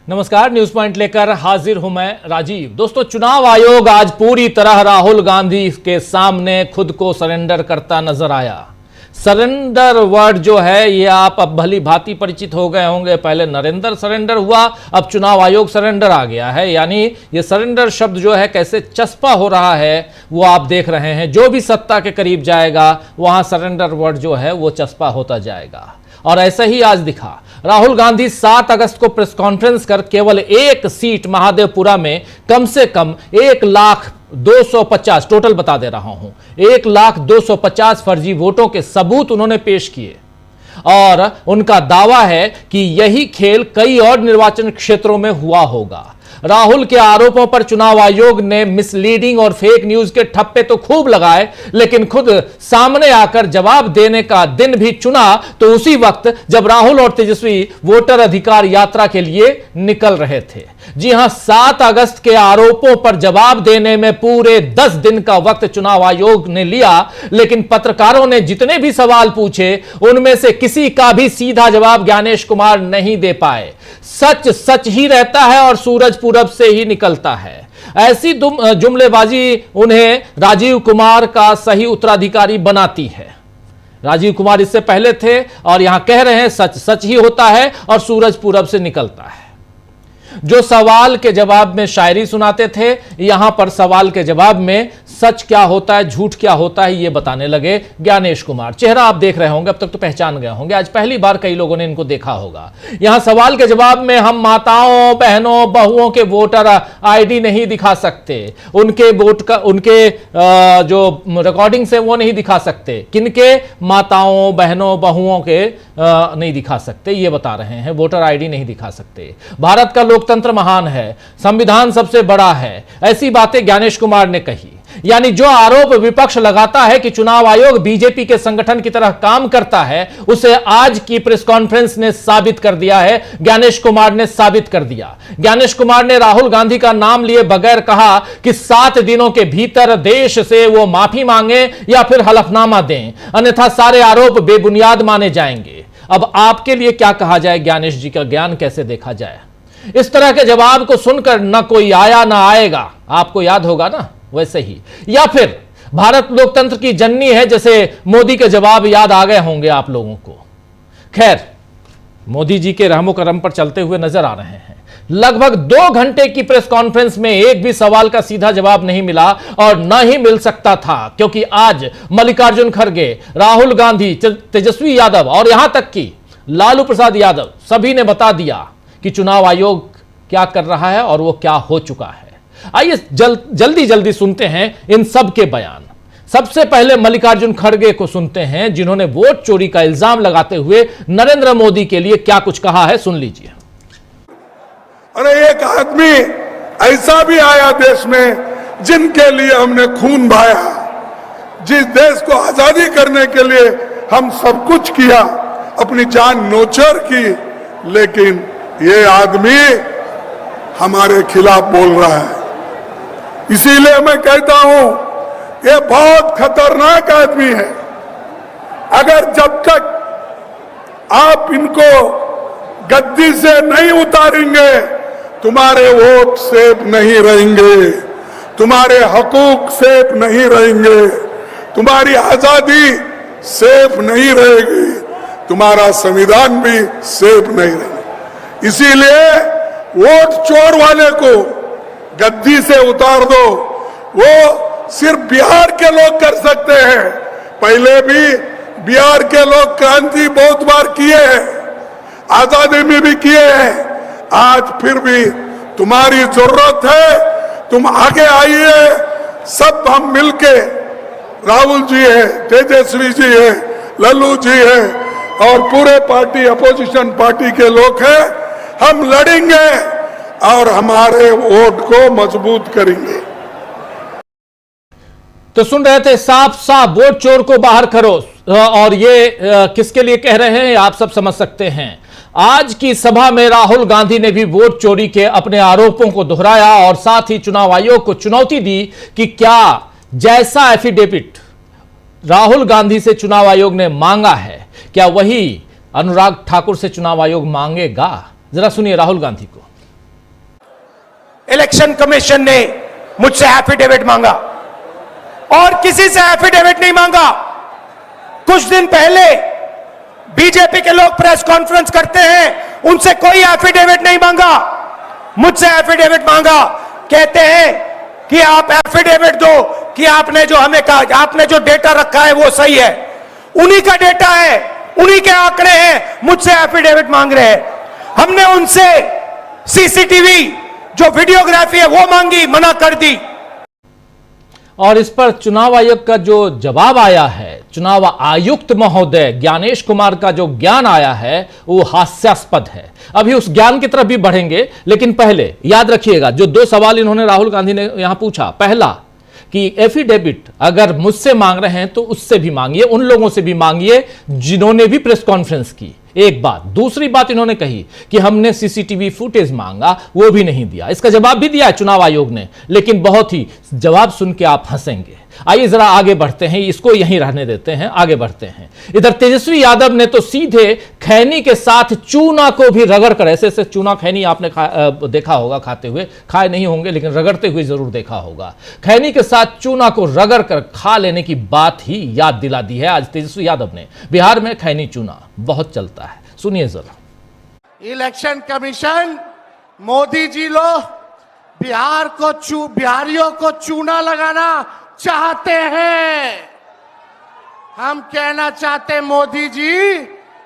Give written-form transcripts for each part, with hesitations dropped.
नमस्कार, news point लेकर हाजिर हूं मैं राजीव। दोस्तों, चुनाव आयोग आज पूरी तरह राहुल गांधी के सामने खुद को सरेंडर करता नजर आया। सरेंडर वर्ड जो है ये आप अब भली भांति परिचित हो गए होंगे। पहले नरेंद्र सरेंडर हुआ, अब चुनाव आयोग सरेंडर आ गया है। यानी ये सरेंडर शब्द जो है कैसे चस्पा हो रहा है वो आप देख रहे हैं। जो भी सत्ता के करीब जाएगा वहां सरेंडर वर्ड जो है वो चस्पा होता जाएगा। और ऐसा ही आज दिखा। राहुल गांधी 7 अगस्त को प्रेस कॉन्फ्रेंस कर केवल एक सीट महादेवपुरा में कम से कम 1,250 टोटल बता दे रहा हूं, 1,250 फर्जी वोटों के सबूत उन्होंने पेश किए। और उनका दावा है कि यही खेल कई और निर्वाचन क्षेत्रों में हुआ होगा। राहुल के आरोपों पर चुनाव आयोग ने मिसलीडिंग और फेक न्यूज के ठप्पे तो खूब लगाए, लेकिन खुद सामने आकर जवाब देने का दिन भी चुना तो उसी वक्त जब राहुल और तेजस्वी वोटर अधिकार यात्रा के लिए निकल रहे थे। जी हां, 7 अगस्त के आरोपों पर जवाब देने में पूरे 10 दिन का वक्त चुनाव आयोग ने लिया, लेकिन पत्रकारों ने जितने भी सवाल पूछे उनमें से किसी का भी सीधा जवाब ज्ञानेश कुमार नहीं दे पाए। सच सच ही रहता है और सूरज पूरब से ही निकलता है। ऐसी जुमलेबाजी उन्हें राजीव कुमार का सही उत्तराधिकारी बनाती है। राजीव कुमार इससे पहले थे और यहां कह रहे हैं सच सच ही होता है और सूरज पूरब से निकलता है। जो सवाल के जवाब में शायरी सुनाते थे, यहां पर सवाल के जवाब में सच क्या होता है झूठ क्या होता है ये बताने लगे ज्ञानेश कुमार। चेहरा आप देख रहे होंगे, अब तक तो पहचान गए होंगे, आज पहली बार कई लोगों ने इनको देखा होगा। यहां सवाल के जवाब में हम माताओं बहनों बहुओं के वोटर आईडी नहीं दिखा सकते, उनके वोट का उनके जो रिकॉर्डिंग से वो नहीं दिखा सकते। किनके? माताओं बहनों बहुओं के नहीं दिखा सकते, ये बता रहे हैं। वोटर आईडी नहीं दिखा सकते। भारत का लोकतंत्र महान है, संविधान सबसे बड़ा है, ऐसी बातें ज्ञानेश कुमार ने कही। यानी जो आरोप विपक्ष लगाता है कि चुनाव आयोग बीजेपी के संगठन की तरह काम करता है, उसे आज की प्रेस कॉन्फ्रेंस ने साबित कर दिया है। ज्ञानेश कुमार ने साबित कर दिया। ज्ञानेश कुमार ने राहुल गांधी का नाम लिए बगैर कहा कि 7 दिनों के भीतर देश से वो माफी मांगे या फिर हलफनामा दें, अन्यथा सारे आरोप बेबुनियाद माने जाएंगे। अब आपके लिए क्या कहा जाए, ज्ञानेश जी का ज्ञान कैसे देखा जाए? इस तरह के जवाब को सुनकर न कोई आया ना आएगा, आपको याद होगा ना वैसे ही। या फिर भारत लोकतंत्र की जननी है, जैसे मोदी के जवाब याद आ गए होंगे आप लोगों को। खैर, मोदी जी के रहमो करम पर चलते हुए नजर आ रहे हैं। लगभग 2 घंटे की प्रेस कॉन्फ्रेंस में एक भी सवाल का सीधा जवाब नहीं मिला और न ही मिल सकता था, क्योंकि आज मल्लिकार्जुन खड़गे, राहुल गांधी, तेजस्वी यादव और यहां तक कि लालू प्रसाद यादव सभी ने बता दिया कि चुनाव आयोग क्या कर रहा है और वो क्या हो चुका है। आइए जल्दी जल्दी सुनते हैं इन सब के बयान। सबसे पहले मल्लिकार्जुन खड़गे को सुनते हैं, जिन्होंने वोट चोरी का इल्जाम लगाते हुए नरेंद्र मोदी के लिए क्या कुछ कहा है, सुन लीजिए। अरे एक आदमी ऐसा भी आया देश में जिनके लिए हमने खून बहाया, जिस देश को आजादी करने के लिए हम सब कुछ किया, अपनी जान नौछर की, लेकिन ये आदमी हमारे खिलाफ बोल रहा है। इसीलिए मैं कहता हूं ये बहुत खतरनाक आदमी है। अगर जब तक आप इनको गद्दी से नहीं उतारेंगे, तुम्हारे वोट सेफ नहीं रहेंगे, तुम्हारे हकूक सेफ नहीं रहेंगे, तुम्हारी आजादी सेफ नहीं रहेगी, तुम्हारा संविधान भी सेफ नहीं रहेगा। इसीलिए वोट चोर वाले को गद्दी से उतार दो। वो सिर्फ बिहार के लोग कर सकते हैं। पहले भी बिहार के लोग क्रांति बहुत बार किए हैं, आजादी में भी किए हैं। आज फिर भी तुम्हारी जरूरत है, तुम आगे आइए। सब हम मिलके, राहुल जी है, तेजस्वी जी है, लल्लू जी है और पूरे पार्टी अपोजिशन पार्टी के लोग हैं, हम लड़ेंगे और हमारे वोट को मजबूत करेंगे। तो सुन रहे थे, साफ साफ वोट चोर को बाहर करो। और ये किसके लिए कह रहे हैं आप सब समझ सकते हैं। आज की सभा में राहुल गांधी ने भी वोट चोरी के अपने आरोपों को दोहराया और साथ ही चुनाव आयोग को चुनौती दी कि क्या जैसा एफिडेविट राहुल गांधी से चुनाव आयोग ने मांगा है, क्या वही अनुराग ठाकुर से चुनाव आयोग मांगेगा। जरा सुनिए राहुल गांधी को। इलेक्शन कमीशन ने मुझसे एफिडेविट मांगा और किसी से एफिडेविट नहीं मांगा। कुछ दिन पहले बीजेपी के लोग प्रेस कॉन्फ्रेंस करते हैं, उनसे कोई एफिडेविट नहीं मांगा, मुझसे एफिडेविट मांगा। कहते हैं कि आप एफिडेविट दो कि आपने जो हमें कहा, आपने जो डेटा रखा है वो सही है। उन्हीं का डेटा है, उन्हीं के आंकड़े हैं, मुझसे एफिडेविट मांग रहे हैं। हमने उनसे सीसीटीवी जो वीडियोग्राफी है वो मांगी, मना कर दी। और इस पर चुनाव आयोग का जो जवाब आया है, चुनाव आयुक्त महोदय ज्ञानेश कुमार का जो ज्ञान आया है वो हास्यास्पद है। अभी उस ज्ञान की तरफ भी बढ़ेंगे, लेकिन पहले याद रखिएगा जो दो सवाल इन्होंने राहुल गांधी ने यहां पूछा। पहला कि एफिडेविट अगर मुझसे मांग रहे हैं तो उससे भी मांगिए, उन लोगों से भी मांगिए जिन्होंने भी प्रेस कॉन्फ्रेंस की। एक बात। दूसरी बात इन्होंने कही कि हमने सीसीटीवी फुटेज मांगा, वो भी नहीं दिया। इसका जवाब भी दिया है चुनाव आयोग ने, लेकिन बहुत ही जवाब सुन के आप हंसेंगे। आइए जरा आगे बढ़ते हैं, इसको यहीं रहने देते हैं, आगे बढ़ते हैं। इधर तेजस्वी यादव ने तो सीधे खैनी के साथ चूना को भी रगड़ कर, ऐसे ऐसे चूना खैनी आपने देखा होगा खाते हुए, खाए नहीं होंगे लेकिन रगड़ते हुए जरूर देखा होगा। खैनी के साथ चूना को रगड़ कर खा लेने की बात ही याद दिला दी है आज तेजस्वी यादव ने। बिहार में खैनी चूना बहुत चलता है, सुनिए जरा। इलेक्शन कमीशन, मोदी जी लोग बिहारियों को चूना लगाना चाहते हैं। हम कहना चाहते मोदी जी,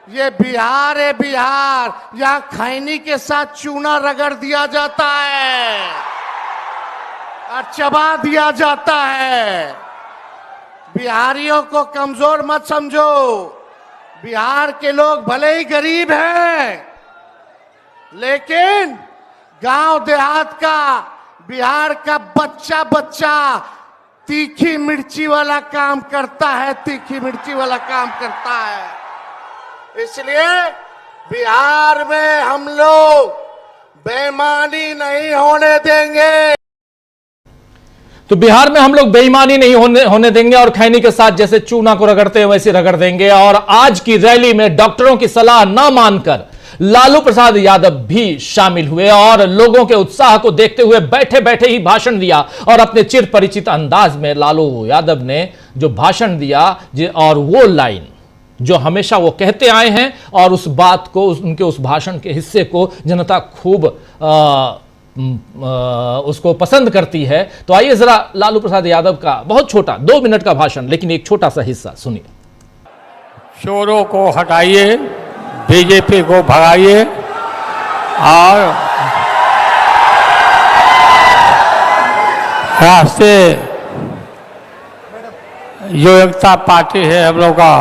ये बिहार है, बिहार, यहां खैनी के साथ चूना रगड़ दिया जाता है और चबा दिया जाता है। बिहारियों को कमजोर मत समझो। बिहार के लोग भले ही गरीब हैं, लेकिन गांव देहात का बिहार का बच्चा बच्चा तीखी मिर्ची वाला काम करता है, तीखी मिर्ची वाला काम करता है। इसलिए बिहार में हम लोग बेईमानी नहीं होने देंगे। तो बिहार में हम लोग बेईमानी नहीं होने देंगे और खैनी के साथ जैसे चूना को रगड़ते हैं वैसे रगड़ देंगे। और आज की रैली में डॉक्टरों की सलाह ना मानकर लालू प्रसाद यादव भी शामिल हुए और लोगों के उत्साह को देखते हुए बैठे बैठे ही भाषण दिया। और अपने चिर परिचित अंदाज में लालू यादव ने जो भाषण दिया और वो लाइन जो हमेशा वो कहते आए हैं, और उस बात को, उनके उस भाषण के हिस्से को जनता खूब उसको पसंद करती है। तो आइए जरा लालू प्रसाद यादव का बहुत छोटा 2 मिनट का भाषण, लेकिन एक छोटा सा हिस्सा सुनिए। चोरों को हटाइए, बीजेपी को भगाइए और राष्ट्रीय जो एकता पार्टी है हम लोग का,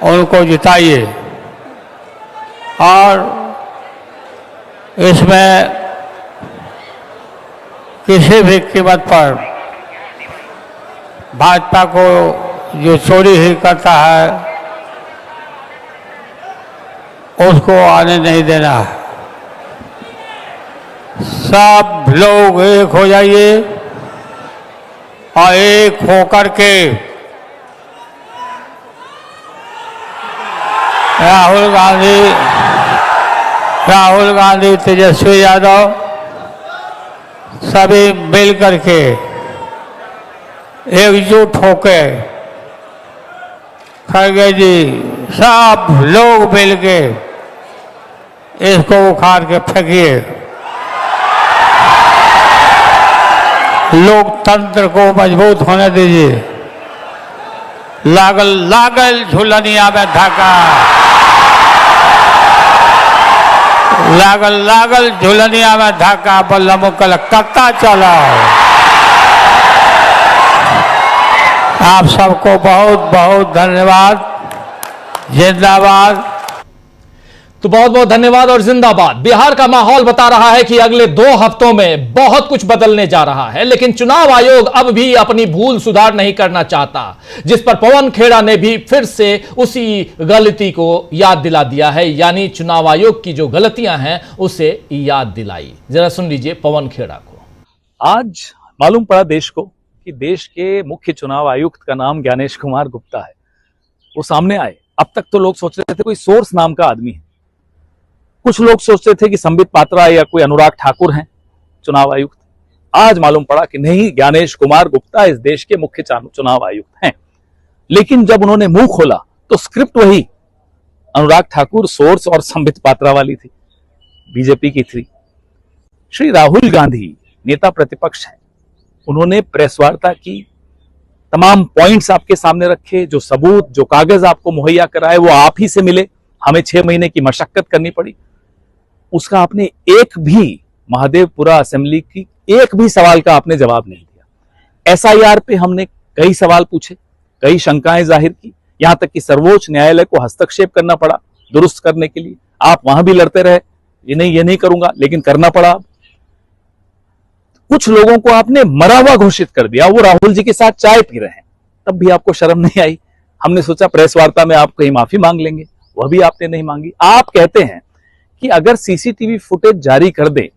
उनको जिताइए। और इसमें किसी भी कीमत पर भाजपा को जो चोरी ही करता है उसको आने नहीं देना है। सब लोग एक हो जाइए और एक होकर के राहुल गांधी, तेजस्वी यादव सभी मिल करके एकजुट होके, खड़गे जी सब लोग मिल के इसको उखाड़ के फेंकिए। लोकतंत्र को मजबूत होने दीजिए। लागल लागल झुलनिया में धाका, लागल लागल झुलनिया में धाका, बल्लम कलकत्ता चला। आप सबको बहुत बहुत धन्यवाद। जिंदाबाद। तो बहुत बहुत धन्यवाद और जिंदाबाद। बिहार का माहौल बता रहा है कि अगले 2 हफ्तों में बहुत कुछ बदलने जा रहा है, लेकिन चुनाव आयोग अब भी अपनी भूल सुधार नहीं करना चाहता, जिस पर पवन खेड़ा ने भी फिर से उसी गलती को याद दिला दिया है। यानी चुनाव आयोग की जो गलतियां हैं उसे याद दिलाई। जरा सुन लीजिए पवन खेड़ा को। आज मालूम पड़ा देश को कि देश के मुख्य चुनाव आयुक्त का नाम ज्ञानेश कुमार गुप्ता है। वो सामने आए। अब तक तो लोग सोच रहे थे कोई सोर्स नाम का आदमी है, कुछ लोग सोचते थे कि संबित पात्रा या कोई अनुराग ठाकुर हैं, चुनाव आयुक्त, आज मालूम पड़ा कि नहीं, ज्ञानेश कुमार गुप्ता इस देश के मुख्य चुनाव आयुक्त हैं। लेकिन जब उन्होंने मुंह खोला तो स्क्रिप्ट वही अनुराग ठाकुर, सोर्स और संबित पात्रा वाली थी, बीजेपी की थी। श्री राहुल गांधी नेता प्रतिपक्ष हैं, उन्होंने प्रेस वार्ता की, तमाम पॉइंट्स आपके सामने रखे, जो सबूत, जो कागज आपको मुहैया कराए वो आप ही से मिले, हमें 6 महीने की मशक्कत करनी पड़ी। उसका आपने एक भी महादेवपुरा असेंबली की एक भी सवाल का आपने जवाब नहीं दिया। एसआईआर पे हमने कई सवाल पूछे, कई शंकाएं जाहिर की, यहां तक कि सर्वोच्च न्यायालय को हस्तक्षेप करना पड़ा दुरुस्त करने के लिए। आप वहां भी लड़ते रहे, ये नहीं करूंगा, लेकिन करना पड़ा। कुछ लोगों को आपने मरा हुआ घोषित कर दिया, वो राहुल जी के साथ चाय पी रहे हैं, तब भी आपको शर्म नहीं आई। हमने सोचा प्रेस वार्ता में आप कहीं माफी मांग लेंगे, वह भी आपने नहीं मांगी। आप कहते हैं कि अगर सीसीटीवी फुटेज जारी कर दे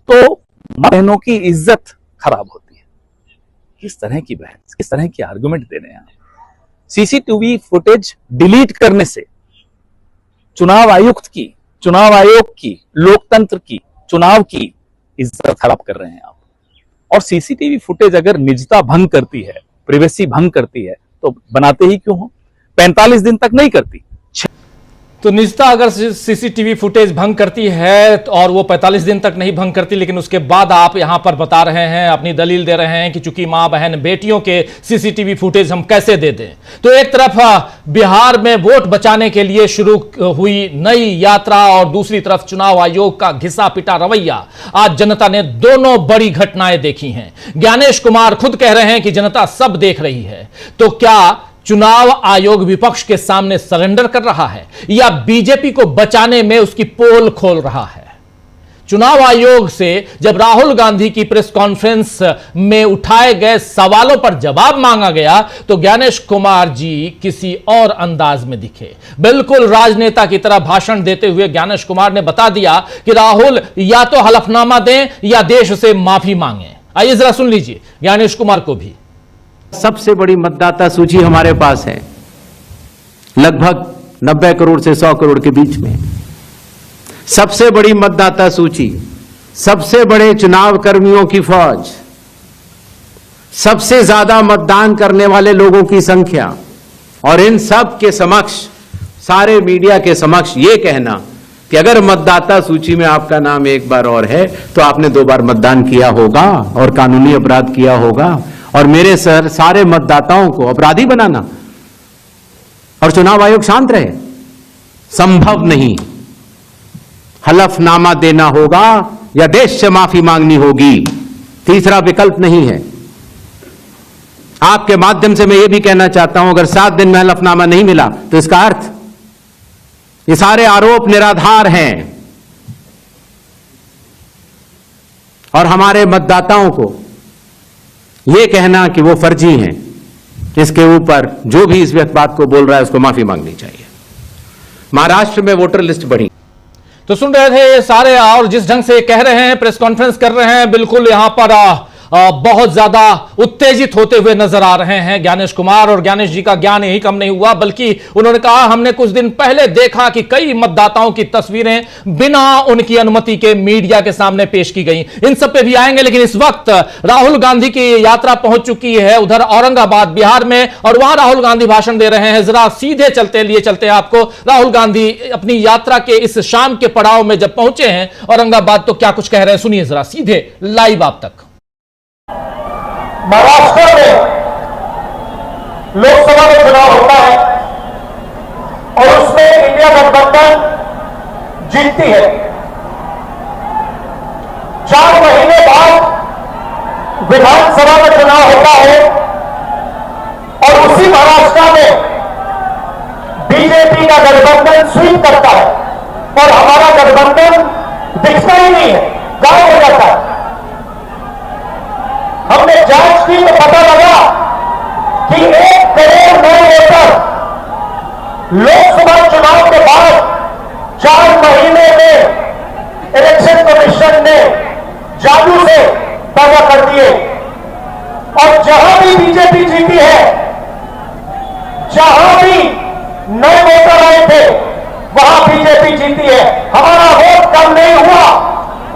तो बहनों की इज्जत खराब होती है। किस तरह की बहस, किस तरह की आर्गुमेंट दे रहे हैं आप? सीसीटीवी फुटेज डिलीट करने से चुनाव आयुक्त की, चुनाव आयोग की, लोकतंत्र की, चुनाव की इज्जत खराब कर रहे हैं आप। और सीसीटीवी फुटेज अगर निजता भंग करती है, प्राइवेसी भंग करती है, तो बनाते ही क्यों हो? 45 दिन तक नहीं करती। तो निजता अगर सीसीटीवी फुटेज भंग करती है और वो 45 दिन तक नहीं भंग करती, लेकिन उसके बाद आप यहां पर बता रहे हैं, अपनी दलील दे रहे हैं कि चूंकि मां बहन बेटियों के सीसीटीवी फुटेज हम कैसे दे दें। तो एक तरफ बिहार में वोट बचाने के लिए शुरू हुई नई यात्रा और दूसरी तरफ चुनाव आयोग का घिसा पिटा रवैया। आज जनता ने दोनों बड़ी घटनाएं देखी हैं। ज्ञानेश कुमार खुद कह रहे हैं कि जनता सब देख रही है। तो क्या चुनाव आयोग विपक्ष के सामने सरेंडर कर रहा है या बीजेपी को बचाने में उसकी पोल खोल रहा है? चुनाव आयोग से जब राहुल गांधी की प्रेस कॉन्फ्रेंस में उठाए गए सवालों पर जवाब मांगा गया तो ज्ञानेश कुमार जी किसी और अंदाज में दिखे। बिल्कुल राजनेता की तरह भाषण देते हुए ज्ञानेश कुमार ने बता दिया कि राहुल या तो हलफनामा दें या देश से माफी मांगे। आइए जरा सुन लीजिए ज्ञानेश कुमार को भी। सबसे बड़ी मतदाता सूची हमारे पास है, लगभग 90 करोड़ से 100 करोड़ के बीच में। सबसे बड़ी मतदाता सूची, सबसे बड़े चुनाव कर्मियों की फौज, सबसे ज्यादा मतदान करने वाले लोगों की संख्या, और इन सब के समक्ष, सारे मीडिया के समक्ष ये कहना कि अगर मतदाता सूची में आपका नाम एक बार और है तो आपने 2 बार मतदान किया होगा और कानूनी अपराध किया होगा, और मेरे सर सारे मतदाताओं को अपराधी बनाना और चुनाव आयोग शांत रहे, संभव नहीं। हलफनामा देना होगा या देश से माफी मांगनी होगी, तीसरा विकल्प नहीं है। आपके माध्यम से मैं यह भी कहना चाहता हूं, अगर 7 दिन में हलफनामा नहीं मिला तो इसका अर्थ ये सारे आरोप निराधार हैं और हमारे मतदाताओं को यह कहना कि वो फर्जी हैं, इसके ऊपर जो भी इस बात को बोल रहा है उसको माफी मांगनी चाहिए। महाराष्ट्र में वोटर लिस्ट बढ़ी, तो सुन रहे थे ये सारे, और जिस ढंग से कह रहे हैं, प्रेस कॉन्फ्रेंस कर रहे हैं, बिल्कुल यहां पर बहुत ज्यादा उत्तेजित होते हुए नजर आ रहे हैं ज्ञानेश कुमार। और ज्ञानेश जी का ज्ञान यही कम नहीं हुआ, बल्कि उन्होंने कहा हमने कुछ दिन पहले देखा कि कई मतदाताओं की तस्वीरें बिना उनकी अनुमति के मीडिया के सामने पेश की गई। इन सब पे भी आएंगे, लेकिन इस वक्त राहुल गांधी की यात्रा पहुंच चुकी है उधर औरंगाबाद बिहार में, और वहां राहुल गांधी भाषण दे रहे हैं। जरा सीधे चलते आपको राहुल गांधी अपनी यात्रा के इस शाम के पड़ाव में जब पहुंचे हैं औरंगाबाद तो क्या कुछ कह रहे हैं, सुनिए जरा सीधे लाइव आप तक। महाराष्ट्र में लोकसभा का चुनाव होता है और उसमें इंडिया गठबंधन जीतती है। 4 महीने बाद विधानसभा का चुनाव होता है और उसी महाराष्ट्र में बीजेपी का गठबंधन स्वीप करता है और हमारा गठबंधन दिखता ही नहीं है, गायब हो जाता है। हमने जांच की तो पता लगा कि 1 करोड़ नए वोटर लोकसभा चुनाव के बाद 4 महीने में इलेक्शन कमीशन ने जादू से पैदा कर दिए। और जहां भी बीजेपी जीती है, जहां भी नए वोटर आए थे, वहां बीजेपी जीती है। हमारा वोट कम नहीं हुआ,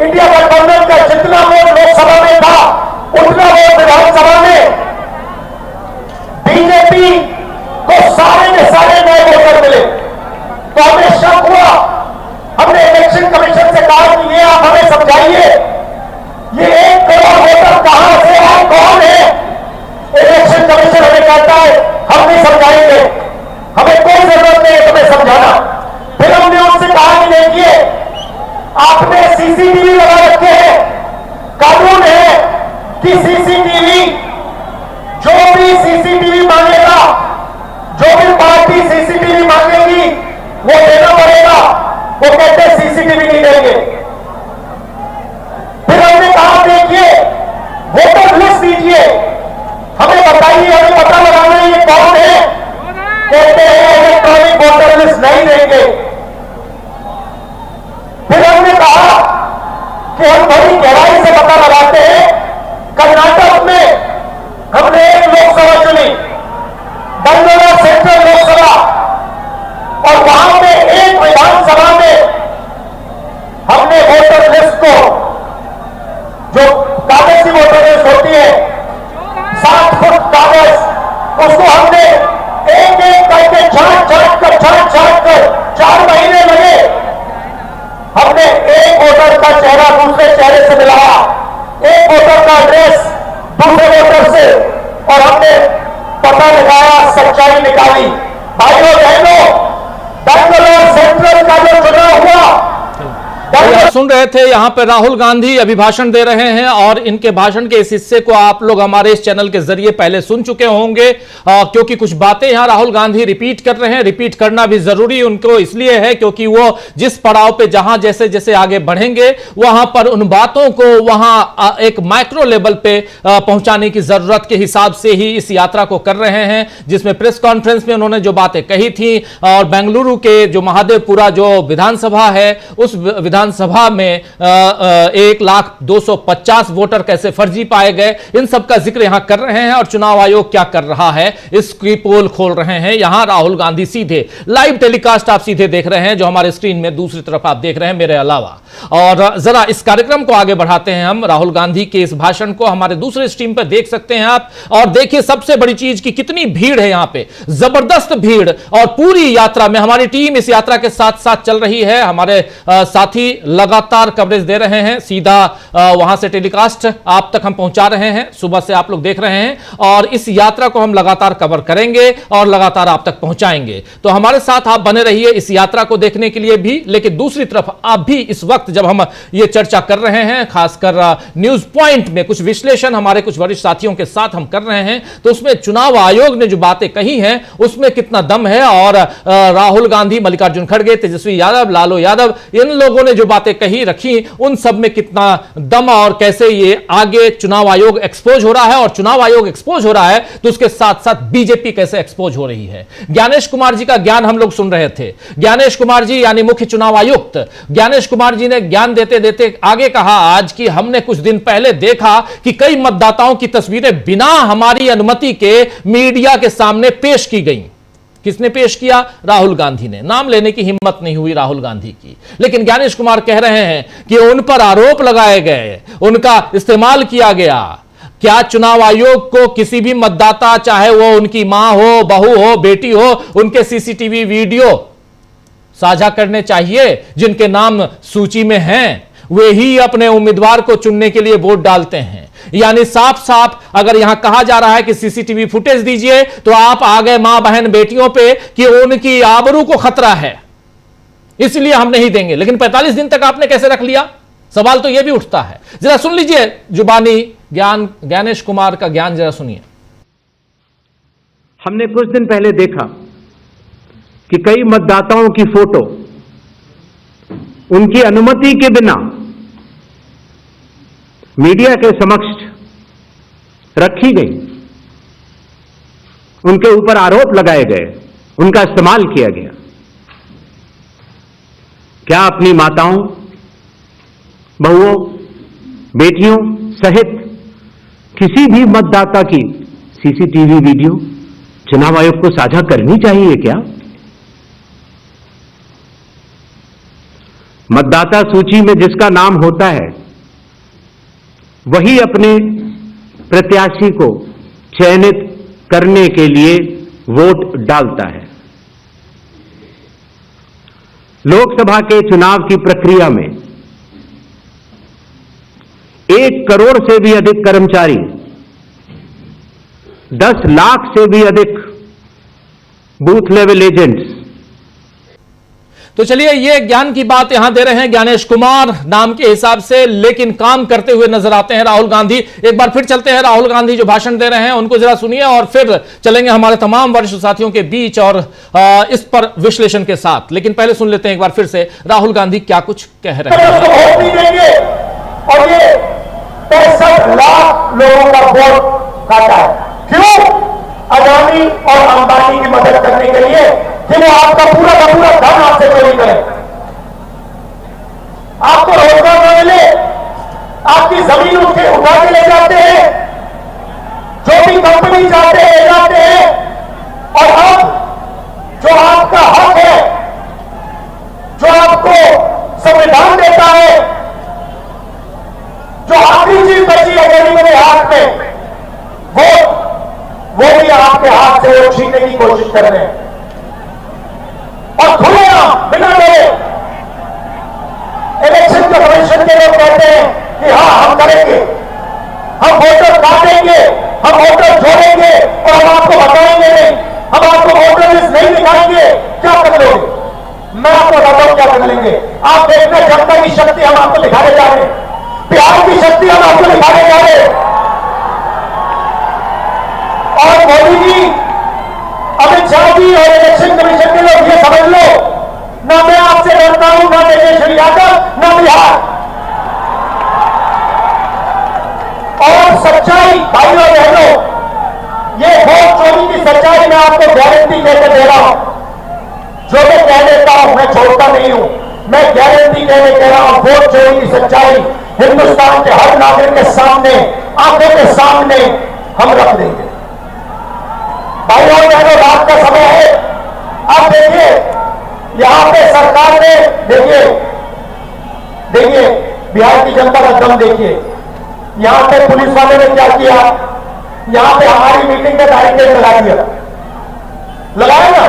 इंडिया गठबंधन का जितना वोट लोकसभा में था उतना वोट विधानसभा में बीजेपी को सारे के सारे नए वोटर मिले। तो हमें शक हुआ, हमने इलेक्शन कमीशन से कहा कि ये आप हमें समझाइए, ये 1 करोड़ वोटर कहां से आए, कौन है? इलेक्शन कमीशन हमें कहता है हम नहीं समझाएंगे, हमें कोई जरूरत नहीं है तुम्हें समझाना। फिर हमने उनसे कहा कि देखिए आपने सीसीटीवी लगा रखे हैं, कानून है कि सीसीटीवी जो भी सीसीटीवी मांगेगा, जो भी पार्टी सीसीटीवी मांगेगी वो देना पड़ेगा। वो कहते हैं सीसीटीवी नहीं देंगे। फिर हमने कहा देखिए वोटर लिस्ट दीजिए, हमें बताइए, हमें पता लगाना है ये कौन है। कहते हैं इलेक्ट्रॉनिक वोटर लिस्ट नहीं देंगे। फिर हमने कहा कि हम बड़ी गहराई से पता लगाते हैं। कर्नाटक में हमने एक लोकसभा चुनी, बेंगलुरु सेंट्रल लोकसभा, और वहां पे एक विधानसभा में हमने वोटर लिस्ट को, जो कागज की वोटर लिस्ट होती है 7 फुट कागज, उसको हमने एक एक करके छाट कर 4 महीने लगे। हमने एक वोटर का चेहरा दूसरे चेहरे से मिलाया, एक वोटर का एड्रेस दूसरे वोटर से, और हमने पता लगाया, सच्चाई निकाली। भाइयों बहनों, बेंगलुरु सेंट्रल का जो चुनाव हुआ, आप सुन रहे थे यहां पर राहुल गांधी अभिभाषण दे रहे हैं, और इनके भाषण के इस हिस्से को आप लोग हमारे इस चैनल के जरिए पहले सुन चुके होंगे, क्योंकि कुछ बातें यहां राहुल गांधी रिपीट कर रहे हैं। रिपीट करना भी जरूरी उनको इसलिए है क्योंकि वो जिस पड़ाव पे जहां जैसे जैसे आगे बढ़ेंगे वहां पर उन बातों को वहां एक माइक्रो लेवल पे पहुंचाने की जरूरत के हिसाब से ही इस यात्रा को कर रहे हैं, जिसमें प्रेस कॉन्फ्रेंस में उन्होंने जो बातें कही थी, और बेंगलुरु के जो महादेवपुरा जो विधानसभा है उस विधानसभा में 1,250,000 वोटर कैसे फर्जी पाए गए, इन सब का जिक्र यहां कर रहे हैं। और चुनाव आयोग क्या कर रहा है इसकी पोल खोल रहे हैं यहां राहुल गांधी। सीधे लाइव टेलीकास्ट आप सीधे देख रहे हैं, जो हमारे स्क्रीन में दूसरी तरफ आप देख रहे हैं मेरे अलावा। और जरा इस कार्यक्रम को आगे बढ़ाते हैं हम। राहुल गांधी के इस भाषण को हमारे दूसरे स्ट्रीम पर देख सकते हैं आप, और देखिए सबसे बड़ी चीज की कितनी भीड़ है यहां पे, जबरदस्त भीड़। और पूरी यात्रा में हमारी टीम इस यात्रा के साथ साथ चल रही है, हमारे साथी लगातार कवरेज दे रहे हैं, सीधा वहां से टेलीकास्ट आप तक हम पहुंचा रहे हैं, सुबह से आप लोग देख रहे हैं, और इस यात्रा को हम लगातार कवर करेंगे और लगातार आप तक पहुंचाएंगे। तो हमारे साथ आप बने रहिए इस यात्रा को देखने के लिए भी। लेकिन दूसरी तरफ आप भी इस वक्त जब हम ये चर्चा कर रहे हैं, खासकर न्यूज पॉइंट में कुछ विश्लेषण हमारे कुछ वरिष्ठ साथियों के साथ हम कर रहे हैं, तो उसमें चुनाव आयोग ने जो बातें कही हैं उसमें कितना दम है, और राहुल गांधी, मल्लिकार्जुन खड़गे, तेजस्वी यादव, लालू यादव, इन लोगों ने जो बातें कही रखी उन सब में कितना दम, और कैसे ये आगे चुनाव आयोग एक्सपोज हो रहा है। और चुनाव आयोग एक्सपोज हो रहा है तो उसके साथ साथ बीजेपी कैसे एक्सपोज हो रही है। ज्ञानेश कुमार जी का ज्ञान हम लोग सुन रहे थे। ज्ञानेश कुमार जी यानी मुख्य चुनाव आयुक्त ज्ञानेश कुमार जी ने ज्ञान देते देते आगे कहा आज कि हमने कुछ दिन पहले देखा कि कई मतदाताओं की तस्वीरें बिना हमारी अनुमति के मीडिया के सामने पेश की गई। किसने पेश किया? राहुल गांधी ने। नाम लेने की हिम्मत नहीं हुई राहुल गांधी की, लेकिन ज्ञानेश कुमार कह रहे हैं कि उन पर आरोप लगाए गए, उनका इस्तेमाल किया गया। क्या चुनाव आयोग को किसी भी मतदाता, चाहे वो उनकी मां हो, बहू हो, बेटी हो, उनके सीसीटीवी वीडियो साझा करने चाहिए? जिनके नाम सूची में हैं वे ही अपने उम्मीदवार को चुनने के लिए वोट डालते हैं। यानी साफ साफ अगर यहां कहा जा रहा है कि सीसीटीवी फुटेज दीजिए, तो आप आ गए मां बहन बेटियों पे कि उनकी आबरू को खतरा है, इसलिए हम नहीं देंगे। लेकिन 45 दिन तक आपने कैसे रख लिया? सवाल तो यह भी उठता है। जरा सुन लीजिए जुबानी ज्ञानेश कुमार का ज्ञान, जरा सुनिए। हमने कुछ दिन पहले देखा कि कई मतदाताओं की फोटो उनकी अनुमति के बिना मीडिया के समक्ष रखी गई, उनके ऊपर आरोप लगाए गए, उनका इस्तेमाल किया गया। क्या अपनी माताओं, बहुओं, बेटियों सहित किसी भी मतदाता की सीसीटीवी वीडियो चुनाव आयोग को साझा करनी चाहिए क्या? मतदाता सूची में जिसका नाम होता है वही अपने प्रत्याशी को चयनित करने के लिए वोट डालता है। लोकसभा के चुनाव की प्रक्रिया में 1 करोड़ से भी अधिक कर्मचारी, 10 लाख से भी अधिक बूथ लेवल एजेंट्स। तो चलिए, ये ज्ञान की बात यहां दे रहे हैं ज्ञानेश कुमार नाम के हिसाब से, लेकिन काम करते हुए नजर आते हैं राहुल गांधी। एक बार फिर चलते हैं राहुल गांधी जो भाषण दे रहे हैं उनको जरा सुनिए और फिर चलेंगे हमारे तमाम वरिष्ठ साथियों के बीच और इस पर विश्लेषण के साथ। लेकिन पहले सुन लेते हैं एक बार फिर से राहुल गांधी क्या कुछ कह रहे हैं। वोट नहीं देंगे और ये 65 लाख लोगों का वोट काटा है। क्यों? अदानी और अंबानी की मदद करने के लिए कि वो आपका पूरा का पूरा धन आपसे चोरी करें, आपको रोजगार न मिले, आपकी जमीन उठा के ले जाते हैं, जो भी कंपनी चाहते हैं ले जाते हैं। और अब जो आपका हक है, जो आपको संविधान देता है, जो आखिरी चीज बची है गरीबों के हाथ में, वो भी आपके हाथ से वो छीनने की कोशिश कर रहे हैं। और खुलेआम बिना डरे इलेक्शन कमीशन के लोग कहते हैं कि हाँ हम करेंगे, हम वोटर काटेंगे, हम वोटर जोड़ेंगे और हम आपको बताएंगे नहीं, हम आपको वोटर लिस्ट नहीं दिखाएंगे। क्या कर लोगे? मैं आपको बताऊं क्या कर लेंगे। आप देखना, जनता की शक्ति हम आपको दिखाने जा रहे हैं, बिहार की शक्ति हम आपको दिखाने जा रहे हैं। और मोदी जी, अमित शाह जी और इलेक्शन कमीशन के लोग ये समझ लो, ना मैं आपसे डरता हूं, ना तेजस्वी यादव, ना बिहार। और सच्चाई भाइयों बहनों, ये वोट चोरी की सच्चाई मैं आपको गारंटी कहकर दे रहा हूं। जो मैं कह देता हूं मैं छोड़ता नहीं हूं, मैं गारंटी कहने कह रहा हूं। वोट चोरी की सच्चाई हिंदुस्तान के हर नागरिक के सामने, आंखों के सामने हम रख देंगे। भाइयों बहनों, रात का समय है, आप देखिए यहां पे सरकार ने, देखिए बिहार की जनता का दम देखिए। यहां पे पुलिस वाले ने क्या किया, यहां पे हमारी मीटिंग का बैरिकेड लगा दिया, लगाया ना,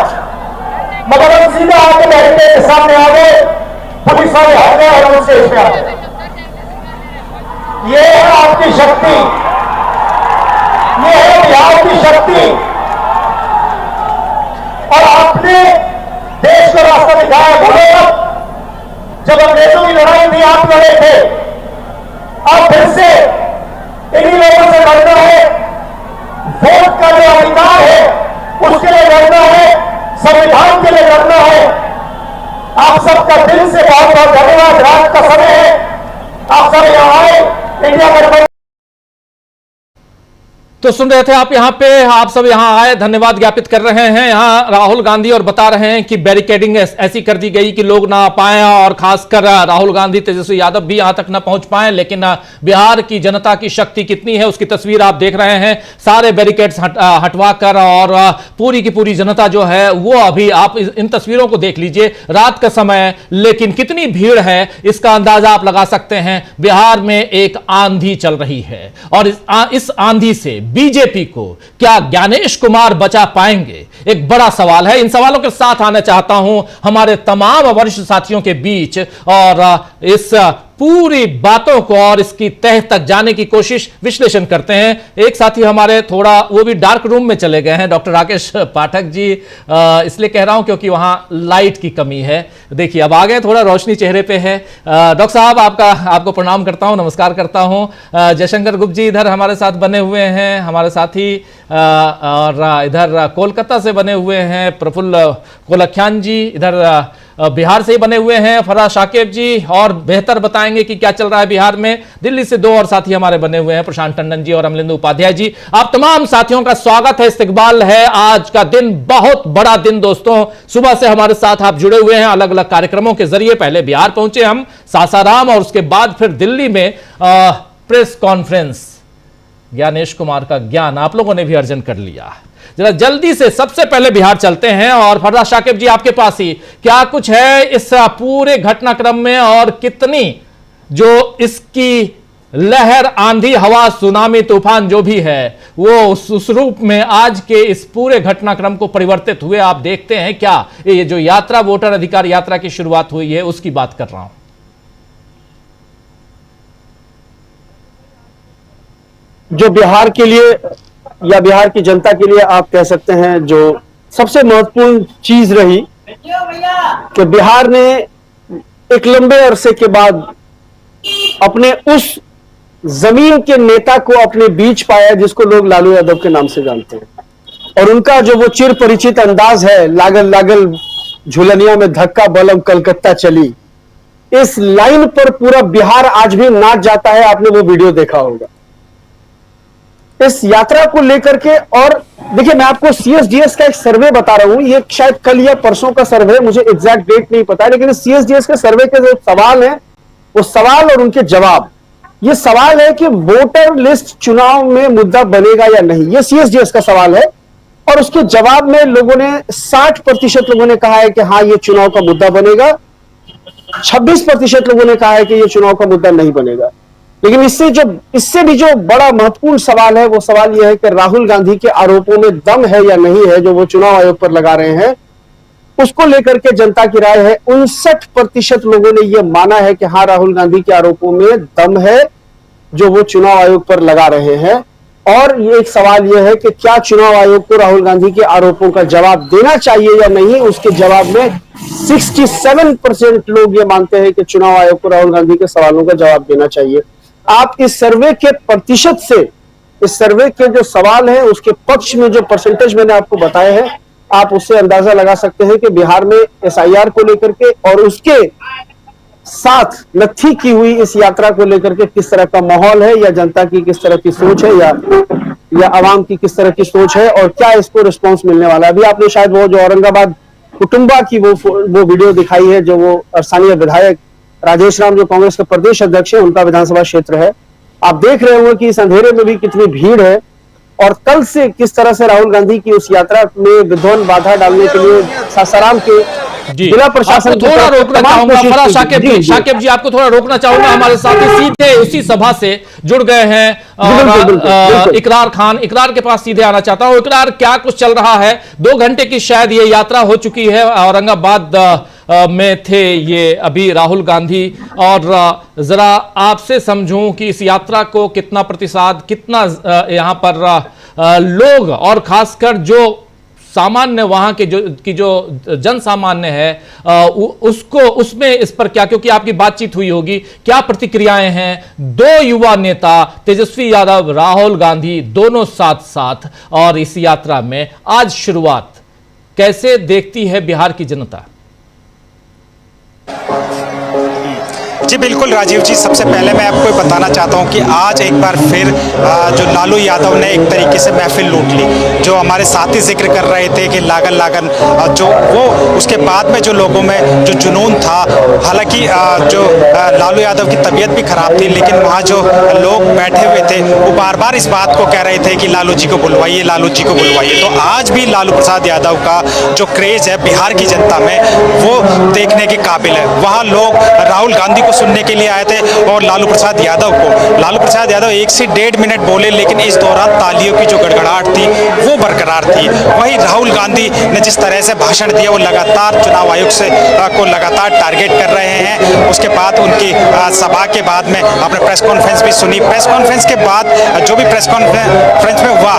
मगर हम सीधा आके बैरिकेड के सामने आ गए, पुलिस वाले हट गए और हम स्टेज पे आ गए। ये है आपकी शक्ति, ये है बिहार की शक्ति। और आपने देश को रास्ता दिखाया। बोलो, जब अंग्रेजों की लड़ाई थी आप लड़े थे, अब फिर से इन्हीं लोगों से लड़ना है। वोट का जो अधिकार है उसके लिए लड़ना है, संविधान के लिए लड़ना है। आप सबका दिल से बहुत बहुत धन्यवाद। रात का समय है, आप सब यहां आए, इंडिया गठबंधन। तो सुन रहे थे आप यहां पे, आप सब यहां आए, धन्यवाद ज्ञापित कर रहे हैं यहां राहुल गांधी और बता रहे हैं कि बैरिकेडिंग ऐसी कर दी गई कि लोग ना आ पाए और खासकर राहुल गांधी, तेजस्वी यादव भी यहां तक ना पहुंच पाए। लेकिन बिहार की जनता की शक्ति कितनी है उसकी तस्वीर आप देख रहे हैं। सारे बैरिकेड्स हटवा कर और पूरी की पूरी जनता जो है वो, अभी आप इन तस्वीरों को देख लीजिए, रात का समय, लेकिन कितनी भीड़ है इसका अंदाजा आप लगा सकते हैं। बिहार में एक आंधी चल रही है और इस आंधी से बीजेपी को क्या ज्ञानेश कुमार बचा पाएंगे, एक बड़ा सवाल है। इन सवालों के साथ आना चाहता हूं हमारे तमाम वरिष्ठ साथियों के बीच और इस पूरी बातों को और इसकी तह तक जाने की कोशिश, विश्लेषण करते हैं। एक साथी हमारे थोड़ा वो भी डार्क रूम में चले गए हैं, डॉक्टर राकेश पाठक जी, इसलिए कह रहा हूं क्योंकि वहां लाइट की कमी है। देखिए अब आ गए, थोड़ा रोशनी चेहरे पे है। डॉक्टर साहब आपको प्रणाम करता हूं, नमस्कार करता हूं। जयशंकर गुप्ता जी इधर हमारे साथ बने हुए हैं, हमारे साथी, और इधर कोलकाता से बने हुए हैं प्रफुल्ल कोलख्यान जी, इधर बिहार से ही बने हुए हैं फराज शाकिब जी, और बेहतर बताएंगे कि क्या चल रहा है बिहार में। दिल्ली से 2 और साथी हमारे बने हुए हैं, प्रशांत टंडन जी और अमलिंदु उपाध्याय जी। आप तमाम साथियों का स्वागत है, इस्तकबाल है। आज का दिन बहुत बड़ा दिन दोस्तों, सुबह से हमारे साथ आप जुड़े हुए हैं अलग अलग कार्यक्रमों के जरिए। पहले बिहार पहुंचे हम, सासाराम, और उसके बाद फिर दिल्ली में प्रेस कॉन्फ्रेंस, ज्ञानेश कुमार का ज्ञान आप लोगों ने भी अर्जन कर लिया। जरा जल्दी से सबसे पहले बिहार चलते हैं और फरदाद शाकिब जी आपके पास ही क्या कुछ है इस पूरे घटनाक्रम में और कितनी जो इसकी लहर, आंधी, हवा, सुनामी, तूफान जो भी है वो उस रूप में आज के इस पूरे घटनाक्रम को परिवर्तित हुए आप देखते हैं क्या? ये जो यात्रा, वोटर अधिकार यात्रा की शुरुआत हुई है उसकी बात कर रहा हूं। जो बिहार के लिए या बिहार की जनता के लिए आप कह सकते हैं जो सबसे महत्वपूर्ण चीज रही कि बिहार ने एक लंबे अरसे के बाद अपने उस जमीन के नेता को अपने बीच पाया जिसको लोग लालू यादव के नाम से जानते हैं। और उनका जो वो चिर परिचित अंदाज है, लागल लागल झुलनिया में धक्का बलम कलकत्ता चली, इस लाइन पर पूरा बिहार आज भी नाच जाता है। आपने वो वीडियो देखा होगा इस यात्रा को लेकर के। और देखिए, मैं आपको सीएसडीएस का एक सर्वे बता रहा हूं, ये शायद कल या परसों का सर्वे, मुझे एग्जैक्ट डेट नहीं पता है, लेकिन सीएसडीएस के सर्वे के जो सवाल है वो सवाल और उनके जवाब। ये सवाल है कि वोटर लिस्ट चुनाव में मुद्दा बनेगा या नहीं, ये सीएसडीएस का सवाल है। और उसके जवाब में लोगों ने 60% लोगों ने कहा है कि हाँ ये चुनाव का मुद्दा बनेगा, 26% लोगों ने कहा है कि ये चुनाव का मुद्दा नहीं बनेगा। लेकिन इससे भी जो बड़ा महत्वपूर्ण सवाल है वो सवाल यह है कि राहुल गांधी के आरोपों में दम है या नहीं है जो वो चुनाव आयोग पर लगा रहे हैं। उसको लेकर के जनता की राय है, 59% लोगों ने यह माना है कि हाँ राहुल गांधी के आरोपों में दम है जो वो चुनाव आयोग पर लगा रहे हैं। और ये एक सवाल यह है कि क्या चुनाव आयोग को राहुल गांधी के आरोपों का जवाब देना चाहिए या नहीं। उसके जवाब में 67% लोग ये मानते हैं कि चुनाव आयोग को राहुल गांधी के सवालों का जवाब देना चाहिए। आप इस सर्वे के प्रतिशत से, इस सर्वे के जो सवाल है उसके पक्ष में जो परसेंटेज मैंने आपको बताए हैं, आप उससे अंदाजा लगा सकते हैं कि बिहार में एसआईआर को लेकर के और उसके साथ नत्थी की हुई इस यात्रा को लेकर के किस तरह का माहौल है, या जनता की किस तरह की सोच है, या आवाम की किस तरह की सोच है, और क्या इसको रिस्पांस मिलने वाला है। अभी आपने शायद वो जो औरंगाबाद कुटुंबा की वो वीडियो दिखाई है, जो वो स्थानीय विधायक राजेश राम जो कांग्रेस के प्रदेश अध्यक्ष है, उनका विधानसभा क्षेत्र है। आप देख रहे होंगे कि इस अंधेरे में भी कितनी भीड़ है। और कल से किस तरह से राहुल गांधी की उस यात्रा में विध्वंस बाधा डालने के लिए सासाराम के जिला प्रशासन थोड़ा रोकना चाहूंगा। फरदाद शाकिब जी आपको थोड़ा रोकना चाहूंगा। हमारे साथी सीधे उसी सभा से जुड़ गए हैं इकरार खान। इकरार के पास सीधे आना चाहता हूं। इकरार, क्या कुछ चल रहा है? 2 घंटे की शायद ये यात्रा हो चुकी है। औरंगाबाद में थे ये अभी राहुल गांधी, और जरा आपसे समझूं कि इस यात्रा को कितना प्रतिशत, कितना यहां पर लोग और खासकर जो सामान्य वहां के जो जन सामान्य है उसको, उसमें इस पर क्या, क्योंकि आपकी बातचीत हुई होगी, क्या प्रतिक्रियाएं हैं? 2 युवा नेता तेजस्वी यादव, राहुल गांधी दोनों साथ साथ, और इस यात्रा में आज शुरुआत कैसे देखती है बिहार की जनता? जी बिल्कुल राजीव जी, सबसे पहले मैं आपको बताना चाहता हूं कि आज एक बार फिर जो लालू यादव ने एक तरीके से महफिल लूट ली। जो हमारे साथी जिक्र कर रहे थे कि लागन लागन, जो वो उसके बाद में जो लोगों में जो जुनून था, हालांकि जो लालू यादव की तबीयत भी खराब थी, लेकिन वहाँ जो लोग बैठे हुए थे वो बार बार इस बात को कह रहे थे कि लालू जी को बुलवाइए, लालू जी को बुलवाइए। तो आज भी लालू प्रसाद यादव का जो क्रेज है बिहार की जनता में वो देखने के काबिल है। वहाँ लोग राहुल गांधी को सुनने के लिए आए थे और लालू प्रसाद यादव को। लालू प्रसाद यादव 1 से 1.5 मिनट बोले, लेकिन इस दौरान तालियों की जो गड़गड़ाहट थी वो बरकरार थी। वहीं राहुल गांधी ने जिस तरह से भाषण दिया, वो लगातार चुनाव आयोग से को लगातार टारगेट कर रहे हैं। उसके बाद उनकी सभा के बाद में आपने प्रेस कॉन्फ्रेंस भी सुनी। प्रेस कॉन्फ्रेंस के बाद जो भी प्रेस कॉन्फ्रेंस में हुआ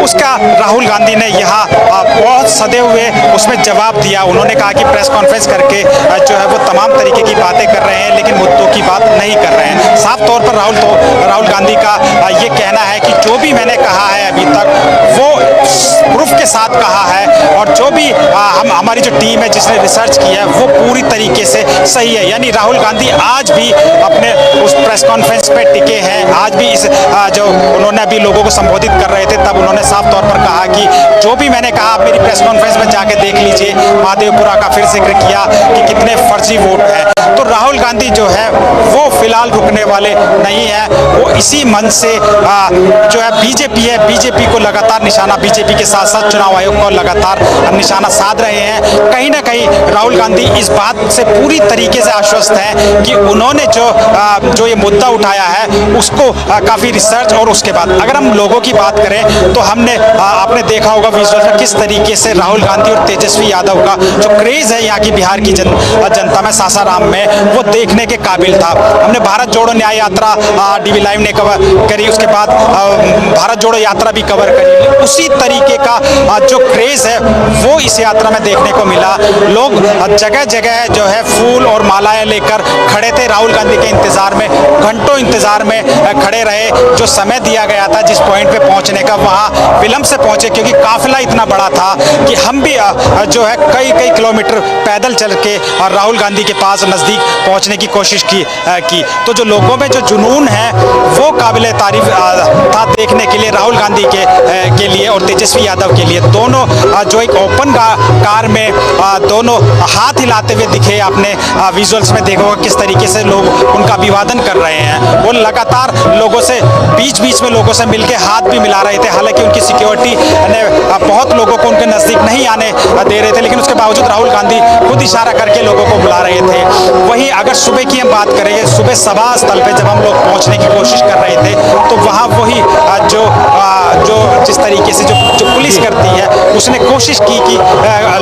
उसका राहुल गांधी ने यहाँ बहुत सदे हुए उसमें जवाब दिया। उन्होंने कहा कि प्रेस कॉन्फ्रेंस करके जो है वो तमाम तरीके की बातें कर रहे हैं, लेकिन मुद्दों की बात नहीं कर रहे हैं। साफ तौर पर राहुल गांधी का ये कहना है कि जो भी मैंने कहा है अभी तक वो प्रूफ के साथ कहा है, और और जो भी हमारी जो टीम है जिसने रिसर्च की है वो पूरी तरीके से सही है। यानी राहुल गांधी आज भी अपने उस प्रेस कॉन्फ्रेंस पे टिके हैं। आज भी इस जो उन्होंने अभी लोगों को संबोधित कर रहे थे तब उन्होंने साफ तौर पर कहा कि जो भी मैंने कहा मेरी प्रेस कॉन्फ्रेंस में जाके देख लीजिए। महादेवपुरा का फिर जिक्र किया कि कितने फर्जी वोट हैं। तो राहुल गांधी जो है वो फिलहाल रुकने वाले नहीं है। वो इसी मन से जो है बीजेपी को लगातार निशाना, बीजेपी के साथ साथ चुनाव आयोग को लगातार निशाना साध रहे हैं। कहीं ना कहीं राहुल गांधी इस बात से पूरी तरीके से आश्वस्त हैं कि उन्होंने जो ये मुद्दा उठाया है उसको काफी रिसर्च और उसके बाद अगर हम लोगों की बात करें तो आपने देखा होगा विजुअल में किस तरीके से राहुल गांधी और तेजस्वी यादव का जो क्रेज है यहाँ की बिहार की जनता में, सासाराम में, वो देखने के काबिल था। हमने भारत जोड़ो न्याय यात्रा डीवी लाइव ने कवर करी, उसके बाद भारत जोड़ो यात्रा भी कवर करी। उसी तरीके का जो क्रेज है वो इस यात्रा में देखने को मिला। लोग जगह जगह जो है फूल और मालाएं लेकर खड़े थे राहुल गांधी के इंतजार में, घंटों इंतजार में खड़े रहे। जो समय दिया गया था जिस पॉइंट पे पहुंचने का वहां विलंब से पहुंचे क्योंकि काफिला इतना बड़ा था कि हम भी जो है कई किलोमीटर पैदल चल के और राहुल गांधी के पास नजदीक पहुंचने की कोशिश की। तो जो लोगों में जो जुनून है वो काबिले तारीफ था देखने के लिए राहुल गांधी के लिए और तेजस्वी यादव के लिए। दोनों जो एक ओपन कार में दोनों हाथ हिलाते हुए दिखे, आपने विजुअल्स में देखोगे किस तरीके से लोग उनका अभिवादन कर रहे हैं। वो लगातार लोगों से बीच में लोगों से मिलके हाथ भी मिला रहे थे। हालांकि उनकी सिक्योरिटी ने बहुत लोगों को उनके नजदीक नहीं आने दे रहे थे, लेकिन उसके बावजूद राहुल गांधी खुद इशारा करके लोगों को बुला रहे थे। वहीं अगर सुबह की हम बात करें, सुबह सभा स्थल पे जब हम लोग पहुंचने की कोशिश कर रहे थे तो वहां वही जो जिस तरीके से जो पुलिस करती है उसने कोशिश की कि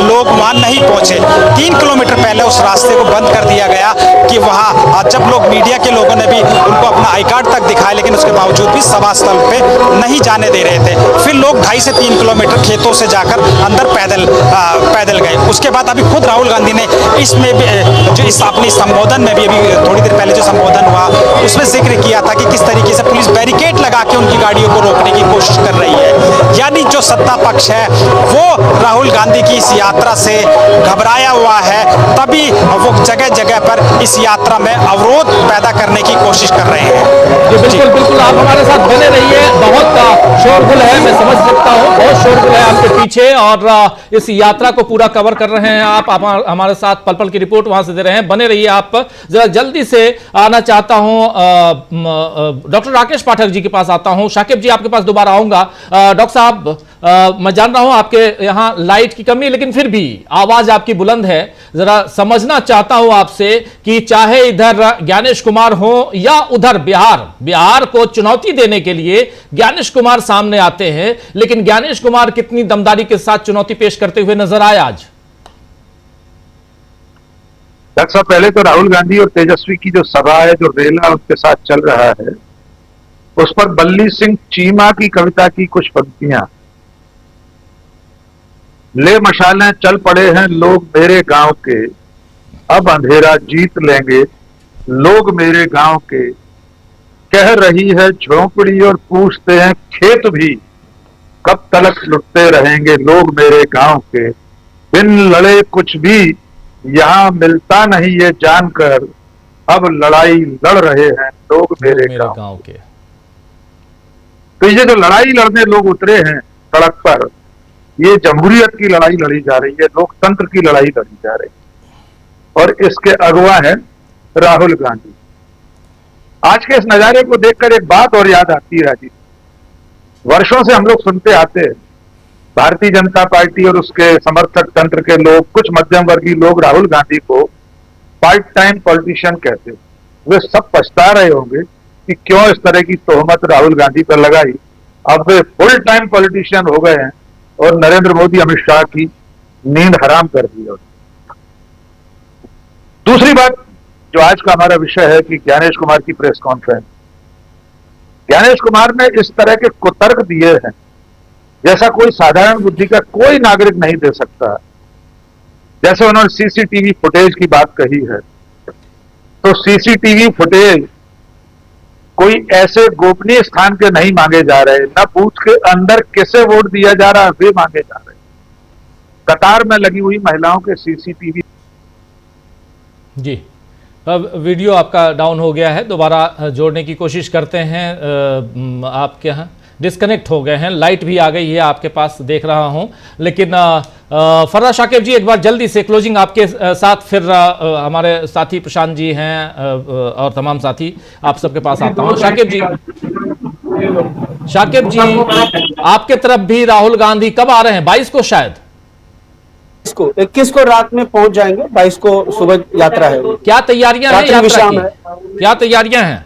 लोग वहां नहीं पहुंचे। 3 किलोमीटर पहले उस रास्ते को बंद कर दिया गया कि वहां जब लोग मीडिया के लोगों ने भी उनको अपना आई कार्ड तक दिखाया, लेकिन उसके बावजूद भी सभा स्थल पे नहीं जाने दे रहे थे। फिर लोग 2.5 से 3 किलोमीटर खेतों से जाकर अंदर पैदल गए। उसके बाद अभी खुद राहुल गांधी ने इसमें भी जो इस अपनी संबोधन में भी अभी थोड़ी देर पहले जो संबोधन हुआ उसमें जिक्र किया था कि किस तरीके से पुलिस बैरिकेड लगा के उनकी गाड़ियों को रोकने की कोशिश कर रही है। यानी जो सत्ता पक्ष है वो राहुल गांधी की इस यात्रा से घबराया हुआ है, तभी वो जगह जगह पर इस यात्रा में अवरोध पैदा करने की कोशिश कर रहे हैं। बिल्कुल आप हमारे साथ बने रहिए। बहुत शोरगुल है, मैं समझ सकता हूँ, बहुत शोरगुल है आपके पीछे और इस यात्रा को पूरा कवर कर रहे हैं आप हमारे साथ, पल पल की रिपोर्ट वहां से दे रहे हैं। बने रहिए आप। जरा जल्दी से आना चाहता हूं डॉक्टर राकेश पाठक जी के पास आता हूं। शाकिब जी आपके पास दोबारा आऊंगा। डॉक्टर साहब, मैं जान रहा हूं आपके यहां लाइट की कमी है, लेकिन फिर भी आवाज आपकी बुलंद है। जरा समझना चाहता हूं आपसे कि चाहे इधर ज्ञानेश कुमार हो या उधर बिहार को चुनौती देने के लिए ज्ञानेश कुमार सामने आते हैं, लेकिन ज्ञानेश कुमार कितनी दमदारी के साथ चुनौती पेश करते हुए नजर आए आज? डॉक्टर साहब, पहले तो राहुल गांधी और तेजस्वी की जो सभा है, जो रेला उसके साथ चल रहा है, उस पर बल्ली सिंह चीमा की कविता की कुछ पंक्तियां। ले मशालें चल पड़े हैं लोग मेरे गांव के, अब अंधेरा जीत लेंगे लोग मेरे गांव के, कह रही है झोंपड़ी और पूछते हैं खेत भी, कब तलक लुटते रहेंगे लोग मेरे गांव के, बिन लड़े कुछ भी यहां मिलता नहीं ये जानकर, अब लड़ाई लड़ रहे हैं लोग मेरे गांव के। तो ये जो लड़ाई लड़ने लोग उतरे हैं सड़क पर, ये जमहूरियत की लड़ाई लड़ी जा रही है, लोकतंत्र की लड़ाई लड़ी जा रही है और इसके अगवा है राहुल गांधी। आज के इस नजारे को देखकर एक बात और याद आती है राजीव। वर्षों से हम लोग सुनते आते हैं, भारतीय जनता पार्टी और उसके समर्थक तंत्र के लोग, कुछ मध्यम वर्गीय लोग राहुल गांधी को पार्ट टाइम पॉलिटिशियन कहते हैं। वे सब पछता रहे होंगे कि क्यों इस तरह की तोहमत राहुल गांधी पर लगाई। अब वे फुल टाइम पॉलिटिशियन हो गए हैं और नरेंद्र मोदी अमित शाह की नींद हराम कर दी है। दूसरी बात जो आज का हमारा विषय है कि ज्ञानेश कुमार की प्रेस कॉन्फ्रेंस, ज्ञानेश कुमार ने इस तरह के कुतर्क दिए हैं जैसा कोई साधारण बुद्धि का कोई नागरिक नहीं दे सकता। जैसे उन्होंने सीसीटीवी फुटेज की बात कही है, तो सीसीटीवी फुटेज कोई ऐसे गोपनीय स्थान के नहीं मांगे जा रहे, न बूथ के अंदर किसे वोट दिया जा रहा है वे मांगे जा रहे। कतार में लगी हुई महिलाओं के सीसीटीवी। जी, अब वीडियो आपका डाउन हो गया है, दोबारा जोड़ने की कोशिश करते हैं। आपके यहाँ डिस्कनेक्ट हो गए हैं, लाइट भी आ गई है आपके पास देख रहा हूं, लेकिन फरहाद शाकिब जी एक बार जल्दी से क्लोजिंग आपके साथ, फिर हमारे साथी प्रशांत जी हैं और तमाम साथी आप सबके पास आता हूं। शाकिब जी आपके तरफ भी राहुल गांधी कब आ रहे हैं? 22 को शायद, 21 को रात में पहुंच जाएंगे, 22 को सुबह यात्रा है। क्या तैयारियां हैं यात्रा की? क्या तैयारियां हैं?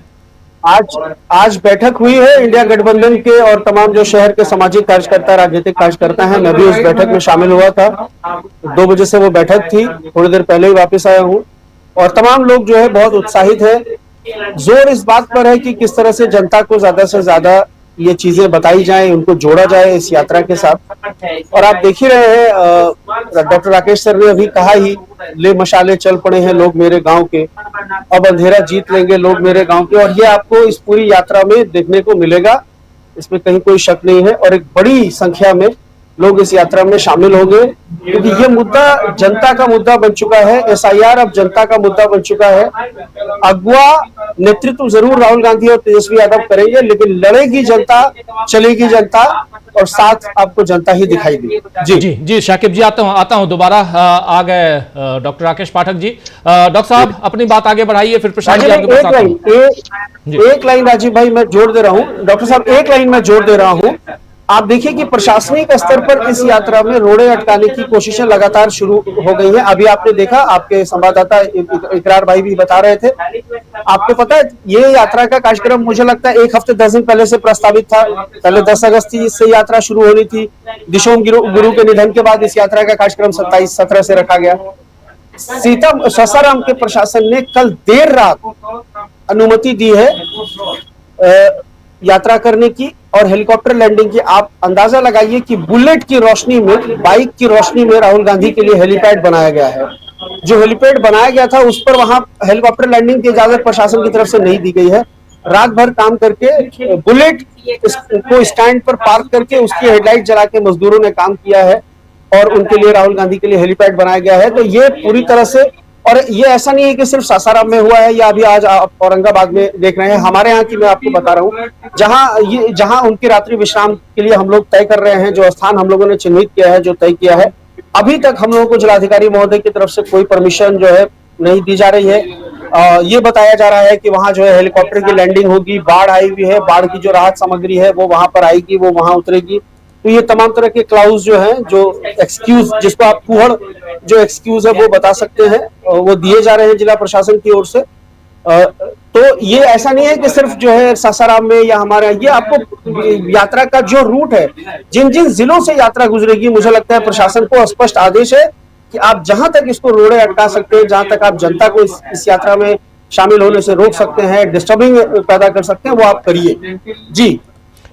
आज बैठक हुई है इंडिया गठबंधन के और तमाम जो शहर के सामाजिक कार्यकर्ता, राजनीतिक कार्यकर्ता हैं। मैं भी उस बैठक में शामिल हुआ था। 2 बजे से वो बैठक थी, थोड़ी देर पहले ही वापस आया हूँ। और तमाम लोग जो है बहुत उत्साहित है। जोर इस बात पर है कि किस तरह से जनता को ज्यादा से ज्यादा ये चीजें बताई जाए, उनको जोड़ा जाए इस यात्रा के साथ। और आप देख ही रहे हैं, डॉक्टर राकेश सर ने अभी कहा ही, ले मशाले चल पड़े हैं लोग मेरे गांव के, अब अंधेरा जीत लेंगे लोग मेरे गांव के। और ये आपको इस पूरी यात्रा में देखने को मिलेगा, इसमें कहीं कोई शक नहीं है। और एक बड़ी संख्या में लोग इस यात्रा में शामिल होंगे, क्योंकि ये मुद्दा जनता का मुद्दा बन चुका है। SIR अब जनता का मुद्दा बन चुका है। अगुआ नेतृत्व जरूर राहुल गांधी और तेजस्वी यादव करेंगे, लेकिन लड़ेगी जनता, चलेगी जनता, और साथ आपको जनता ही दिखाई देगी। जी शाकिब जी आता हूं दोबारा। आ गए डॉक्टर राकेश पाठक जी। डॉक्टर साहब अपनी बात आगे बढ़ाइए, फिर प्रशांत जी आपके पास आता हूं। एक लाइन राजीव भाई मैं जोड़ दे रहा हूँ, डॉक्टर साहब एक लाइन मैं जोड़ दे रहा हूँ। आप देखिए कि प्रशासनिक स्तर पर इस यात्रा में रोड़े अटकाने की कोशिशें लगातार शुरू हो गई हैं। अभी आपने देखा, आपके संवाददाता इकरार भाई भी बता रहे थे। आपको पता है ये यात्रा का कार्यक्रम मुझे लगता है 1 हफ्ते 10 दिन पहले से प्रस्तावित था। पहले 10 अगस्त से यात्रा शुरू होनी थी। दिशोम गुरु के निधन के बाद इस यात्रा का कार्यक्रम 27-17 से रखा गया। सासाराम के प्रशासन ने कल देर रात अनुमति दी है यात्रा करने की और हेलीकॉप्टर लैंडिंग की। आप अंदाजा लगाइए कि बुलेट की रोशनी में, बाइक की रोशनी में राहुल गांधी के लिए हेलीपैड बनाया गया है। जो हेलीपैड बनाया गया था उस पर वहां हेलीकॉप्टर लैंडिंग की इजाजत प्रशासन की तरफ से नहीं दी गई है। रात भर काम करके बुलेट को स्टैंड पर पार्क करके उसकी हेडलाइट जला के मजदूरों ने काम किया है और उनके लिए राहुल गांधी के लिए हेलीपैड बनाया गया है। तो ये पूरी तरह से, और ये ऐसा नहीं है कि सिर्फ सासाराम में हुआ है या अभी आज आप औरंगाबाद में देख रहे हैं। हमारे यहाँ की मैं आपको बता रहा हूँ, जहां उनकी रात्रि विश्राम के लिए हम लोग तय कर रहे हैं, जो स्थान हम लोगों ने चिन्हित किया है, जो तय किया है, अभी तक हम लोगों को जिलाधिकारी महोदय की तरफ से कोई परमिशन जो है नहीं दी जा रही है। ये बताया जा रहा है कि वहां जो है हेलीकॉप्टर की लैंडिंग होगी, बाढ़ आई हुई है, बाढ़ की जो राहत सामग्री है वो वहां पर आएगी, वो वहां उतरेगी। तो ये तमाम तरह के क्लाउज जो हैं, जो एक्सक्यूज, जिसको आप फूहड़ जो एक्सक्यूज है वो बता सकते हैं, वो दिए जा रहे हैं जिला प्रशासन की ओर से। तो ये ऐसा नहीं है कि सिर्फ जो है सासाराम में या हमारे, ये आपको यात्रा का जो रूट है, जिन जिन जिलों से यात्रा गुजरेगी, मुझे लगता है प्रशासन को स्पष्ट आदेश है कि आप जहां तक इसको रोड़े अटका सकते हैं, जहां तक आप जनता को इस यात्रा में शामिल होने से रोक सकते हैं, डिस्टर्बिंग पैदा कर सकते हैं, वो आप करिए। जी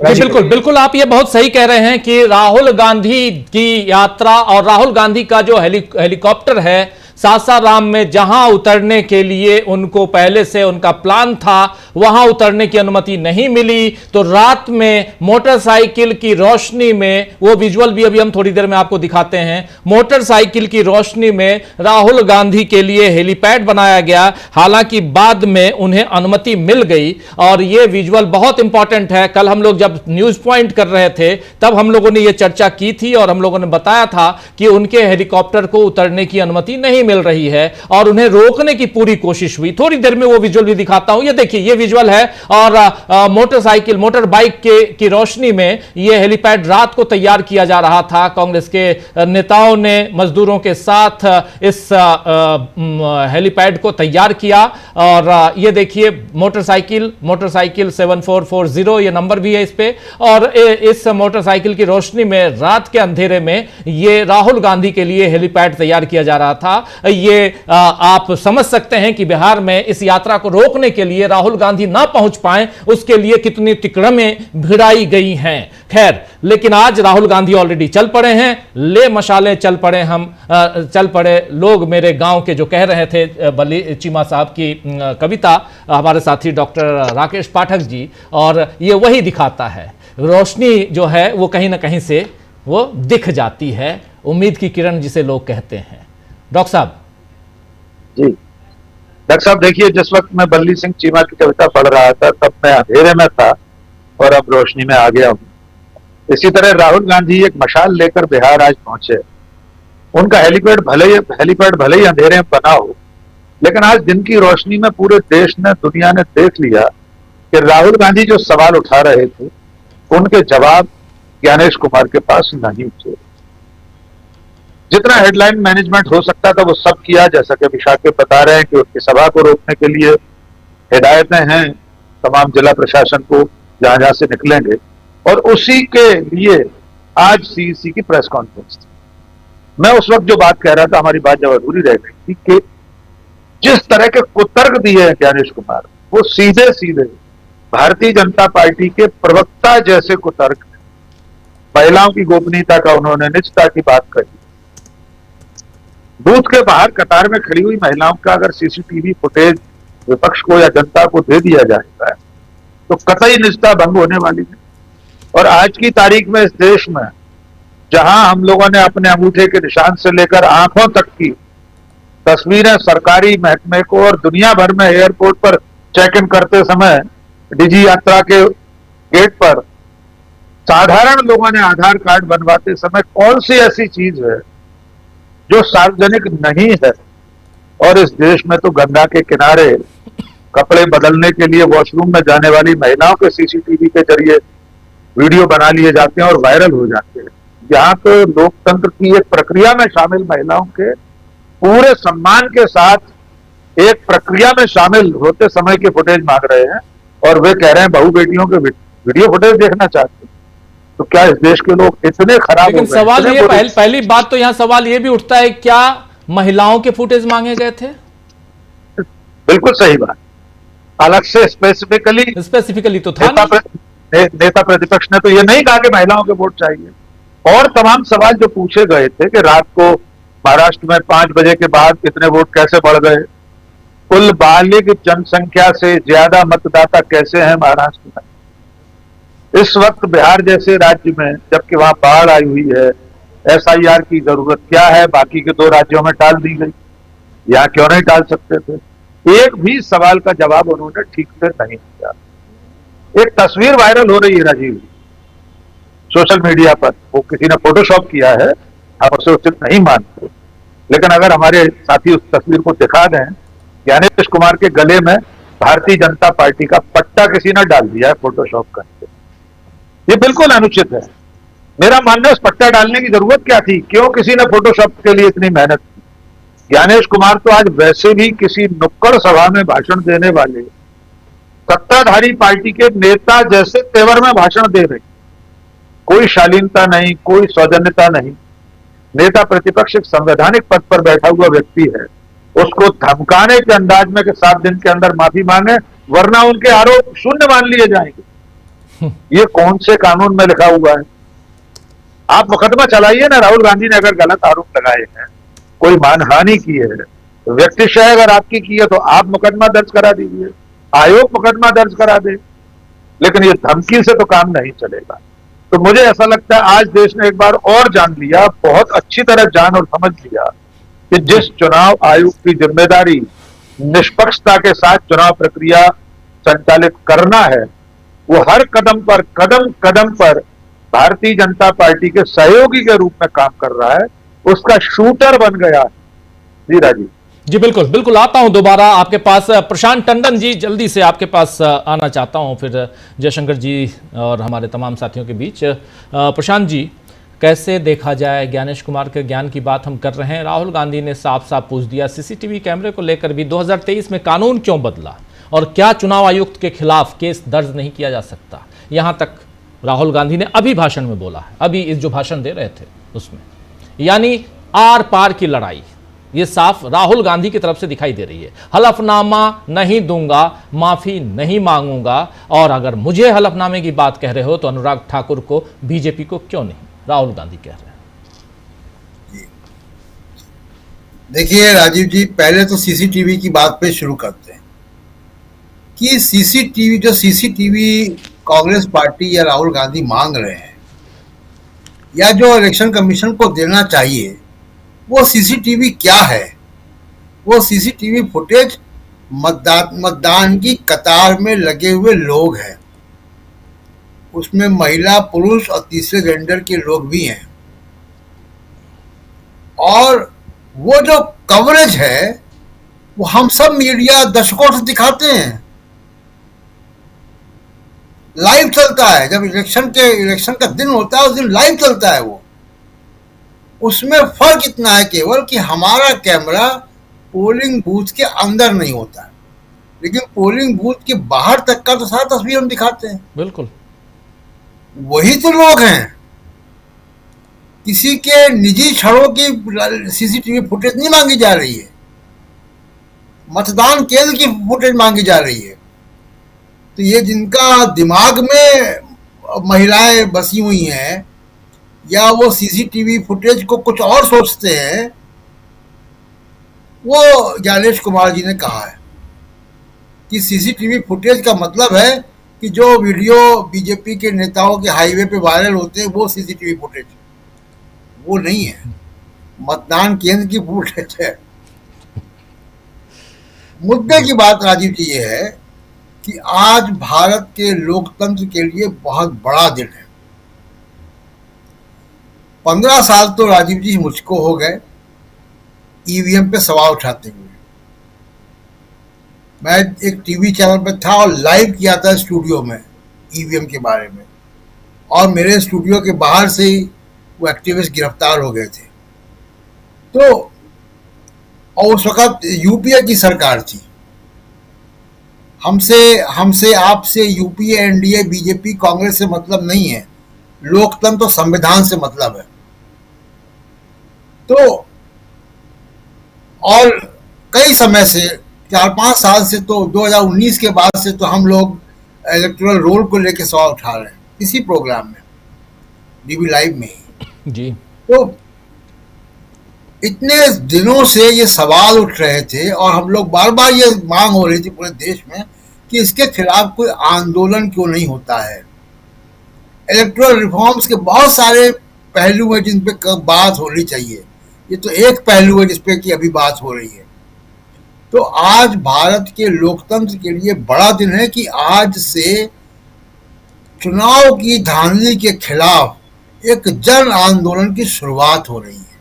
बिल्कुल आप ये बहुत सही कह रहे हैं कि राहुल गांधी की यात्रा और राहुल गांधी का जो हेलीकॉप्टर है सासाराम में जहां उतरने के लिए उनको पहले से उनका प्लान था, वहां उतरने की अनुमति नहीं मिली। तो रात में मोटरसाइकिल की रोशनी में, वो विजुअल भी अभी हम थोड़ी देर में आपको दिखाते हैं, मोटरसाइकिल की रोशनी में राहुल गांधी के लिए हेलीपैड बनाया गया। हालांकि बाद में उन्हें अनुमति मिल गई और ये विजुअल बहुत इंपॉर्टेंट है। कल हम लोग जब न्यूज पॉइंट कर रहे थे तब हम लोगों ने यह चर्चा की थी और हम लोगों ने बताया था कि उनके हेलीकॉप्टर को उतरने की अनुमति नहीं मिल रही है और उन्हें रोकने की पूरी कोशिश हुई। थोड़ी देर में वो विजुअल भी दिखाता हूं। ये देखिए, ये विजुअल है और मोटरसाइकिल, मोटर बाइक की रोशनी में ये हेलीपैड रात को तैयार किया जा रहा था। कांग्रेस के नेताओं ने मजदूरों के साथ इस हेलीपैड को तैयार किया और ये देखिए मोटरसाइकिल 7440 ये नंबर भी है इस पे, और इस मोटरसाइकिल की रोशनी में रात के अंधेरे में ये राहुल गांधी के लिए हेलीपैड तैयार किया जा रहा था। ये आप समझ सकते हैं कि बिहार में इस यात्रा को रोकने के लिए, राहुल गांधी ना पहुंच पाए उसके लिए कितनी तिकड़में भिड़ाई गई हैं। खैर, लेकिन आज राहुल गांधी ऑलरेडी चल पड़े हैं। ले मशाले चल पड़े, हम चल पड़े लोग मेरे गांव के, जो कह रहे थे बली चीमा साहब की कविता, हमारे साथी डॉक्टर राकेश पाठक जी। और ये वही दिखाता है, रोशनी जो है वो कहीं ना कहीं से वो दिख जाती है उम्मीद की किरण जिसे लोग कहते हैं। डॉक्टर साहब जी डॉक्टर साहब, देखिए, जिस वक्त मैं बल्ली सिंह चीमा की कविता पढ़ रहा था तब मैं अंधेरे में था और अब रोशनी में आ गया हूं। इसी तरह राहुल गांधी एक मशाल लेकर बिहार आज पहुंचे। उनका हेलीपैड भले ही अंधेरे में बना हो, लेकिन आज दिन की रोशनी में पूरे देश ने, दुनिया ने देख लिया कि राहुल गांधी जो सवाल उठा रहे थे उनके जवाब ज्ञानेश कुमार के पास नहीं थे। जितना हेडलाइन मैनेजमेंट हो सकता था वो सब किया। जैसा कि अभिषेक के बता रहे हैं कि उनकी सभा को रोकने के लिए हिदायतें हैं तमाम जिला प्रशासन को जहां जहां से निकलेंगे, और उसी के लिए आज सीईसी की प्रेस कॉन्फ्रेंस थी। मैं उस वक्त जो बात कह रहा था, हमारी बात जब अधूरी रह गई थी कि जिस तरह के कुतर्क दिए हैं ज्ञानेश कुमार, वो सीधे सीधे भारतीय जनता पार्टी के प्रवक्ता जैसे कुतर्क। महिलाओं की गोपनीयता का उन्होंने निजता की बात कही। बूथ के बाहर कतार में खड़ी हुई महिलाओं का अगर सीसीटीवी फुटेज विपक्ष को या जनता को दे दिया जाता है तो कतई निजता भंग होने वाली है। और आज की तारीख में इस देश में जहां हम लोगों ने अपने अंगूठे के निशान से लेकर आंखों तक की तस्वीरें सरकारी महकमे को और दुनिया भर में एयरपोर्ट पर चेक इन करते समय डिजी यात्रा के गेट पर साधारण लोगों ने आधार कार्ड बनवाते समय कौन सी ऐसी चीज है जो सार्वजनिक नहीं है। और इस देश में तो गंगा के किनारे कपड़े बदलने के लिए वॉशरूम में जाने वाली महिलाओं के सीसीटीवी के जरिए वीडियो बना लिए जाते हैं और वायरल हो जाते हैं। यहाँ तो लोकतंत्र की एक प्रक्रिया में शामिल महिलाओं के पूरे सम्मान के साथ एक प्रक्रिया में शामिल होते समय के फुटेज मांग रहे हैं और वे कह रहे हैं बहू बेटियों के वीडियो फुटेज देखना चाहते हैं। तो क्या इस देश के लोग इतने खराब लेकिन सवाल ये पहली बात तो यहाँ सवाल ये भी उठता है, क्या महिलाओं के फुटेज मांगे गए थे? बिल्कुल सही बात। अलग से स्पेसिफिकली तो था नेता प्रतिपक्ष ने तो ये नहीं कहा कि महिलाओं के वोट चाहिए। और तमाम सवाल जो पूछे गए थे कि रात को महाराष्ट्र में 5 बजे के बाद इतने वोट कैसे बढ़ गए, कुल बालिग जनसंख्या से ज्यादा मतदाता कैसे हैं महाराष्ट्र में, इस वक्त बिहार जैसे राज्य में जबकि वहां बाढ़ आई हुई है, एसआईआर की जरूरत क्या है, बाकी के 2 राज्यों में टाल दी गई, यहाँ क्यों नहीं टाल सकते थे। एक भी सवाल का जवाब उन्होंने ठीक से नहीं दिया। एक तस्वीर वायरल हो रही है राजीव सोशल मीडिया पर, वो किसी ने फोटोशॉप किया है, हम उसे उचित नहीं मानते, लेकिन अगर हमारे साथी उस तस्वीर को दिखा दें, ज्ञानेश कुमार के गले में भारतीय जनता पार्टी का पट्टा किसी ने डाल दिया है फोटोशॉप करके। ये बिल्कुल अनुचित है। मेरा मानना है उस पट्टा डालने की जरूरत क्या थी, क्यों किसी ने फोटोशॉप के लिए इतनी मेहनत की। ज्ञानेश कुमार तो आज वैसे भी किसी नुक्कड़ सभा में भाषण देने वाले सत्ताधारी पार्टी के नेता जैसे तेवर में भाषण दे रहे, कोई शालीनता नहीं, कोई सौजन्यता नहीं। नेता प्रतिपक्ष एक संवैधानिक पद पर बैठा हुआ व्यक्ति है, उसको धमकाने के अंदाज में कि 7 दिन के अंदर माफी मांगे वरना उनके आरोप शून्य मान लिए जाएंगे। ये कौन से कानून में लिखा हुआ है? आप मुकदमा चलाइए ना। राहुल गांधी ने अगर गलत आरोप लगाए हैं, कोई मानहानि की है, व्यक्तिशय अगर आपकी की है तो आप मुकदमा दर्ज करा दीजिए, आयोग मुकदमा दर्ज करा दे, लेकिन ये धमकी से तो काम नहीं चलेगा। तो मुझे ऐसा लगता है आज देश ने एक बार और जान लिया, बहुत अच्छी तरह जान और समझ लिया कि जिस चुनाव आयोग की जिम्मेदारी निष्पक्षता के साथ चुनाव प्रक्रिया संचालित करना है, वो हर कदम पर भारतीय जनता पार्टी के सहयोगी के रूप में काम कर रहा है, उसका शूटर बन गया है। जी राजीव जी, बिल्कुल बिल्कुल। आता हूं दोबारा आपके पास। प्रशांत टंडन जी, जल्दी से आपके पास आना चाहता हूं, फिर जयशंकर जी और हमारे तमाम साथियों के बीच। प्रशांत जी, कैसे देखा जाए, ज्ञानेश कुमार के ज्ञान की बात हम कर रहे हैं, राहुल गांधी ने साफ साफ पूछ दिया, सीसीटीवी कैमरे को लेकर भी 2023 में कानून क्यों बदला और क्या चुनाव आयुक्त के खिलाफ केस दर्ज नहीं किया जा सकता, यहां तक राहुल गांधी ने अभी भाषण में बोला है, अभी इस जो भाषण दे रहे थे उसमें। यानी आर पार की लड़ाई ये साफ राहुल गांधी की तरफ से दिखाई दे रही है। हलफनामा नहीं दूंगा, माफी नहीं मांगूंगा, और अगर मुझे हलफनामे की बात कह रहे हो तो अनुराग ठाकुर को, बीजेपी को क्यों नहीं, राहुल गांधी कह रहे हैं। देखिए राजीव जी, पहले तो सीसीटीवी की बात पे शुरू करते हैं कि सीसीटीवी कांग्रेस पार्टी या राहुल गांधी मांग रहे हैं, या जो इलेक्शन कमीशन को देना चाहिए वो सीसीटीवी क्या है? वो सीसीटीवी फुटेज मतदान की कतार में लगे हुए लोग हैं, उसमें महिला, पुरुष और तीसरे जेंडर के लोग भी हैं, और वो जो कवरेज है वो हम सब मीडिया दशकों से दिखाते हैं, लाइव चलता है। जब इलेक्शन का दिन होता है उस दिन लाइव चलता है वो। उसमें फर्क इतना है केवल कि हमारा कैमरा पोलिंग बूथ के अंदर नहीं होता है, लेकिन पोलिंग बूथ के बाहर तक का तो सारा तस्वीर हम दिखाते हैं। बिल्कुल वही तो लोग हैं। किसी के निजी क्षणों की सीसीटीवी फुटेज नहीं मांगी जा रही है, मतदान केंद्र की फुटेज मांगी जा रही है। तो ये जिनका दिमाग में महिलाएं बसी हुई हैं या वो सीसीटीवी फुटेज को कुछ और सोचते हैं, वो ज्ञानेश कुमार जी ने कहा है कि सीसीटीवी फुटेज का मतलब है कि जो वीडियो बीजेपी के नेताओं के हाईवे पे वायरल होते हैं वो सीसीटीवी फुटेज, वो नहीं है, मतदान केंद्र की फुटेज है। मुद्दे की बात राजीव जी ये है कि आज भारत के लोकतंत्र के लिए बहुत बड़ा दिन है। 15 साल तो राजीव जी मुझको हो गए ईवीएम पे सवाल उठाते हुए। मैं एक टीवी चैनल पे था और लाइव किया था स्टूडियो में ईवीएम के बारे में, और मेरे स्टूडियो के बाहर से ही वो एक्टिविस्ट गिरफ्तार हो गए थे। तो और उस वक्त यूपीए की सरकार थी। हमसे आपसे यूपीए, एनडीए, बीजेपी, कांग्रेस से मतलब नहीं है, लोकतंत्र और संविधान से मतलब है। तो और कई समय से 4-5 साल से, तो 2019 के बाद से तो हम लोग इलेक्टोरल रोल को लेकर सवाल उठा रहे हैं इसी प्रोग्राम में, डीबी लाइव में ही जी। तो इतने दिनों से ये सवाल उठ रहे थे और हम लोग बार बार ये मांग हो रही थी पूरे देश में कि इसके खिलाफ कोई आंदोलन क्यों नहीं होता है। इलेक्टोरल रिफॉर्म्स के बहुत सारे पहलू हैं जिन पे बात होनी चाहिए, ये तो एक पहलू है जिस पे कि अभी बात हो रही है। तो आज भारत के लोकतंत्र के लिए बड़ा दिन है कि आज से चुनाव की धांधली के खिलाफ एक जन आंदोलन की शुरुआत हो रही है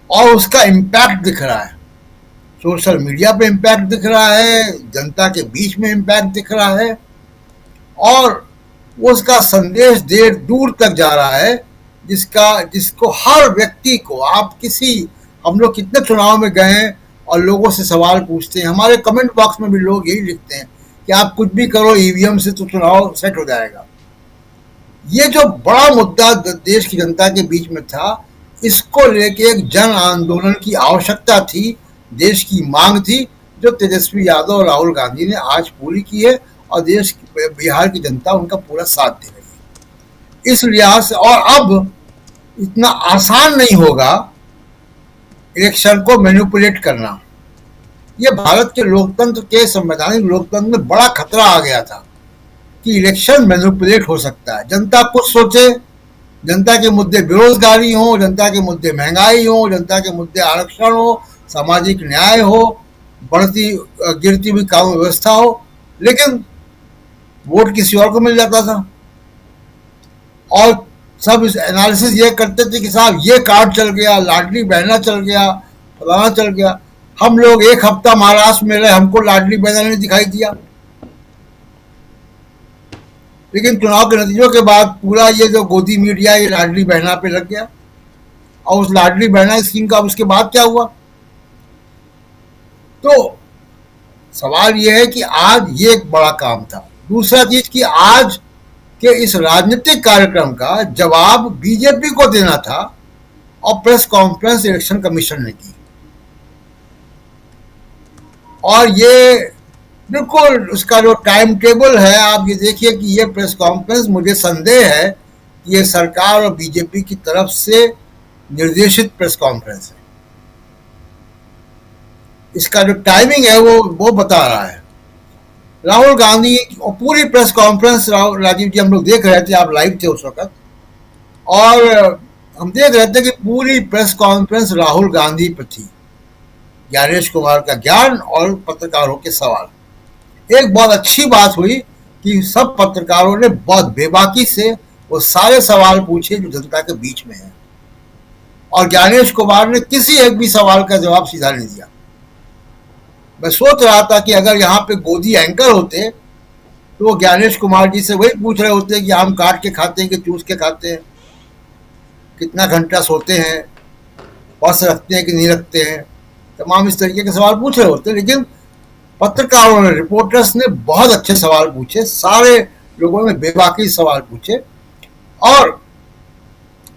और उसका इम्पैक्ट दिख रहा है। सोशल मीडिया पे इम्पैक्ट दिख रहा है, जनता के बीच में इम्पैक्ट दिख रहा है, और उसका संदेश देर दूर तक जा रहा है, जिसको हर व्यक्ति को हम लोग कितने चुनाव में गए हैं और लोगों से सवाल पूछते हैं, हमारे कमेंट बॉक्स में भी लोग यही लिखते हैं कि आप कुछ भी करो ईवीएम से तो चुनाव सेट हो जाएगा। ये जो बड़ा मुद्दा देश की जनता के बीच में था, इसको लेके एक जन आंदोलन की आवश्यकता थी, देश की मांग थी, जो तेजस्वी यादव और राहुल गांधी ने आज पूरी की है और बिहार की जनता उनका पूरा साथ दे रही है। इस लिहाज से और अब इतना आसान नहीं होगा इलेक्शन को मैनिपुलेट करना। ये भारत के लोकतंत्र के, संवैधानिक लोकतंत्र में बड़ा खतरा आ गया था कि इलेक्शन मैनिपुलेट हो सकता है। जनता कुछ सोचे, जनता के मुद्दे बेरोजगारी हो, जनता के मुद्दे महंगाई हो, जनता के मुद्दे आरक्षण हो, सामाजिक न्याय हो, बढ़ती गिरती हुई कानून व्यवस्था हो, लेकिन वोट किसी और को मिल जाता था। और सब इस एनालिसिस ये करते थे कि साहब ये कार्ड चल गया, लाडली बहना चल गया, फलाना चल गया। हम लोग एक हफ्ता महाराष्ट्र में रहे, हमको लाडली बहना नहीं दिखाई दिया, लेकिन चुनाव के नतीजों के बाद पूरा ये जो गोदी मीडिया ये लाडली बहना पे लग गया। और उस लाडली बहना स्कीम का उसके बाद क्या हुआ? तो सवाल ये है कि आज ये एक बड़ा काम था। दूसरा चीज कि आज के इस राजनीतिक कार्यक्रम का जवाब बीजेपी को देना था और प्रेस कॉन्फ्रेंस इलेक्शन कमीशन ने की, और ये बिल्कुल उसका जो टाइम टेबल है, आप ये देखिए कि ये प्रेस कॉन्फ्रेंस, मुझे संदेह है कि ये सरकार और बीजेपी की तरफ से निर्देशित प्रेस कॉन्फ्रेंस है। इसका जो टाइमिंग है वो बता रहा है। राहुल गांधी और पूरी प्रेस कॉन्फ्रेंस राजीव जी हम लोग देख रहे थे, आप लाइव थे उस वक्त, और हम देख रहे थे कि पूरी प्रेस कॉन्फ्रेंस राहुल गांधी पर थी, ज्ञानेश कुमार का ज्ञान और पत्रकारों के सवाल। एक बहुत अच्छी बात हुई कि सब पत्रकारों ने बहुत बेबाकी से वो सारे सवाल पूछे जो जनता के बीच में है, और ज्ञानेश कुमार ने किसी एक भी सवाल का जवाब सीधा नहीं दिया। मैं सोच रहा था कि अगर यहाँ पे गोदी एंकर होते तो वो ज्ञानेश कुमार जी से वही पूछ रहे होते कि आम काट के खाते हैं कि चूस के खाते हैं, कितना घंटा सोते हैं, पर्स रखते हैं कि नहीं रखते हैं, तमाम इस तरीके के सवाल पूछ रहे होते। लेकिन पत्रकारों ने, रिपोर्टर्स ने बहुत अच्छे सवाल पूछे, सारे लोगों ने बेबाकी सवाल पूछे। और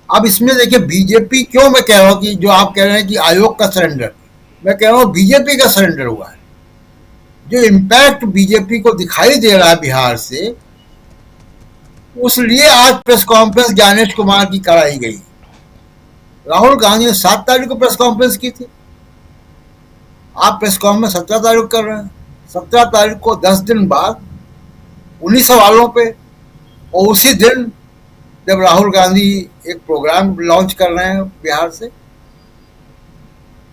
अब इसमें देखिए बीजेपी, क्यों मैं कह रहा हूँ कि जो आप कह रहे हैं कि आयोग का सरेंडर, मैं कह रहा हूँ बीजेपी का सरेंडर हुआ है। जो इम्पैक्ट बीजेपी को दिखाई दे रहा है बिहार से, उसलिए आज प्रेस कॉन्फ्रेंस ज्ञानेश कुमार की कराई गई। राहुल गांधी ने 7 तारीख को प्रेस कॉन्फ्रेंस की थी, आप प्रेस कॉन्फ्रेंस 17 तारीख को कर रहे हैं। 17 तारीख को 10 दिन बाद उन्हीं सवालों पे, और उसी दिन जब राहुल गांधी एक प्रोग्राम लॉन्च कर रहे हैं बिहार से,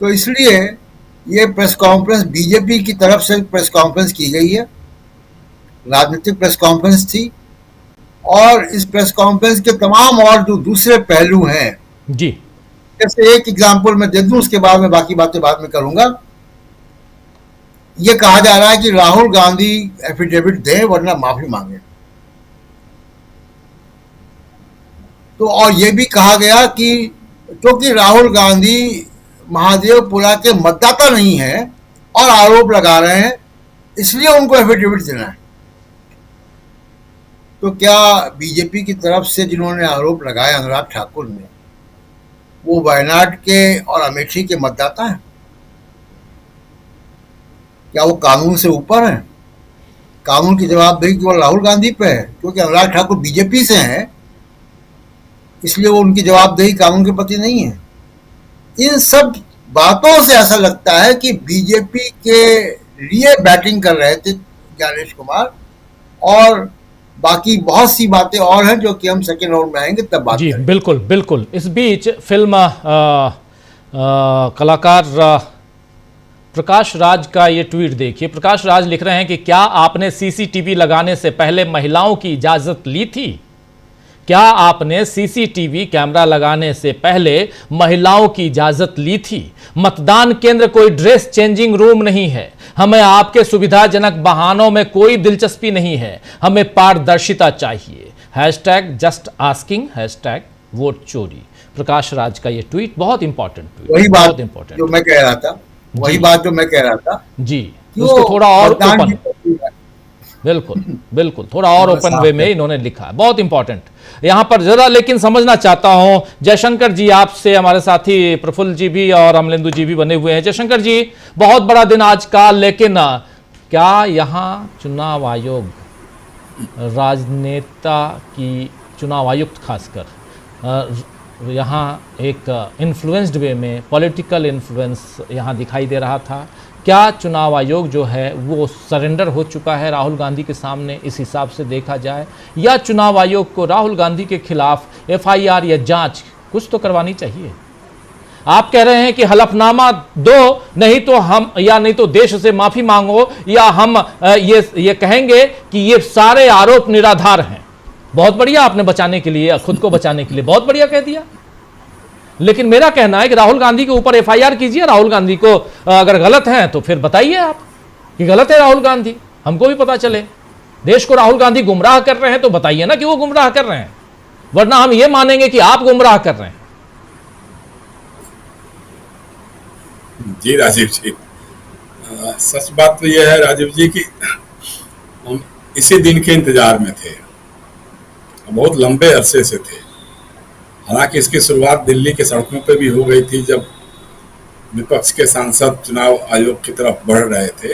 तो इसलिए ये प्रेस कॉन्फ्रेंस बीजेपी की तरफ से प्रेस कॉन्फ्रेंस की गई है, राजनीतिक प्रेस कॉन्फ्रेंस थी। और इस प्रेस कॉन्फ्रेंस के तमाम और जो दूसरे पहलू हैं जी, जैसे एक एग्जांपल मैं दे दूं, उसके बाद में बाकी बातें बाद में करूंगा। ये कहा जा रहा है कि राहुल गांधी एफिडेविट दें वरना माफी मांगे। तो और ये भी कहा गया कि क्योंकि राहुल गांधी महादेवपुरा के मतदाता नहीं है और आरोप लगा रहे हैं, इसलिए उनको एफिडेविट देना है। तो क्या बीजेपी की तरफ से जिन्होंने आरोप लगाया अनुराग ठाकुर ने, वो वायनाड के और अमेठी के मतदाता हैं? क्या वो कानून से ऊपर हैं? कानून की जवाबदेही केवल राहुल गांधी पे है, क्योंकि अनुराग ठाकुर बीजेपी से हैं, इसलिए वो उनकी जवाबदेही कानून के प्रति नहीं है। इन सब बातों से ऐसा लगता है कि बीजेपी के लिए बैटिंग कर रहे थे ज्ञानेश कुमार, और बाकी बहुत सी बातें और हैं जो कि हम सेकेंड राउंड में आएंगे तब बात जी करेंगे। बिल्कुल बिल्कुल। इस बीच फिल्म कलाकार प्रकाश राज का ये ट्वीट देखिए। प्रकाश राज लिख रहे हैं कि क्या आपने सीसीटीवी लगाने से पहले महिलाओं की इजाजत ली थी? क्या आपने सीसीटीवी कैमरा लगाने से पहले महिलाओं की इजाजत ली थी? मतदान केंद्र कोई ड्रेस चेंजिंग रूम नहीं है। हमें आपके सुविधाजनक बहानों में कोई दिलचस्पी नहीं है, हमें पारदर्शिता चाहिए। Hashtag just asking, hashtag vote चोरी। प्रकाश राज का ये ट्वीट बहुत इंपॉर्टेंट ट्वीट, वही बात बहुत इंपॉर्टेंट जो मैं कह रहा था, वही बात जो मैं कह रहा था जी, कि उसको थोड़ा और मतदान ओपन, की बिल्कुल बिल्कुल, थोड़ा और ओपन वे में इन्होंने लिखा है, बहुत इंपॉर्टेंट। यहां पर जरा लेकिन समझना चाहता हूं, जयशंकर जी आपसे, हमारे साथी प्रफुल्ल जी भी और अमलेंदु जी भी बने हुए हैं। जयशंकर जी, बहुत बड़ा दिन आज का, लेकिन क्या यहां चुनाव आयोग, राजनेता की चुनाव आयुक्त खासकर यहाँ एक इन्फ्लुएंस्ड वे में, पॉलिटिकल इन्फ्लुएंस यहाँ दिखाई दे रहा था? क्या चुनाव आयोग जो है वो सरेंडर हो चुका है राहुल गांधी के सामने, इस हिसाब से देखा जाए, या चुनाव आयोग को राहुल गांधी के खिलाफ एफआईआर या जांच कुछ तो करवानी चाहिए? आप कह रहे हैं कि हलफनामा दो, नहीं तो हम, या नहीं तो देश से माफी मांगो, या हम ये कहेंगे कि ये सारे आरोप निराधार हैं। बहुत बढ़िया, आपने बचाने के लिए, खुद को बचाने के लिए बहुत बढ़िया कह दिया। लेकिन मेरा कहना है कि राहुल गांधी के ऊपर एफआईआर कीजिए। राहुल गांधी को अगर गलत हैं तो फिर बताइए आप कि गलत है राहुल गांधी, हमको भी पता चले। देश को राहुल गांधी गुमराह कर रहे हैं तो बताइए ना कि वो गुमराह कर रहे हैं, वरना हम ये मानेंगे कि आप गुमराह कर रहे हैं। जी राजीव जी, सच बात तो यह है राजीव जी कि हम इसी दिन के इंतजार में थे, बहुत लंबे अरसे से थे। हालांकि इसकी शुरुआत दिल्ली के सड़कों पे भी हो गई थी, जब विपक्ष के सांसद चुनाव आयोग की तरफ बढ़ रहे थे।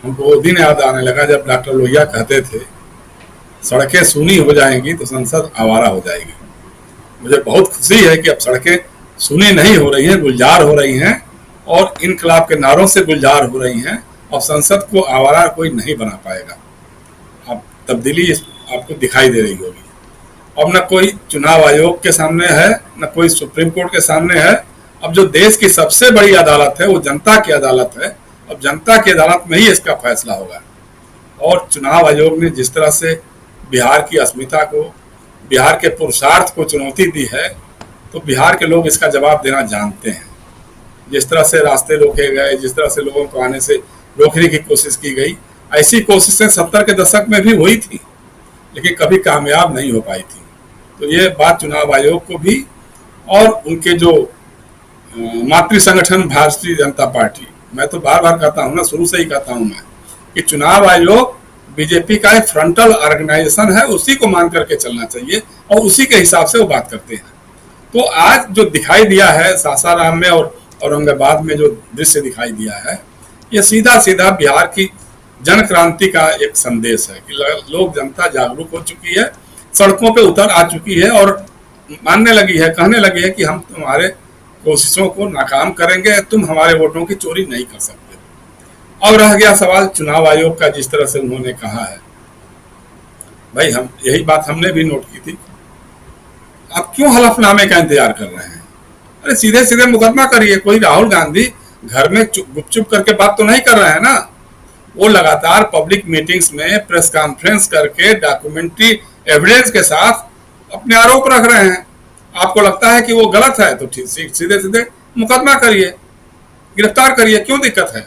हमको वो दिन याद आने लगा जब डॉक्टर लोहिया कहते थे सड़कें सूनी हो जाएंगी तो संसद आवारा हो जाएगी। मुझे बहुत खुशी है कि अब सड़कें सूनी नहीं हो रही हैं, गुलजार हो रही हैं, और इनकलाब के नारों से गुलजार हो रही हैं, और संसद को आवारा कोई नहीं बना पाएगा। अब तब्दीली आपको दिखाई दे रही होगी। अब न कोई चुनाव आयोग के सामने है, न कोई सुप्रीम कोर्ट के सामने है। अब जो देश की सबसे बड़ी अदालत है वो जनता की अदालत है। अब जनता की अदालत में ही इसका फैसला होगा। और चुनाव आयोग ने जिस तरह से बिहार की अस्मिता को, बिहार के पुरुषार्थ को चुनौती दी है, तो बिहार के लोग इसका जवाब देना जानते हैं। जिस तरह से रास्ते रोके गए, जिस तरह से लोगों को आने से रोकने की कोशिश की गई, ऐसी कोशिशें 70 के दशक में भी हुई थी, लेकिन कभी कामयाब नहीं हो पाई थी। तो ये बात चुनाव आयोग को भी और उनके जो मातृ संगठन भारतीय जनता पार्टी, मैं तो बार बार कहता हूँ ना, शुरू से ही कहता हूँ मैं कि चुनाव आयोग बीजेपी का एक फ्रंटल ऑर्गेनाइजेशन है, उसी को मान करके चलना चाहिए और उसी के हिसाब से वो बात करते हैं। तो आज जो दिखाई दिया है सासाराम में और औरंगाबाद में जो दृश्य दिखाई दिया है, ये सीधा सीधा बिहार की जन क्रांति का एक संदेश है कि लोग, जनता जागरूक हो चुकी है, सड़कों पे उतर आ चुकी है और मानने लगी है, कहने लगी है कि हम तुम्हारे कोशिशों को नाकाम करेंगे, तुम हमारे वोटों की चोरी नहीं कर सकते। अब रह गया सवाल चुनाव आयोग का, जिस तरह से उन्होंने कहा है, भाई हम यही बात हमने भी नोट की थी। आप क्यों हलफनामे का इंतजार कर रहे हैं? अरे सीधे सीधे मुकदमा करिए। कोई राहुल गांधी घर में गुपचुप करके बात तो नहीं कर रहे हैं ना। वो लगातार पब्लिक मीटिंग्स में प्रेस कॉन्फ्रेंस करके डॉक्यूमेंट्री एविडेंस के साथ अपने आरोप रख रहे हैं। आपको लगता है कि वो गलत है तो सीधे सीधे मुकदमा करिए, गिरफ्तार करिए, क्यों दिक्कत है?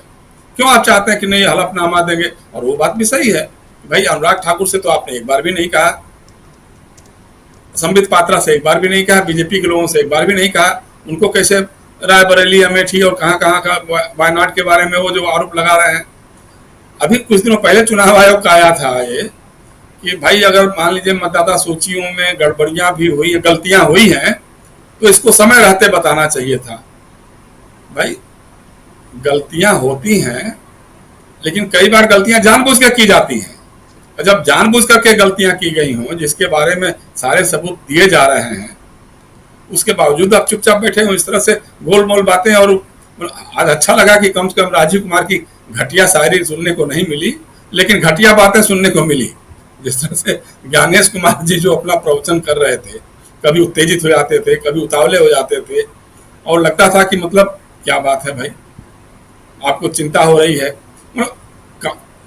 क्यों आप चाहते हैं कि नहीं हलफनामा देंगे? और वो बात भी सही है भाई, अनुराग ठाकुर से तो आपने एक बार भी नहीं कहा, संबित पात्रा से एक बार भी नहीं कहा, बीजेपी के लोगों से एक बार भी नहीं कहा। उनको कैसे रायबरेली, अमेठी और कहाँ का वायनाड के बारे में वो जो आरोप लगा रहे हैं। अभी कुछ दिनों पहले चुनाव आयोग का आया था ये कि भाई अगर मान लीजिए मतदाता सूचियों में गड़बड़ियां भी हुई, गलतियां हुई हैं, तो इसको समय रहते बताना चाहिए था। भाई गलतियां होती हैं, लेकिन कई बार गलतियां जानबूझ कर की जाती हैं। जब जानबूझ करके गलतियां की गई हों, जिसके बारे में सारे सबूत दिए जा रहे हैं, उसके बावजूद आप चुपचाप बैठे हो, इस तरह से गोलमोल बातें। और आज अच्छा लगा कि कम से कम राजीव कुमार की घटिया शायरी सुनने को नहीं मिली, लेकिन घटिया बातें सुनने को मिली। जिस तरह से ज्ञानेश कुमार जी जो अपना प्रवचन कर रहे थे, कभी उत्तेजित हो जाते थे, कभी उतावले हो जाते थे, और लगता था कि मतलब क्या बात है भाई, आपको चिंता हो रही है।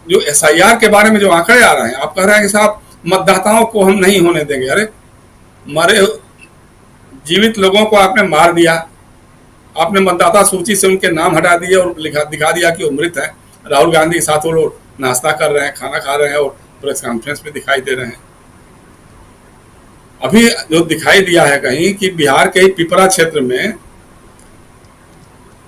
जो SIR के बारे में जो आंकड़े आ रहे हैं, आप कह रहे हैं कि साहब मतदाताओं को हम नहीं होने देंगे। अरे मरे जीवित लोगों को आपने मार दिया, आपने मतदाता सूची से उनके नाम हटा दिए और दिखा दिया कि वो मृत है। राहुल गांधी के साथ वो लोग नाश्ता कर रहे हैं, खाना खा रहे हैं और प्रेस कॉन्फ्रेंस में दिखाई दे रहे हैं। अभी जो दिखाई दिया है कहीं कि बिहार के पिपरा क्षेत्र में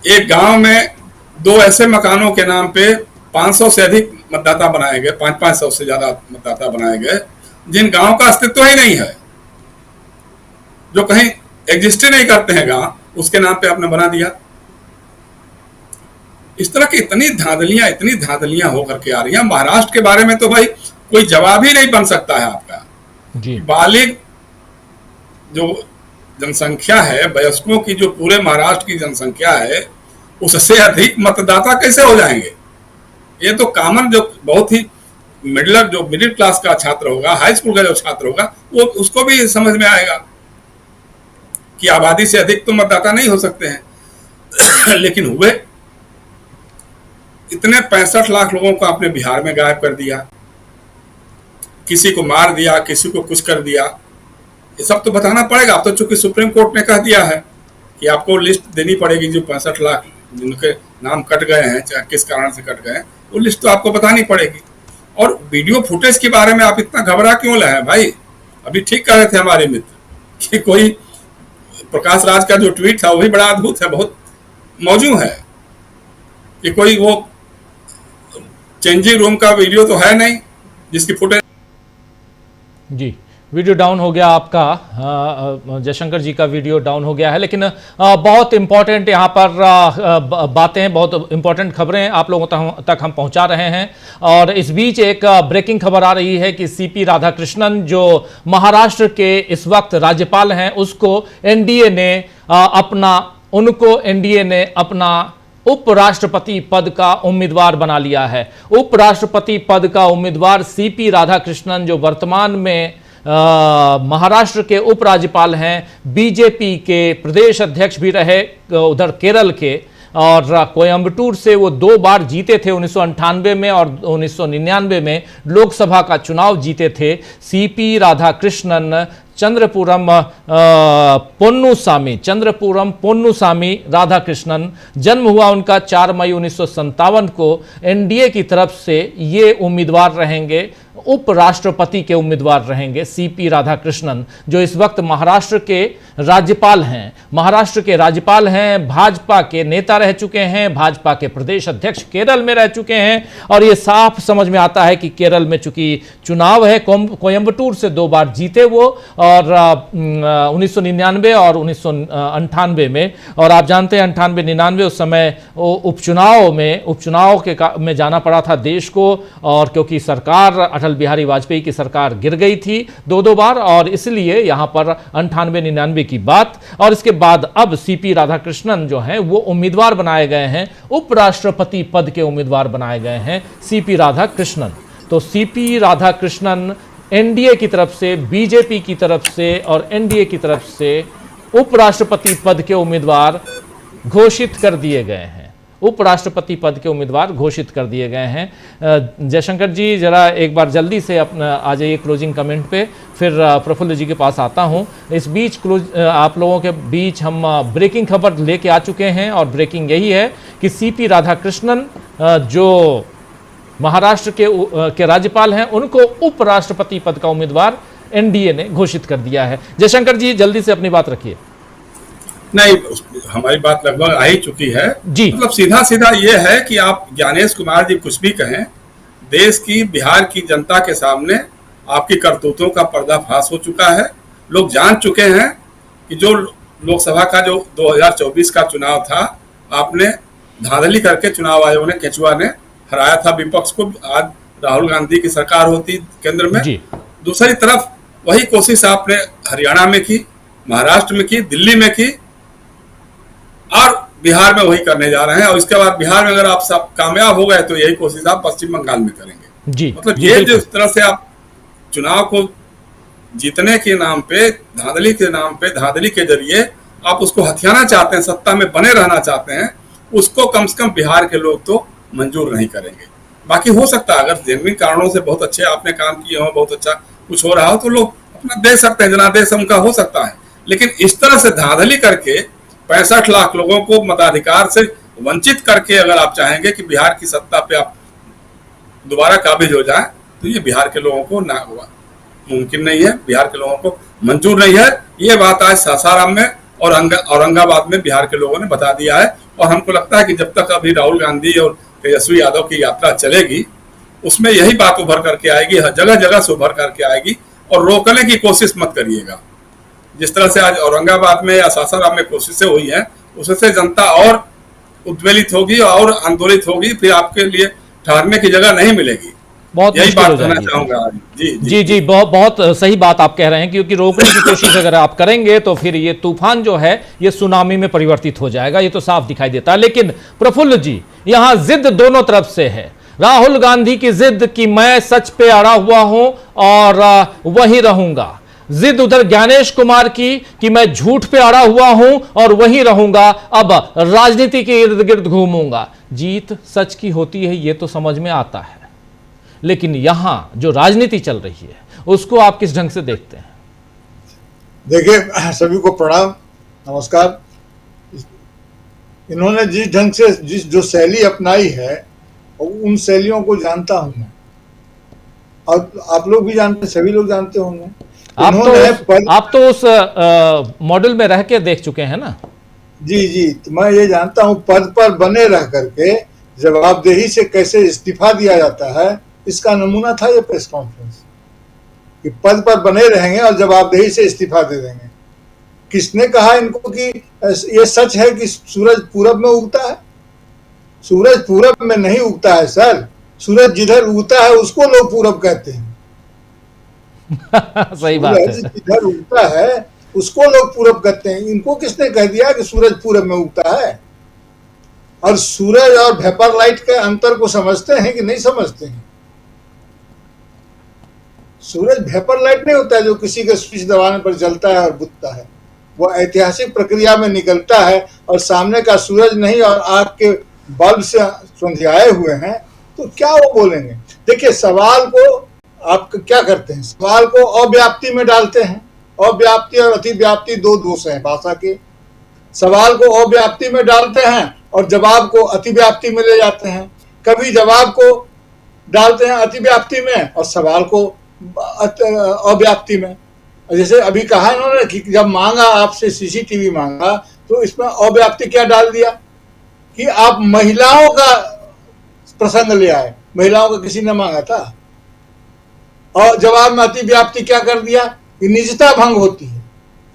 एक गांव में 2 ऐसे मकानों के नाम पे 500 से अधिक मतदाता बनाए गए, 500 से ज्यादा मतदाता बनाए गए, जिन गांव का अस्तित्व ही नहीं है, जो कहीं एग्जिस्ट ही नहीं करते हैं गांव, उसके नाम पे आपने बना दिया। इस तरह की इतनी धांधलियां होकर के आ रही हैं। महाराष्ट्र के बारे में तो भाई कोई जवाब ही नहीं बन सकता है आपका जी। बालिग जो जनसंख्या है, वयस्कों की जो पूरे महाराष्ट्र की जनसंख्या है, उससे अधिक मतदाता कैसे हो जाएंगे? ये तो कॉमन जो बहुत ही मिडिल क्लास का छात्र होगा, हाई स्कूल का जो छात्र होगा, वो उसको भी समझ में आएगा कि आबादी से अधिक तो मतदाता नहीं हो सकते हैं। लेकिन हुए इतने 65 लाख लोगों को आपने बिहार में गायब कर दिया, किसी को मार दिया, किसी को कुछ कर दिया। ये सब तो बताना पड़ेगा। अब तो चूंकि सुप्रीम कोर्ट ने कह दिया है कि आपको लिस्ट देनी पड़ेगी, जो 65 लाख जिनके नाम कट गए हैं, चाहे किस कारण से कट गए हैं, वो लिस्ट तो आपको बतानी पड़ेगी। और वीडियो फुटेज के बारे में आप इतना घबरा क्यों रहे हैं भाई? अभी ठीक कह रहे थे हमारे मित्र कि कोई प्रकाश राज का जो ट्वीट था वो भी बड़ा अद्भुत है, बहुत मौजू है कि कोई वो चेंजिंग रूम का वीडियो तो है नहीं जिसकी फुटेज जी। वीडियो डाउन हो गया आपका, जयशंकर जी का वीडियो डाउन हो गया है। लेकिन बहुत इंपॉर्टेंट यहाँ पर बातें, बहुत इंपॉर्टेंट खबरें आप लोगों तक हम पहुँचा रहे हैं। और इस बीच एक ब्रेकिंग खबर आ रही है कि CP राधाकृष्णन जो महाराष्ट्र के इस वक्त राज्यपाल हैं, उसको एनडीए ने अपना उपराष्ट्रपति पद का उम्मीदवार बना लिया है। उपराष्ट्रपति पद का उम्मीदवार CP राधाकृष्णन जो वर्तमान में महाराष्ट्र के उपराज्यपाल हैं, बीजेपी के प्रदेश अध्यक्ष भी रहे उधर केरल के, और कोयंबटूर से वो 2 बार जीते थे, 1998 में और 1999 में लोकसभा का चुनाव जीते थे। सीपी राधाकृष्णन चंद्रपुरम पोन्नुसामी राधाकृष्णन, जन्म हुआ उनका 4 मई 1957 को। एनडीए की तरफ से ये उम्मीदवार रहेंगे, उपराष्ट्रपति के उम्मीदवार रहेंगे सीपी राधाकृष्णन, जो इस वक्त महाराष्ट्र के राज्यपाल हैं। महाराष्ट्र के राज्यपाल हैं, भाजपा के नेता रह चुके हैं, भाजपा के प्रदेश अध्यक्ष केरल में रह चुके हैं, और ये साफ समझ में आता है कि केरल में चूंकि चुनाव है, कोयंबटूर से 2 बार जीते वो, और 1999 और 1998 में, और आप जानते हैं 98-99 उस समय उपचुनाव में जाना पड़ा था देश को, और क्योंकि सरकार अटल बिहारी वाजपेयी की सरकार गिर गई थी 2 बार, और इसलिए यहां पर 98-99 की बात। और इसके बाद अब सीपी राधाकृष्णन जो हैं वो उम्मीदवार बनाए गए हैं, उपराष्ट्रपति पद के उम्मीदवार बनाए गए हैं सीपी राधाकृष्णन। तो सीपी राधाकृष्णन एनडीए की तरफ से, बीजेपी की तरफ से और एनडीए की तरफ से उपराष्ट्रपति पद के उम्मीदवार घोषित कर दिए गए हैं, उपराष्ट्रपति पद के उम्मीदवार घोषित कर दिए गए हैं। जयशंकर जी, जरा एक बार जल्दी से अपना आ जाइए क्लोजिंग कमेंट पे, फिर प्रफुल्ल जी के पास आता हूं। इस बीच आप लोगों के बीच हम ब्रेकिंग खबर लेके आ चुके हैं, और ब्रेकिंग यही है कि सीपी राधाकृष्णन जो महाराष्ट्र के राज्यपाल हैं, उनको उपराष्ट्रपति पद का उम्मीदवार एनडीए ने घोषित कर दिया है। जयशंकर जी, जल्दी से अपनी बात रखिए। नहीं, हमारी बात लगभग आ ही चुकी है जी। मतलब सीधा सीधा ये है कि आप ज्ञानेश कुमार जी कुछ भी कहें, देश की, बिहार की जनता के सामने आपकी करतूतों का पर्दाफाश हो चुका है। लोग जान चुके हैं कि जो लोकसभा का जो 2024 का चुनाव था, आपने धांधली करके चुनाव आयोग ने, केचुआ ने हराया था विपक्ष को। आज राहुल गांधी की सरकार होती केंद्र में। दूसरी तरफ वही कोशिश आपने हरियाणा में की, महाराष्ट्र में की, दिल्ली में की, और बिहार में वही करने जा रहे हैं। और इसके बाद बिहार में अगर आप सब कामयाब हो गए तो यही कोशिश आप पश्चिम बंगाल में करेंगे जी। मतलब ये जो इस तरह से आप चुनाव को जीतने के नाम पे, धांधली के नाम पे, धांधली के जरिए आप उसको हथियाना चाहते हैं, सत्ता में बने रहना चाहते हैं, उसको कम से कम बिहार के लोग तो मंजूर नहीं करेंगे। बाकी हो सकता है अगर जेन्युइन कारणों से बहुत अच्छे आपने काम किए हो, बहुत अच्छा कुछ हो रहा हो, तो लोग अपना दे सकते हैं, जनादेश उनका हो सकता है। लेकिन इस तरह से धांधली करके 65 लाख लोगों को मताधिकार से वंचित करके अगर आप चाहेंगे कि बिहार की सत्ता पे आप दोबारा काबिज हो जाए, तो ये बिहार के लोगों को ना मुमकिन नहीं है, बिहार के लोगों को मंजूर नहीं है। ये बात आज सासाराम में और औरंगाबाद में बिहार के लोगों ने बता दिया है। और हमको लगता है कि जब तक अभी राहुल गांधी और तेजस्वी यादव की यात्रा चलेगी, उसमें यही बात उभर करके आएगी, जगह जगह से उभर करके आएगी। और रोकने की कोशिश मत करिएगा। जिस तरह से आज औरंगाबाद में या सासाराम में कोशिशें हुई हैं, उससे जनता और उद्वेलित होगी और आंदोलित होगी, फिर आपके लिए ठहरने की जगह नहीं मिलेगी। बहुत यही मुश्किल बात हो कहना जाएगी। चाहूंगा। जी, बहुत सही बात आप कह रहे हैं, क्योंकि रोकने की कोशिश अगर आप करेंगे तो फिर ये तूफान जो है ये सुनामी में परिवर्तित हो जाएगा, ये तो साफ दिखाई देता है। लेकिन प्रफुल्ल जी, यहां जिद दोनों तरफ से है। राहुल गांधी की जिद कि मैं सच पे अड़ा हुआ हूं और वहीं रहूंगा, जिद उधर ज्ञानेश कुमार की कि मैं झूठ पे अड़ा हुआ हूं और वहीं रहूंगा, अब राजनीति के इर्द गिर्द घूमूंगा। जीत सच की होती है, ये तो समझ में आता है, लेकिन यहां जो राजनीति चल रही है उसको आप किस ढंग से देखते हैं? देखिए, सभी को प्रणाम, नमस्कार। इन्होंने जिस ढंग से जो शैली अपनाई है, उन शैलियों को जानता हूं मैं, और आप लोग भी जानते हैं, सभी लोग जानते होंगे। आप तो उस मॉडल में रह के देख चुके हैं ना। जी, तो मैं ये जानता हूं पद पर बने रह करके जवाबदेही से कैसे इस्तीफा दिया जाता है, इसका नमूना था ये प्रेस कॉन्फ्रेंस कि पद पर बने रहेंगे और जवाबदेही से इस्तीफा दे देंगे। किसने कहा इनको कि ये सच है कि सूरज पूरब में उगता है? सूरज पूरब में नहीं उगता है सर, सूरज जिधर उगता है उसको लोग पूरब कहते हैं। सही बात है। जिधर उगता है उसको लोग पूरब कहते हैं। इनको किसने कह दिया कि सूरज पूरब में उगता है? और सूरज और वेपर लाइट के अंतर को समझते हैं कि नहीं समझते हैं? सूरज वेपर लाइट नहीं होता है जो किसी के स्विच दबाने पर जलता है और बुझता है। वो ऐतिहासिक प्रक्रिया में निकलता है और सामने का सूरज नहीं और आग के बल्ब से संध्याए हुए हैं, तो क्या वो बोलेंगे। देखिए, सवाल को आप क्या करते हैं, सवाल को अव्याप्ति में डालते हैं। अव्याप्ति और अतिव्याप्ति दो दोष हैं भाषा के। सवाल को अव्याप्ति में डालते हैं और जवाब को अतिव्याप्ति में ले जाते हैं। कभी जवाब को डालते हैं अतिव्याप्ति में और सवाल को अव्याप्ति में। जैसे अभी कहा इन्होंने कि जब मांगा आपसे सीसीटीवी मांगा, तो इसमें अव्याप्ति क्या डाल दिया कि आप महिलाओं का प्रसंग ले आए। महिलाओं का किसी ने मांगा था। और जवाब में अतिव्याप्ति क्या कर दिया कि निजता भंग होती है।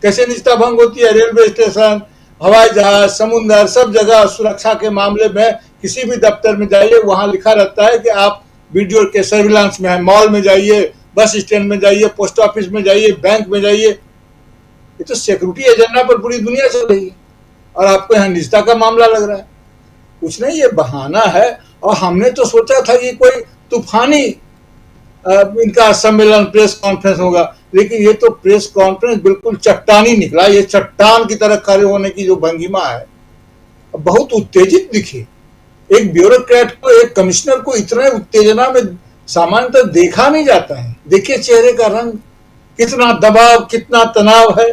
कैसे निजता भंग होती है? रेलवे स्टेशन, हवाई जहाज, समुद्र, सब जगह सुरक्षा के मामले में किसी भी दफ्तर में जाइए, वहां लिखा रहता है कि आप वीडियो के सर्विलांस में है। मॉल में जाइए, बस स्टैंड में जाइए, पोस्ट ऑफिस में जाइए, बैंक में जाइए। ये तो सिक्योरिटी एजेंडा पर पूरी दुनिया चल रही है और आपको यहाँ निजता का मामला लग रहा है। कुछ नहीं, ये बहाना है। और हमने तो सोचा था कि कोई तूफानी इनका सम्मेलन, प्रेस कॉन्फ्रेंस होगा, लेकिन ये तो प्रेस कॉन्फ्रेंस बिल्कुल चट्टानी निकला। ये चट्टान की तरह खड़े होने की जो भंगिमा है, बहुत उत्तेजित दिखे। एक ब्यूरोक्रेट को, एक कमिश्नर को इतने उत्तेजना में सामान्यतः देखा नहीं जाता है। देखिए चेहरे का रंग, कितना दबाव, कितना तनाव है।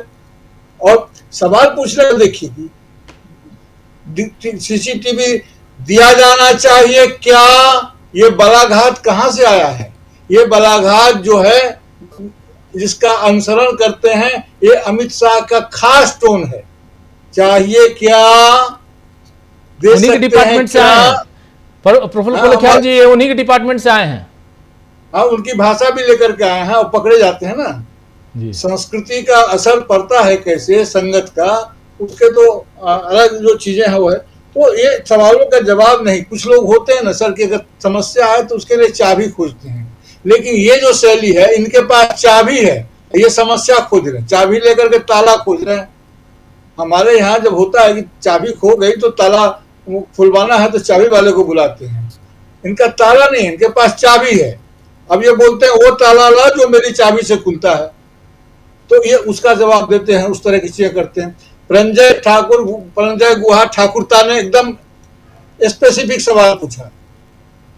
और सवाल पूछने को देखिए कि सीसीटीवी दिया जाना चाहिए क्या? ये बलाघात कहां से आया है? ये बलाघात जो है जिसका अनुसरण करते हैं, ये अमित शाह का खास टोन है। चाहिए क्या? उन्हीं के डिपार्टमेंट से आए हैं प्रफुल्ल कोलख्याल जी, ये उन्हीं के डिपार्टमेंट से आए हैं। हाँ, उनकी भाषा भी लेकर के आए हैं और पकड़े जाते हैं ना जी। संस्कृति का असर पड़ता है कैसे संगत का, उसके तो अलग जो चीजें हैं वो है। तो ये सवालों का जवाब नहीं। कुछ लोग होते हैं ना सर की अगर समस्या है तो उसके लिए चाबी खोजते हैं, लेकिन ये जो शैली है, इनके पास चाबी है, ये समस्या खोज रहे हैं, चाबी लेकर के ताला खोज रहे हैं। हमारे यहाँ जब होता है कि चाबी खो गई तो ताला खुलवाना है तो चाबी वाले को बुलाते हैं। इनका ताला नहीं, इनके पास चाबी है। अब ये बोलते हैं वो ताला ला जो मेरी चाबी से खुलता है, तो ये उसका जवाब देते हैं, उस तरह की चीजें करते हैं। परंजय गुहा ठाकुरता ने एकदम स्पेसिफिक सवाल पूछा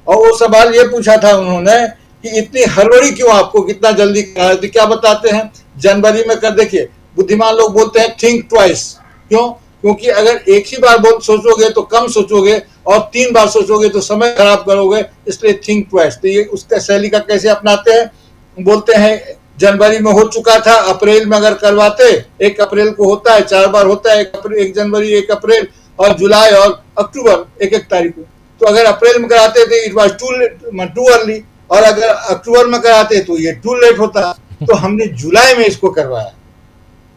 और वो सवाल ये पूछा था उन्होंने कि इतनी हड़बड़ी क्यों आपको, कितना जल्दी करा है? तो क्या बताते हैं, जनवरी में कर देखिए। बुद्धिमान लोग बोलते हैं थिंक ट्वाइस। क्यों? क्योंकि अगर एक ही बार सोचोगे तो कम सोचोगे और 3 बार सोचोगे तो समय खराब करोगे, इसलिए थिंक ट्वाइस। तो ये उसका शैली का कैसे अपनाते हैं? बोलते हैं जनवरी में हो चुका था, अप्रैल में अगर करवाते, 1 अप्रैल को होता है, 4 बार होता है, 1 जनवरी, 1 अप्रैल और जुलाई और अक्टूबर 1-1 तारीख को। तो अगर अप्रैल में कराते थे इट वाज टू अर्ली, और अगर अक्टूबर में कराते तो ये टू लेट होता। तो हमने जुलाई में इसको करवाया।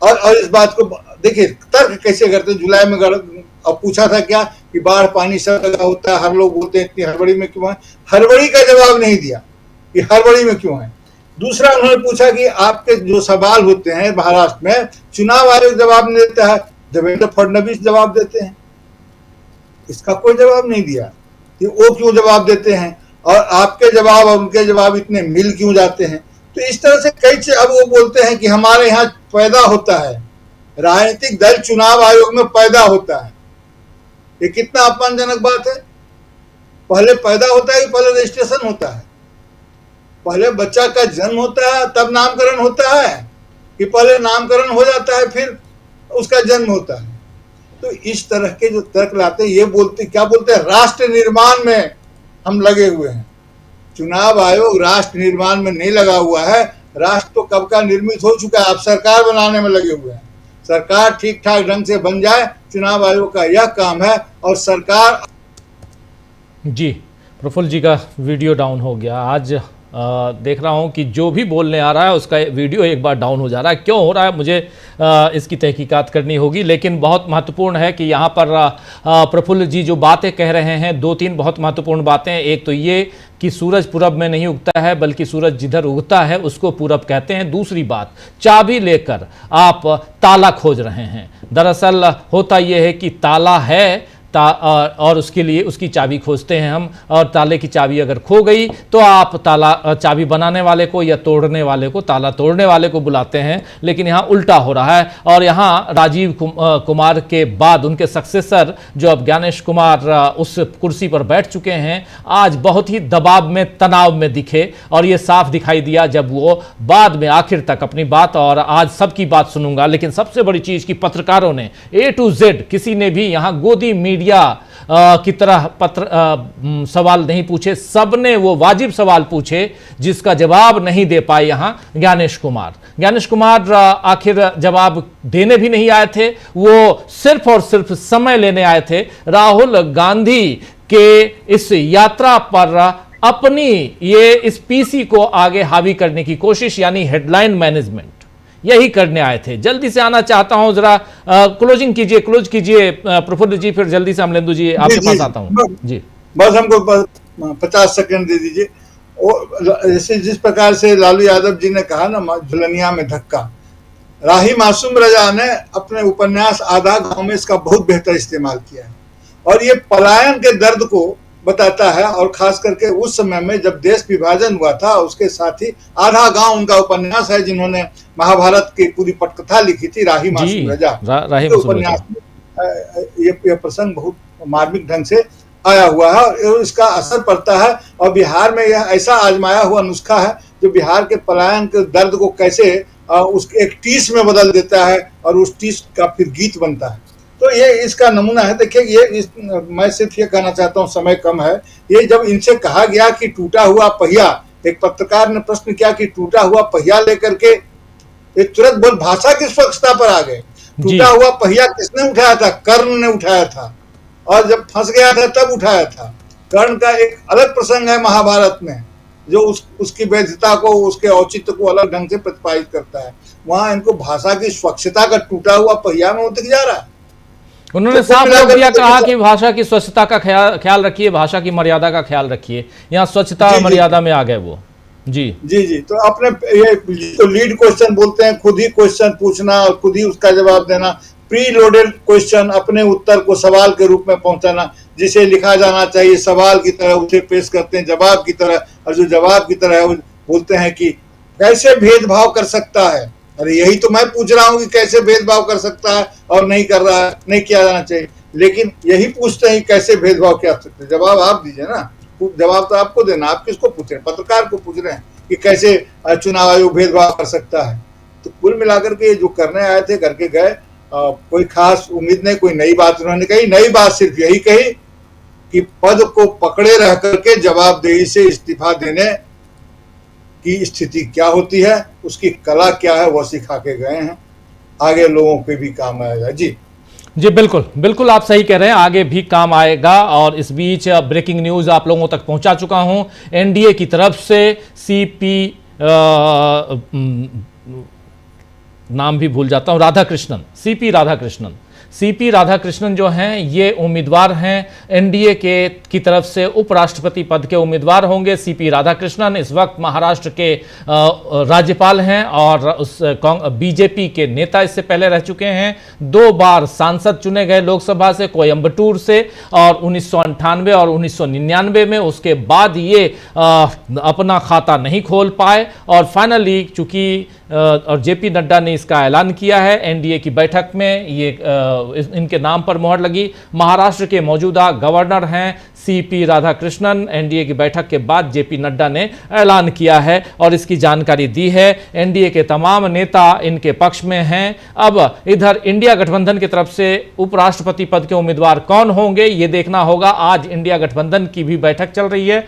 और इस बात को देखिए तर्क कैसे करते, जुलाई में और पूछा था क्या कि बाढ़ पानी सब लगा होता है, हर लोग बोलते हैं इतनी हड़बड़ी में क्यों है। हड़बड़ी का जवाब नहीं दिया कि हड़बड़ी में क्यों है। दूसरा उन्होंने पूछा कि आपके जो सवाल होते हैं महाराष्ट्र में, चुनाव आयोग जवाब नहीं देता है, देवेंद्र फडणवीस जवाब देते हैं। इसका कोई जवाब नहीं दिया कि वो क्यों जवाब देते हैं और आपके जवाब और उनके जवाब इतने मिल क्यों जाते हैं। तो इस तरह से कई चीज। अब वो बोलते हैं कि हमारे यहाँ पैदा होता है, राजनीतिक दल चुनाव आयोग में पैदा होता है। ये कितना अपमानजनक बात है। पहले पैदा होता है कि पहले रजिस्ट्रेशन होता है? पहले बच्चा का जन्म होता है तब नामकरण होता है कि पहले नामकरण हो जाता है फिर उसका जन्म होता है? तो इस तरह के जो तर्क लाते हैं, ये बोलते क्या बोलते हैं, राष्ट्र निर्माण में हम लगे हुए हैं। चुनाव आयोग राष्ट्र निर्माण में नहीं लगा हुआ है। राष्ट्र तो कब का निर्मित हो चुका है, आप सरकार बनाने में लगे हुए हैं। सरकार ठीक ठाक ढंग से बन जाए, चुनाव आयोग का यह काम है। और सरकार जी, प्रफुल्ल जी का वीडियो डाउन हो गया। आज देख रहा हूं कि जो भी बोलने आ रहा है उसका वीडियो एक बार डाउन हो जा रहा है। क्यों हो रहा है मुझे इसकी तहकीकात करनी होगी, लेकिन बहुत महत्वपूर्ण है कि यहाँ पर प्रफुल्ल जी जो बातें कह रहे हैं, 2-3 बहुत महत्वपूर्ण बातें। एक तो ये कि सूरज पूरब में नहीं उगता है, बल्कि सूरज जिधर उगता है उसको पूरब कहते हैं। दूसरी बात, चाबी लेकर आप ताला खोज रहे हैं। दरअसल होता यह है कि ताला है, और उसके लिए उसकी चाबी खोजते हैं हम, और ताले की चाबी अगर खो गई तो आप चाबी बनाने वाले को या तोड़ने वाले को, ताला तोड़ने वाले को बुलाते हैं। लेकिन यहाँ उल्टा हो रहा है, और यहाँ राजीव कुमार के बाद उनके सक्सेसर जो अब ज्ञानेश कुमार उस कुर्सी पर बैठ चुके हैं, आज बहुत ही दबाव में, तनाव में दिखे, और ये साफ दिखाई दिया जब वो बाद में आखिर तक अपनी बात, और आज सबकी बात सुनूंगा, लेकिन सबसे बड़ी चीज की पत्रकारों ने A to Z, किसी ने भी यहां गोदी मीडिया की तरह सवाल नहीं पूछे, सबने वो वाजिब सवाल पूछे जिसका जवाब नहीं दे पाए यहां ज्ञानेश कुमार आखिर जवाब देने भी नहीं आए थे, वो सिर्फ और सिर्फ समय लेने आए थे। राहुल गांधी के इस यात्रा पर अपनी ये इस पीसी को आगे हावी करने की कोशिश, यानी हेडलाइन मैनेजमेंट, यही करने आए थे। जल्दी से आना चाहता हूं, जरा क्लोज कीजिए प्रफुल्ल जी, फिर जल्दी से अमलेंदु जी आपके पास आता हूं जी। बस हमको 50 सेकंड दे दीजिए। जैसे जिस प्रकार से लालू यादव जी ने कहा ना, झुलनिया में धक्का, राही मासूम रजा ने अपने उपन्यास आधा गांव में इसका बहुत बेहतर इस्तेमाल किया है, और ये पलायन के दर्द को बताता है। और खास करके उस समय में जब देश विभाजन हुआ था, उसके साथ ही आधा गांव उनका उपन्यास है, जिन्होंने महाभारत की पूरी पटकथा लिखी थी, राही मासूम रजा। उपन्यास में ये प्रसंग बहुत मार्मिक ढंग से आया हुआ है, और इसका असर पड़ता है। और बिहार में यह ऐसा आजमाया हुआ नुस्खा है जो बिहार के पलायन के दर्द को कैसे उसके एक टीस में बदल देता है, और उस टीस का फिर गीत बनता है। तो ये इसका नमूना है। देखिए, मैं सिर्फ ये कहना चाहता हूँ, समय कम है। ये जब इनसे कहा गया कि टूटा हुआ पहिया, एक पत्रकार ने प्रश्न किया कि टूटा हुआ पहिया लेकर के, ये तुरंत बोल भाषा की स्वच्छता पर आ गए। टूटा हुआ पहिया किसने उठाया था? कर्ण ने उठाया था, और जब फंस गया था तब उठाया था। कर्ण का एक अलग प्रसंग है महाभारत में, जो उसकी वैधता को, उसके औचित्य को अलग ढंग से प्रतिपादित करता है। वहां इनको भाषा की स्वच्छता का टूटा हुआ पहिया में वो दिख जा रहा है। उन्होंने साफ लोग दिया, कहा कि भाषा की स्वच्छता का ख्याल रखिए, भाषा की मर्यादा का ख्याल रखिए। यहाँ स्वच्छता मर्यादा में आ गए वो। जी। तो अपने ये तो लीड क्वेश्चन बोलते हैं, खुद ही क्वेश्चन पूछना और खुद ही उसका जवाब देना, प्री लोडेड क्वेश्चन, अपने उत्तर को सवाल के रूप में पहुंचाना, जिसे लिखा जाना चाहिए सवाल की तरह उसे पेश करते हैं जवाब की तरह, और जो जवाब की तरह है वो बोलते हैं कि कैसे भेदभाव कर सकता है। अरे यही तो मैं पूछ रहा हूँ कि कैसे भेदभाव कर सकता है और नहीं कर रहा है, नहीं किया जाना चाहिए। लेकिन यही पूछते हैं कैसे भेदभाव किया सकते हैं। जवाब आप दीजिए ना, जवाब तो आपको देना, आप किसको पूछ रहे हैं? पत्रकार को पूछ रहे हैं कि कैसे चुनाव आयोग भेदभाव कर सकता है। तो कुल मिलाकर के जो करने आए थे करके गए, कोई खास उम्मीद नहीं, कोई नई बात उन्होंने कही। नई बात सिर्फ यही कही कि पद को पकड़े रह करके जवाबदेही से इस्तीफा देने की स्थिति क्या होती है, उसकी कला क्या है, वो सिखा के गए हैं। आगे लोगों पे भी काम आएगा। जी बिल्कुल आप सही कह रहे हैं, आगे भी काम आएगा। और इस बीच ब्रेकिंग न्यूज आप लोगों तक पहुंचा चुका हूं। एनडीए की तरफ से नाम भी भूल जाता हूं, सीपी राधाकृष्णन जो हैं, ये उम्मीदवार हैं एनडीए की तरफ से, उपराष्ट्रपति पद के उम्मीदवार होंगे। सीपी राधाकृष्णन इस वक्त महाराष्ट्र के राज्यपाल हैं और उस बीजेपी के नेता इससे पहले रह चुके हैं। 2 बार सांसद चुने गए लोकसभा से, कोयंबटूर से, और 1998 और 1999 में। उसके बाद ये अपना खाता नहीं खोल पाए, और फाइनली चूंकि और जेपी नड्डा ने इसका ऐलान किया है, एनडीए की बैठक में ये इनके नाम पर मोहर लगी। महाराष्ट्र के मौजूदा गवर्नर हैं सीपी राधाकृष्णन। एनडीए की बैठक के बाद जेपी नड्डा ने ऐलान किया है और इसकी जानकारी दी है। एनडीए के तमाम नेता इनके पक्ष में हैं। अब इधर इंडिया गठबंधन की तरफ से उपराष्ट्रपति पद के उम्मीदवार कौन होंगे, ये देखना होगा। आज इंडिया गठबंधन की भी बैठक चल रही है।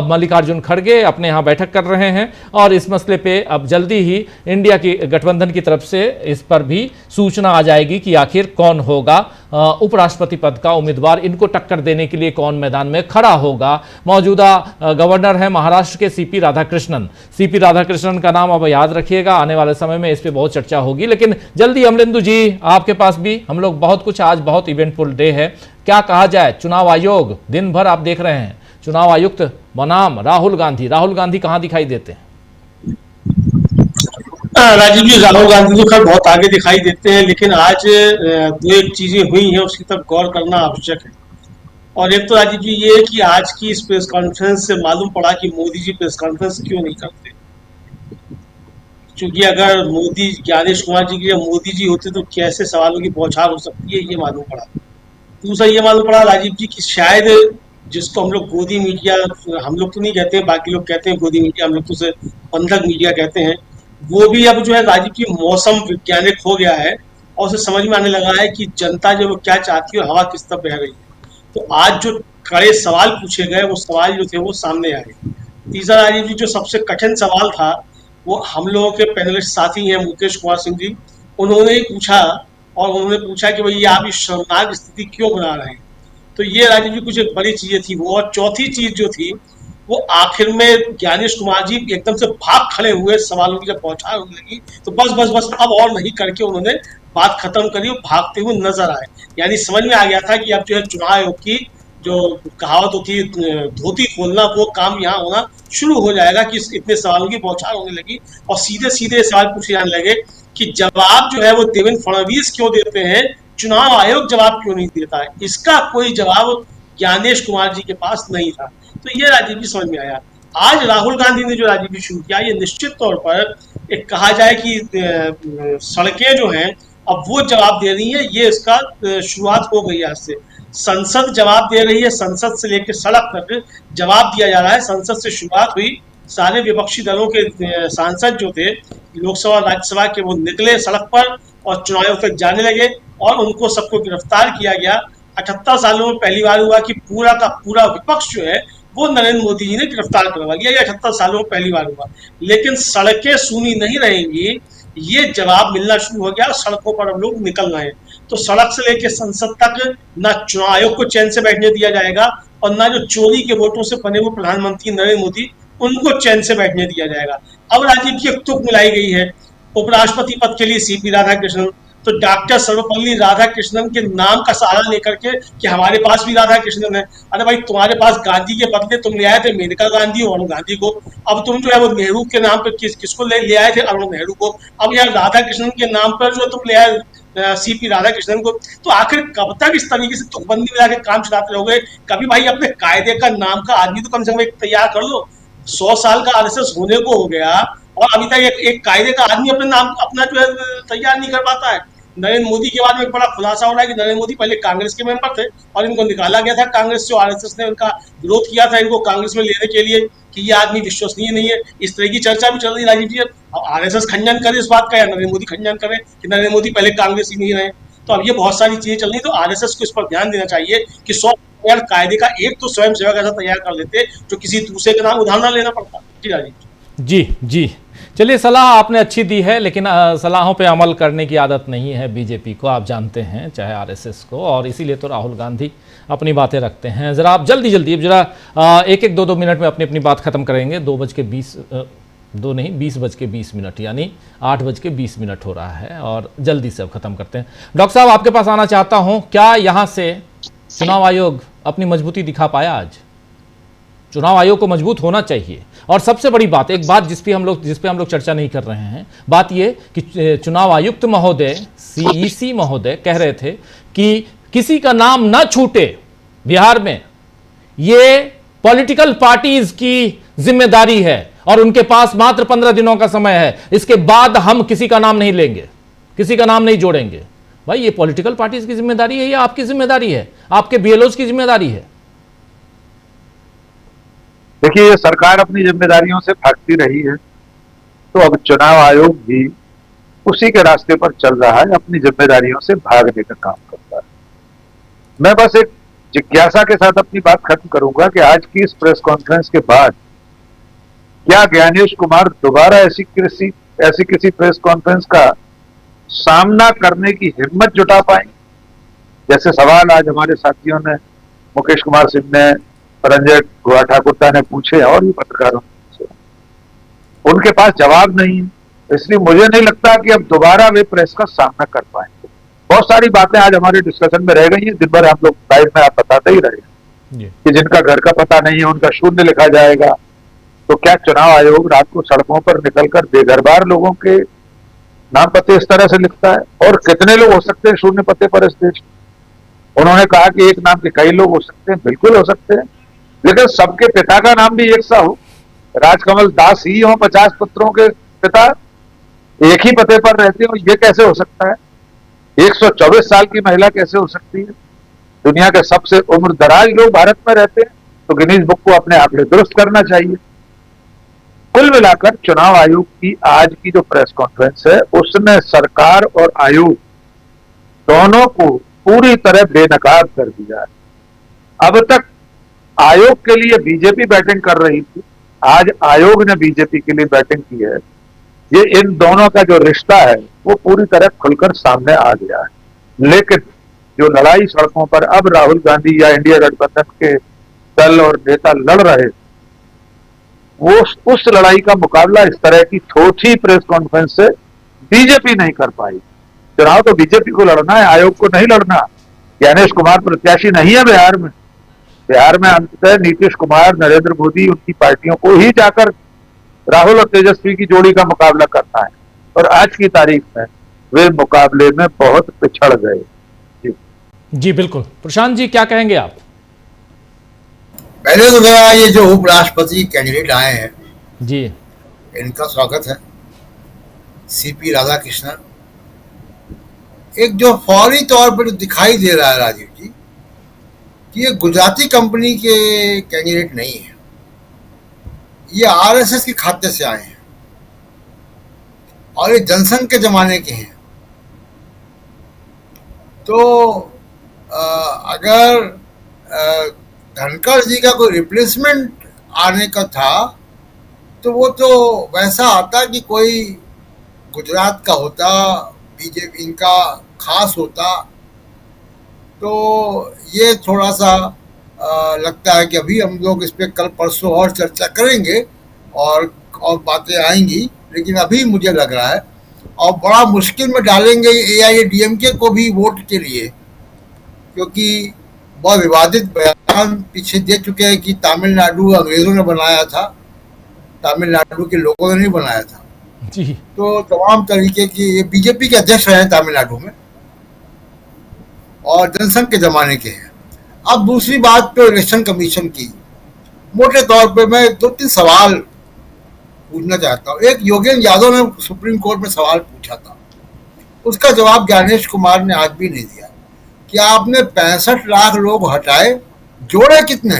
मल्लिकार्जुन खड़गे अपने यहाँ बैठक कर रहे हैं, और इस मसले पे अब जल्दी ही इंडिया की गठबंधन की तरफ से इस पर भी सूचना आ जाएगी कि आखिर कौन होगा उपराष्ट्रपति पद का उम्मीदवार। इनको टक्कर देने के लिए कौन मैदान में खड़ा होगा। मौजूदा गवर्नर है महाराष्ट्र के सीपी राधाकृष्णन का नाम अब याद रखिएगा, आने वाले समय में इस पे बहुत चर्चा होगी। लेकिन जल्दी अमलेंदु जी आपके पास भी हम लोग बहुत कुछ, आज बहुत इवेंटफुल डे है, क्या कहा जाए। चुनाव आयोग दिन भर आप देख रहे हैं, चुनाव आयुक्त बनाम राहुल गांधी कहां दिखाई देते हैं? राजीव जी, राहुल गांधी तो खैर बहुत आगे दिखाई देते हैं, लेकिन आज 2 एक चीजें हुई हैं उसकी तरफ गौर करना आवश्यक है। और एक तो राजीव जी ये कि आज की इस प्रेस कॉन्फ्रेंस से मालूम पड़ा कि मोदी जी प्रेस कॉन्फ्रेंस क्यों नहीं करते, क्योंकि अगर मोदी ज्ञानेश कुमार जी की मोदी जी होते तो कैसे सवालों की बौछार हो सकती है, ये मालूम पड़ा। दूसरा ये मालूम पड़ा राजीव जी कि शायद जिसको हम लोग गोदी मीडिया, हम लोग तो नहीं कहते हैं, बाकी लोग कहते हैं गोदी मीडिया, हम लोग तो उसे बंधक मीडिया कहते हैं, वो भी अब जो है राजीव जी मौसम वैज्ञानिक हो गया है और उसे समझ में आने लगा है कि जनता जो वो क्या चाहती है और हवा किस तरफ बह रही है। तो आज जो कड़े सवाल पूछे गए वो सवाल जो थे वो सामने आए। तीसरा राजीव जी जो सबसे कठिन सवाल था वो हम लोगों के पैनलिस्ट साथी हैं मुकेश कुमार सिंह जी, उन्होंने ही पूछा और उन्होंने पूछा कि भाई आप इस शर्मनाक स्थिति क्यों बना रहे हैं। तो ये राजीव जी कुछ एक बड़ी चीजें थी वो। और चौथी चीज जो थी वो आखिर में ज्ञानेश कुमार जी एकदम से भाग खड़े हुए, सवालों की जब बौछार होने लगी तो बस बस बस अब और नहीं करके उन्होंने बात खत्म करी और भागते हुए नजर आए। यानी समझ में आ गया था कि अब जो है चुनाव आयोग की जो कहावत होती है धोती खोलना, वो काम यहाँ होना शुरू हो जाएगा कि इतने सवालों की बौछार होने लगी और सीधे सीधे सवाल पूछे जाने लगे कि जवाब जो है वो देवेंद्र फडणवीस क्यों देते हैं, चुनाव आयोग जवाब क्यों नहीं देता है। इसका कोई जवाब ज्ञानेश कुमार जी के पास नहीं था। तो ये राजीव जी समझ में आया। आज राहुल गांधी ने जो राजीव जी शुरू किया, ये निश्चित तौर पर एक कहा जाए कि सड़कें जो हैं अब वो जवाब दे रही है, ये इसका शुरुआत हो गई आज से। संसद जवाब दे रही है, संसद से लेकर सड़क तक जवाब दिया जा रहा है। संसद से शुरुआत हुई, सारे विपक्षी दलों के सांसद जो थे लोकसभा राज्यसभा के वो निकले सड़क पर और चुनाव तक जाने लगे और उनको सबको गिरफ्तार किया गया। 78 सालों में पहली बार हुआ कि पूरा का पूरा विपक्ष जो है वो नरेंद्र मोदी जी ने गिरफ्तार करवा लिया। ये 78 सालों में पहली बार हुआ। लेकिन सड़कें सूनी नहीं रहेंगी, ये जवाब मिलना शुरू हो गया। सड़कों पर अब लोग निकल रहे हैं। तो सड़क से लेकर संसद तक ना चुनाव आयोग को चैन से बैठने दिया जाएगा और ना जो चोरी के वोटों से बने हुए प्रधानमंत्री नरेंद्र मोदी उनको चैन से बैठने दिया जाएगा। अब राजीव की एक तुक मिलाई गई है उपराष्ट्रपति पद के लिए सीपी राधाकृष्णन। तो डॉक्टर सर्वपल्ली राधाकृष्णन के नाम का सहारा लेकर के कि हमारे पास भी राधाकृष्णन है। अरे भाई तुम्हारे पास गांधी के बदले तुम ले आए थे मेनका गांधी और अरुण गांधी को। अब तुम जो है वो नेहरू के नाम पर किसको ले आए थे, अरुण नेहरू को। अब यार राधाकृष्णन के नाम पर जो तुम ले आए सीपी राधाकृष्णन को। तो आखिर कब तक इस तरीके से तुकबंदी में जाकर काम चलाते रहोगे? कभी भाई अपने कायदे का नाम का आदमी तो कम से कम एक तैयार कर लो। 100 साल का आरएसएस होने को हो गया और अभी तक एक कायदे का आदमी अपने नाम अपना जो है तैयार नहीं कर पाता है। नरेंद्र मोदी के बाद में एक बड़ा खुलासा हो रहा है कि नरेंद्र मोदी पहले कांग्रेस के मेंबर थे और इनको निकाला गया था कांग्रेस से। आरएसएस ने उनका विरोध किया था इनको कांग्रेस में लेने के लिए कि ये आदमी विश्वसनीय नहीं है। इस तरह की चर्चा भी चल रही है राजीव जी। अब आरएसएस खंडन करे इस बात का या नरेंद्र मोदी खंडन करे कि नरेंद्र मोदी पहले कांग्रेस ही नहीं रहे। तो अब ये बहुत सारी चीजें चल रही। तो आरएसएस को इस पर ध्यान देना चाहिए कि 100 कायदे का एक तो स्वयं सेवक ऐसा तैयार कर लेते जो किसी दूसरे के नाम उधार ना लेना पड़ता। जी राजीव जी जी चलिए, सलाह आपने अच्छी दी है लेकिन सलाहों पे अमल करने की आदत नहीं है बीजेपी को, आप जानते हैं, चाहे आरएसएस को। और इसीलिए तो राहुल गांधी अपनी बातें रखते हैं। ज़रा आप जल्दी अब जरा एक 2 मिनट में अपनी बात खत्म करेंगे। 20 बज के 20 मिनट यानी 8 बज के 20 मिनट हो रहा है और जल्दी से अब खत्म करते हैं। डॉक्टर साहब आपके पास आना चाहता हूँ, क्या यहाँ से चुनाव आयोग अपनी मजबूती दिखा पाया? आज चुनाव आयोग को मजबूत होना चाहिए। और सबसे बड़ी बात, एक बात जिस पे हम लोग चर्चा नहीं कर रहे हैं, बात ये कि चुनाव आयुक्त महोदय सीईसी महोदय कह रहे थे कि किसी का नाम न छूटे बिहार में, ये पॉलिटिकल पार्टीज की जिम्मेदारी है और उनके पास मात्र 15 दिनों का समय है, इसके बाद हम किसी का नाम नहीं लेंगे, किसी का नाम नहीं जोड़ेंगे। भाई ये पॉलिटिकल पार्टीज की जिम्मेदारी है या आपकी जिम्मेदारी है, आपके बीएलओज की जिम्मेदारी है? देखिए, ये सरकार अपनी जिम्मेदारियों से भागती रही है तो अब चुनाव आयोग भी उसी के रास्ते पर चल रहा है, अपनी जिम्मेदारियों से भागने का काम करता है। मैं बस एक जिज्ञासा के साथ अपनी बात खत्म करूंगा कि आज की इस प्रेस कॉन्फ्रेंस के बाद क्या ज्ञानेश कुमार दोबारा ऐसी किसी प्रेस कॉन्फ्रेंस का सामना करने की हिम्मत जुटा पाएंगे? जैसे सवाल आज हमारे साथियों ने, मुकेश कुमार सिंह ने, रंजय गोवा ठाकुर ने पूछे और भी पत्रकारों से, उनके पास जवाब नहीं है। इसलिए मुझे नहीं लगता कि अब दोबारा वे प्रेस का सामना कर पाएंगे। बहुत सारी बातें आज हमारे डिस्कशन में रह गई हैं, दिन भर हम लोग लाइव में आप बताते ही रहे कि जिनका घर का पता नहीं है उनका शून्य लिखा जाएगा। तो क्या चुनाव आयोग रात को सड़कों पर निकलकर बेघरबार लोगों के नाम पते इस तरह से लिखता है? और कितने लोग हो सकते हैं शून्य पते पर इस देश में? उन्होंने कहा कि एक नाम के कई लोग हो सकते हैं, बिल्कुल हो सकते हैं, लेकिन सबके पिता का नाम भी एक सा हो। राजकमल दास ही हो 50 पुत्रों के पिता, एक ही पते पर रहते हो, ये कैसे हो सकता है? 124 साल की महिला कैसे हो सकती है? दुनिया के सबसे उम्र दराज लोग भारत में रहते हैं, तो गिनीज बुक को अपने आंकड़े दुरुस्त करना चाहिए। कुल मिलाकर चुनाव आयोग की आज की जो प्रेस कॉन्फ्रेंस है, उसने सरकार और आयोग दोनों को पूरी तरह बेनकाब कर दिया है। अब तक आयोग के लिए बीजेपी बैटिंग कर रही थी, आज आयोग ने बीजेपी के लिए बैटिंग की है। ये इन दोनों का जो रिश्ता है वो पूरी तरह खुलकर सामने आ गया है। लेकिन जो लड़ाई सड़कों पर अब राहुल गांधी या इंडिया गठबंधन के दल और नेता लड़ रहे, वो उस लड़ाई का मुकाबला इस तरह की छोटी प्रेस कॉन्फ्रेंस से बीजेपी नहीं कर पाई। चुनाव तो बीजेपी को लड़ना है, आयोग को नहीं लड़ना। ज्ञानेश कुमार प्रत्याशी नहीं है बिहार में। बिहार में अंततः नीतीश कुमार, नरेंद्र मोदी, उनकी पार्टियों को ही जाकर राहुल और तेजस्वी की जोड़ी का मुकाबला करना है, और आज की तारीख में वे मुकाबले में बहुत पिछड़ गए। जी बिल्कुल। प्रशांत जी, क्या कहेंगे आप? पहले तो मेरा ये जो उपराष्ट्रपति कैंडिडेट आए हैं जी, इनका स्वागत है। सीपी राधाकृष्णन एक जो फौरी तौर पर दिखाई दे रहा है राजीव जी कि ये गुजराती कंपनी के कैंडिडेट नहीं है, ये आरएसएस के खाते से आए हैं और ये जनसंघ के जमाने के हैं। तो अगर धनखड़ जी का कोई रिप्लेसमेंट आने का था तो वो तो वैसा आता कि कोई गुजरात का होता, बीजेपी इनका खास होता। तो ये थोड़ा सा लगता है कि अभी हम लोग इस पर कल परसों और चर्चा करेंगे और बातें आएंगी, लेकिन अभी मुझे लग रहा है और बड़ा मुश्किल में डालेंगे एआईएडीएमके को भी वोट के लिए, क्योंकि बहुत विवादित बयान पीछे दे चुके हैं कि तमिलनाडु अंग्रेजों ने बनाया था, तमिलनाडु के लोगों ने नहीं बनाया था जी। तो तमाम तरीके की, ये बीजेपी के अध्यक्ष रहे हैं तमिलनाडु में और जनसंघ के जमाने के हैं। अब दूसरी बात तो इलेक्शन कमीशन की, मोटे तौर पे मैं 2-3 सवाल पूछना चाहता हूँ। एक योगेंद्र यादव ने सुप्रीम कोर्ट में सवाल पूछा था, उसका जवाब ज्ञानेश कुमार ने आज भी नहीं दिया कि आपने 65 लाख लोग हटाए, जोड़े कितने?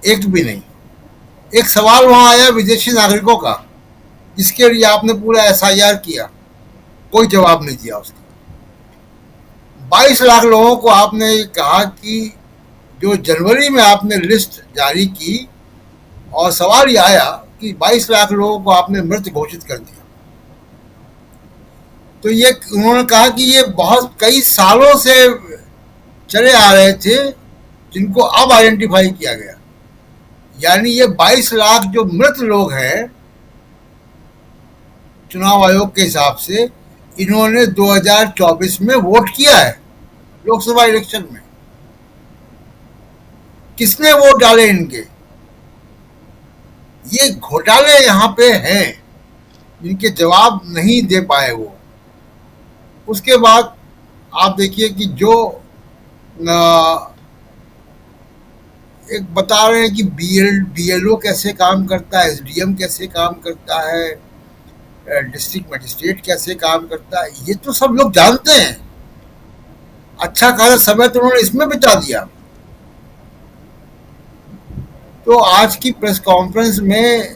एक भी नहीं। एक सवाल वहां आया विदेशी नागरिकों का, जिसके लिए आपने पूरा एसआईआर किया, कोई जवाब नहीं दिया उसका। 22 लाख लोगों को आपने कहा कि जो जनवरी में आपने लिस्ट जारी की, और सवाल ये आया कि 22 लाख लोगों को आपने मृत घोषित कर दिया। तो ये उन्होंने कहा कि ये बहुत कई सालों से चले आ रहे थे, जिनको अब आइडेंटिफाई किया गया। यानी ये 22 लाख जो मृत लोग हैं चुनाव आयोग के हिसाब से, इन्होंने 2024 में वोट किया है लोकसभा इलेक्शन में। किसने वोट डाले इनके? ये घोटाले यहाँ पे हैं, इनके जवाब नहीं दे पाए वो। उसके बाद आप देखिए कि जो एक बता रहे हैं कि बीएलओ कैसे काम करता है, एसडीएम कैसे काम करता है, डिस्ट्रिक्ट मजिस्ट्रेट कैसे काम करता है, ये तो सब लोग जानते हैं। अच्छा खासा समय तो उन्होंने इसमें बिता दिया। तो आज की प्रेस कॉन्फ्रेंस में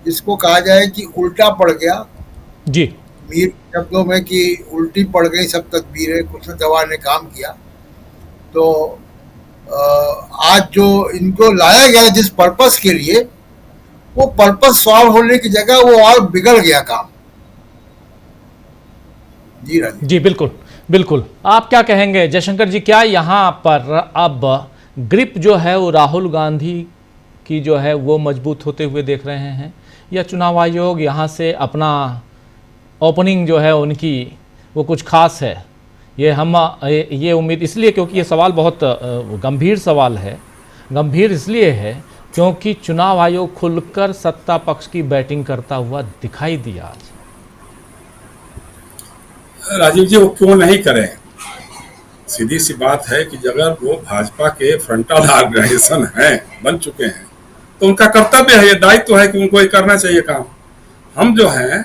जिसको कहा जाए कि उल्टा पड़ गया जी, मीर शब्दों में कि उल्टी पड़ गई सब तदबीरें, कुछ दवा ने काम किया। तो आज जो इनको लाया गया जिस पर्पस के लिए, वो पर्पस सॉल्व होने की जगह वो और बिगड़ गया काम। जी राजी जी बिल्कुल बिल्कुल। आप क्या कहेंगे जयशंकर जी? क्या यहाँ पर अब ग्रिप जो है वो राहुल गांधी की जो है वो मजबूत होते हुए देख रहे हैं, या चुनाव आयोग यहाँ से अपना ओपनिंग जो है उनकी वो कुछ खास है? ये उम्मीद इसलिए, क्योंकि ये सवाल बहुत गंभीर सवाल है। गंभीर इसलिए है क्योंकि चुनाव आयोग खुलकर सत्ता पक्ष की बैटिंग करता हुआ दिखाई दिया आज। राजीव जी, वो क्यों नहीं करें? सीधी सी बात है कि अगर वो भाजपा के फ्रंटल ऑर्गेनाइजेशन हैं, बन चुके हैं, तो उनका कर्तव्य है, ये दायित्व है कि उनको ये करना चाहिए काम। हम जो हैं,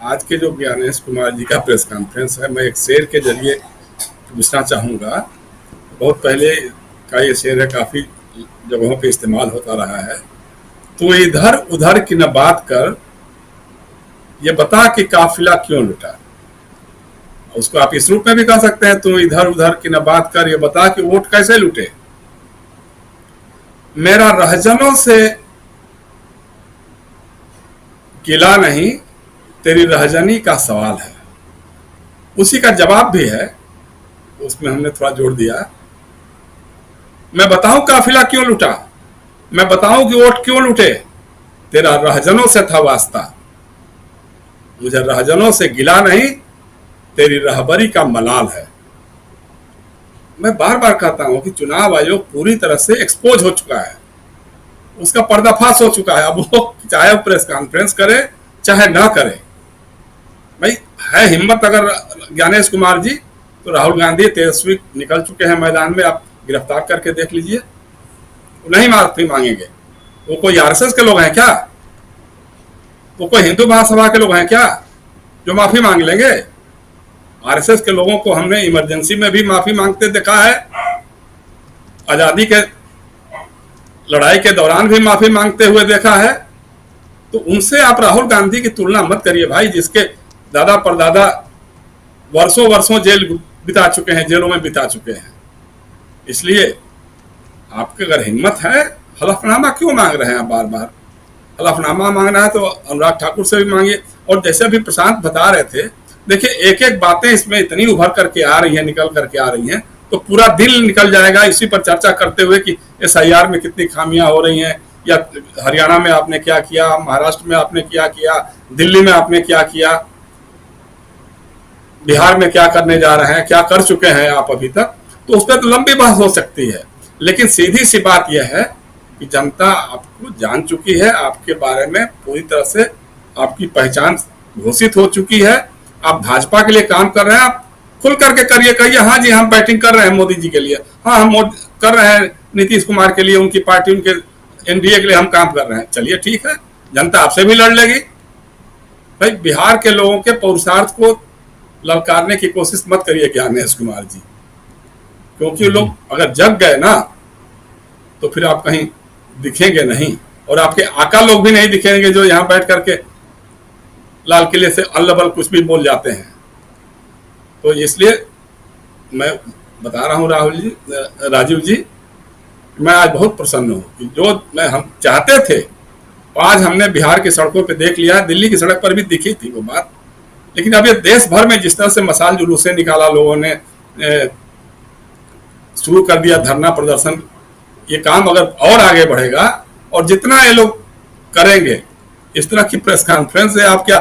आज के जो ज्ञानेश कुमार जी का प्रेस कॉन्फ्रेंस है, मैं एक शेर के जरिए पूछना चाहूँगा। बहुत पहले का ये शेर है, काफ़ी जगहों पे इस्तेमाल होता रहा है। तो इधर उधर की न बात कर, ये बता कि काफिला क्यों लुटा। उसको आप इस रूप में भी कह सकते हैं, तो इधर उधर की न बात कर, ये बता कि वोट कैसे लुटे। मेरा रहजनों से गिला नहीं, तेरी रहजनी का सवाल है। उसी का जवाब भी है, उसमें हमने थोड़ा जोड़ दिया। मैं बताऊं काफिला क्यों लुटा, मैं बताऊं कि वोट क्यों लुटे, तेरा रहजनों से था वास्ता। मुझे रहजनों से गिला नहीं, तेरी रहबरी का मलाल है। मैं बार बार कहता हूं कि चुनाव आयोग पूरी तरह से एक्सपोज हो चुका है, उसका पर्दाफाश हो चुका है। अब वो चाहे वो प्रेस कॉन्फ्रेंस करे चाहे ना करे, भाई है हिम्मत अगर ज्ञानेश कुमार जी, तो राहुल गांधी तेजस्वी निकल चुके हैं मैदान में, आप गिरफ्तार करके देख लीजिए। वो नहीं माफी मांगेंगे। वो कोई आरएसएस के लोग हैं क्या? वो कोई हिंदू महासभा के लोग हैं क्या जो माफी मांग लेंगे? आरएसएस के लोगों को हमने इमरजेंसी में भी माफी मांगते देखा है, आजादी के लड़ाई के दौरान भी माफी मांगते हुए देखा है। तो उनसे आप राहुल गांधी की तुलना मत करिए भाई, जिसके दादा परदादा वर्षों वर्षों जेल बिता चुके हैं, जेलों में बिता चुके हैं। इसलिए आपके अगर हिम्मत है, हलफनामा क्यों मांग रहे हैं आप बार बार? हलफनामा मांगना है तो अनुराग ठाकुर से भी मांगिए। और जैसे अभी प्रशांत बता रहे थे, देखिए एक एक बातें इसमें इतनी उभर करके आ रही हैं, निकल करके आ रही हैं, तो पूरा दिल निकल जाएगा इसी पर चर्चा करते हुए कि SIR में कितनी खामियां हो रही हैं, या हरियाणा में आपने क्या किया, महाराष्ट्र में आपने क्या किया, दिल्ली में आपने क्या किया, बिहार में क्या करने जा रहे हैं, क्या कर चुके हैं आप अभी तक। तो उस पर तो लंबी बहस हो सकती है, लेकिन सीधी सी बात यह है कि जनता आपको जान चुकी है, आपके बारे में पूरी तरह से आपकी पहचान घोषित हो चुकी है। आप भाजपा के लिए काम कर रहे हैं, आप खुल करके करिए, कहिए हाँ जी हम बैटिंग कर रहे हैं मोदी जी के लिए, हाँ हम कर रहे हैं नीतीश कुमार के लिए, उनकी पार्टी, उनके NDA के लिए हम काम कर रहे हैं। चलिए ठीक है, जनता आपसे भी लड़ लेगी। भाई बिहार के लोगों के पुरुषार्थ को ललकारने की कोशिश मत करिए ज्ञानेश कुमार जी, क्योंकि लोग अगर जग गए ना तो फिर आप कहीं दिखेंगे नहीं, और आपके आका लोग भी नहीं दिखेंगे जो यहाँ बैठ करके लाल किले से अल्लबल कुछ भी बोल जाते हैं। तो इसलिए मैं बता रहा हूँ राजीव जी, मैं आज बहुत प्रसन्न हूँ कि जो हम चाहते थे आज हमने बिहार की सड़कों पे देख लिया। दिल्ली की सड़क पर भी दिखी थी वो बात, लेकिन अब ये देश भर में जिस तरह से मसाल जुलूसे निकाला लोगों ने, शुरू कर दिया धरना प्रदर्शन, ये काम अगर और आगे बढ़ेगा और जितना ये लोग करेंगे, इस तरह की प्रेस कॉन्फ्रेंस से आप क्या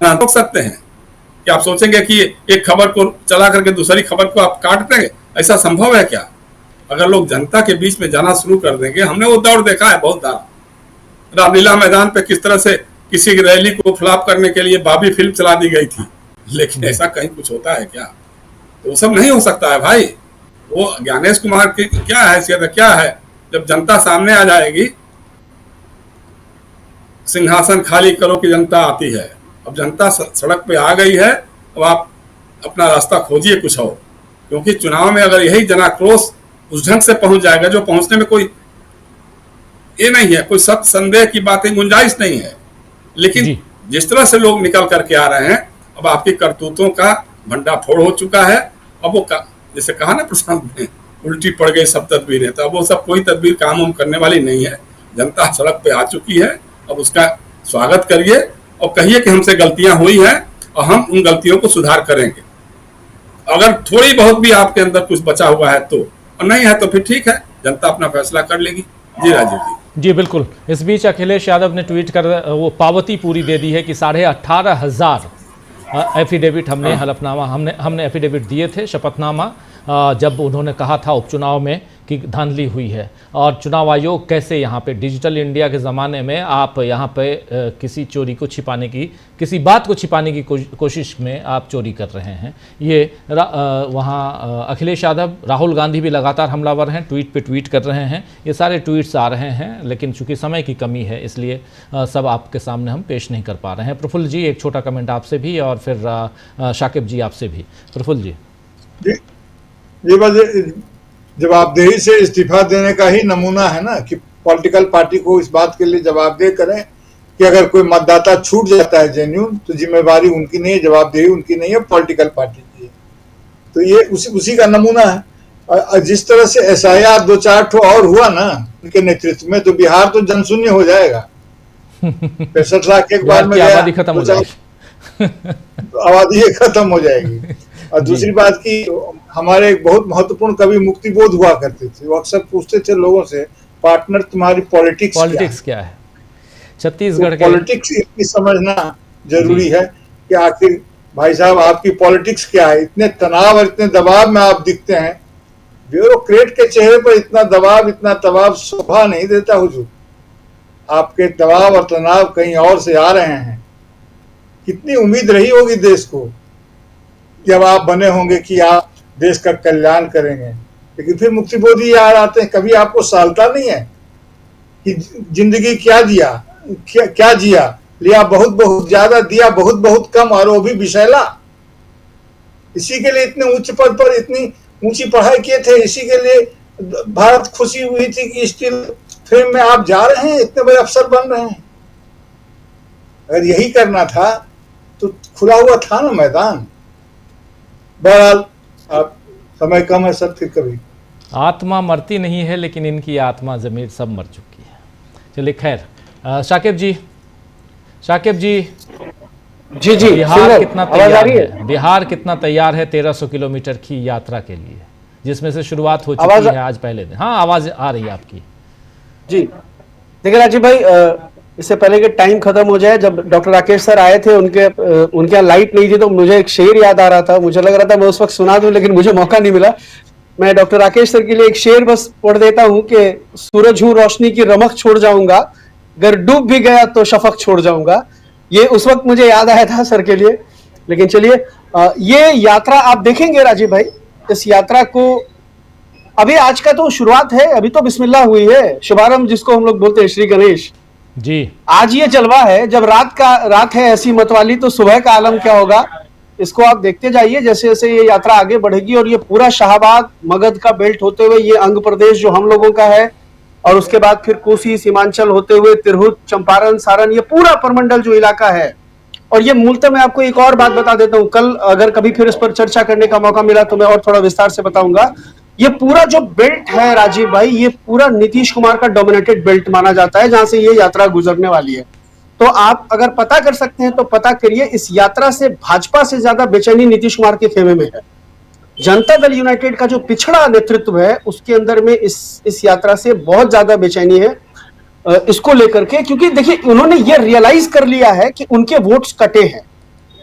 रोक सकते हैं? क्या आप सोचेंगे कि एक खबर को चला करके दूसरी खबर को आप काट देंगे? ऐसा संभव है क्या? अगर लोग जनता के बीच में जाना शुरू कर देंगे, हमने वो दौर देखा है बहुत बार, रामलीला मैदान पे किस तरह से किसी रैली को फ्लॉप करने के लिए बाबी फिल्म चला दी गई थी, लेकिन ऐसा कहीं कुछ होता है क्या? तो वो सब नहीं हो सकता है भाई। वो ज्ञानेश कुमार की क्या हैसियत है, क्या है? जब जनता सामने आ जाएगी, सिंहासन खाली करो की जनता आती है। अब जनता सड़क पे आ गई है, अब आप अपना रास्ता खोजिए कुछ और, क्योंकि चुनाव में अगर यही जनाक्रोश उस ढंग से पहुंच जाएगा जो पहुंचने में कोई ये नहीं है, कोई सत्य संदेह की बातें गुंजाइश नहीं है। लेकिन जिस तरह से लोग निकल करके आ रहे हैं, अब आपकी करतूतों का भंडाफोड़ हो चुका है। अब वो जैसे कहा ना प्रशांत ने, उल्टी पड़ गई सब तदबीरें, तो अब वो सब कोई तदबीर काम करने वाली नहीं है। जनता सड़क पे आ चुकी है, अब उसका स्वागत करिए और कहिए कि हमसे गलतियां हुई हैं और हम उन गलतियों को सुधार करेंगे। अगर थोड़ी बहुत भी आपके अंदर कुछ बचा हुआ है तो, और नहीं है तो फिर ठीक है, जनता अपना फैसला कर लेगी। जी राजीव जी। बिल्कुल। इस बीच अखिलेश यादव ने ट्वीट कर वो पावती पूरी दे दी है कि 18,500 एफिडेविट हमने हलफनामा हमने एफिडेविट दिए थे, शपथनामा जब उन्होंने कहा था उपचुनाव में कि धांधली हुई है। और चुनाव आयोग कैसे यहाँ पे डिजिटल इंडिया के ज़माने में आप यहाँ पे किसी चोरी को छिपाने की, किसी बात को छिपाने की कोशिश में आप चोरी कर रहे हैं। ये वहाँ अखिलेश यादव, राहुल गांधी भी लगातार हमलावर हैं, ट्वीट पे ट्वीट कर रहे हैं। ये सारे ट्वीट्स आ रहे हैं, लेकिन चूंकि समय की कमी है इसलिए सब आपके सामने हम पेश नहीं कर पा रहे हैं। प्रफुल्ल जी, एक छोटा कमेंट आपसे भी और फिर शाकिब जी आपसे भी। प्रफुल्ल जी, ये बस जवाबदेही से इस्तीफा देने का ही नमूना है ना, कि पॉलिटिकल पार्टी को इस बात के लिए जवाबदेह करें कि अगर कोई मतदाता छूट जाता है जेन्युइन, तो जिम्मेवारी उनकी नहीं है, जवाबदेही उनकी नहीं है, पॉलिटिकल पार्टी की है। तो ये उसी का नमूना है। और जिस तरह से SIR 2-4 ठो और हुआ ना उनके नेतृत्व में, तो बिहार तो जनशून्य हो जाएगा। 65 लाख एक बार में आबादी खत्म हो जाएगी, आबादी खत्म हो जाएगी। और दूसरी बात की, हमारे एक बहुत महत्वपूर्ण कवि मुक्तिबोध हुआ करते थे, वो अक्सर पूछते थे लोगों से, पार्टनर तुम्हारी पॉलिटिक्स क्या है? छत्तीसगढ़ के पॉलिटिक्स इतनी समझना जरूरी है कि आखिर भाई साहब आपकी पॉलिटिक्स क्या है। इतने तनाव और इतने दबाव में आप दिखते हैं, ब्यूरोक्रेट के चेहरे पर इतना दबाव, इतना दबाव शोभा नहीं देता हुजूर। आपके दबाव और तनाव कहीं और से आ रहे हैं। कितनी उम्मीद रही होगी देश को जब आप बने होंगे कि आप देश का कल्याण करेंगे, लेकिन फिर मुक्तिबोध याद आते हैं। कभी आपको सालता नहीं है कि जिंदगी क्या दिया, क्या जिया, लिया बहुत बहुत ज्यादा, दिया बहुत बहुत कम, और वो भी विषैला। इसी के लिए इतने उच्च पद पर इतनी ऊंची पढ़ाई किए थे, इसी के लिए भारत खुशी हुई थी कि स्टील फ्रेम में आप जा रहे हैं, इतने बड़े अफसर बन रहे हैं। अगर यही करना था तो खुला हुआ था ना मैदान। बहरहाल आप समय कम है सर, फिर कभी। आत्मा मरती नहीं है, लेकिन इनकी आत्मा जमीर सब मर चुकी है। चलिए खैर, शाकिब जी जी बिहार कितना तैयार है? बिहार कितना तैयार है 1300 किलोमीटर की यात्रा के लिए, जिसमें से शुरुआत हो चुकी है आज पहले दिन? हाँ, आवाज आ रही है आपकी। जी देखिए राजीव भाई, इससे पहले कि टाइम खत्म हो जाए, जब डॉक्टर राकेश सर आए थे, उनके यहाँ लाइट नहीं थी, तो मुझे एक शेर याद आ रहा था। मुझे लग रहा था मैं उस वक्त सुना दूं, लेकिन मुझे मौका नहीं मिला। मैं डॉक्टर राकेश सर के लिए एक शेर बस पढ़ देता हूं कि सूरज हूं रोशनी की रमक छोड़ जाऊंगा, अगर डूब भी गया तो शफक छोड़ जाऊंगा। ये उस वक्त मुझे याद आया था सर के लिए। लेकिन चलिए, ये यात्रा आप देखेंगे राजीव भाई, इस यात्रा को अभी आज का तो शुरुआत है, अभी तो बिस्मिल्लाह हुई है, शुभारंभ जिसको हम लोग बोलते हैं, श्री गणेश जी। आज ये जलवा है। जब रात है ऐसी मतवाली, तो सुबह का आलम क्या होगा, इसको आप देखते जाइए जैसे जैसे ये यात्रा आगे बढ़ेगी। और ये पूरा शाहबाद मगध का बेल्ट होते हुए ये अंग प्रदेश जो हम लोगों का है, और उसके बाद फिर कोसी सीमांचल होते हुए तिरहुत, चंपारण, सारण, ये पूरा परमंडल जो इलाका है। और ये मूलतः मैं आपको एक और बात बता देता हूं, कल अगर कभी फिर इस पर चर्चा करने का मौका मिला तो मैं और थोड़ा विस्तार से बताऊंगा। ये पूरा जो बेल्ट है राजीव भाई, ये पूरा नीतीश कुमार का डोमिनेटेड बेल्ट माना जाता है, जहां से ये यात्रा गुजरने वाली है। तो आप अगर पता कर सकते हैं तो पता करिए, इस यात्रा से भाजपा से ज्यादा बेचैनी नीतीश कुमार के खेमे में है। जनता दल यूनाइटेड का जो पिछड़ा नेतृत्व है, उसके अंदर में इस यात्रा से बहुत ज्यादा बेचैनी है इसको लेकर के, क्योंकि देखिए उन्होंने ये रियलाइज कर लिया है कि उनके वोट्स कटे हैं।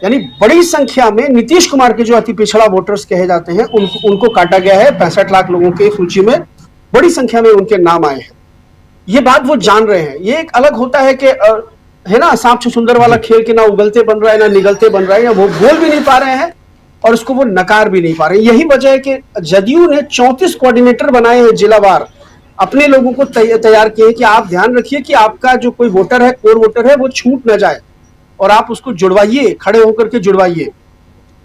यानी बड़ी संख्या में नीतीश कुमार के जो अति पिछड़ा वोटर्स कहे जाते हैं, उनको काटा गया है। 65 लाख लोगों की सूची में बड़ी संख्या में उनके नाम आए हैं। ये बात वो जान रहे हैं। ये एक अलग होता है कि है ना, सांप छुछुंदर वाला खेल के ना उगलते बन रहा है ना निगलते बन रहा है, या वो बोल भी नहीं पा रहे हैं और उसको वो नकार भी नहीं पा रहे। यही वजह है कि जदयू ने 34 कोऑर्डिनेटर बनाए हैं जिलावार, अपने लोगों को तैयार किए कि आप ध्यान रखिए कि आपका जो कोई वोटर है, कोर वोटर है, वो छूट ना जाए और आप उसको जुड़वाइए, खड़े होकर के जुड़वाइए।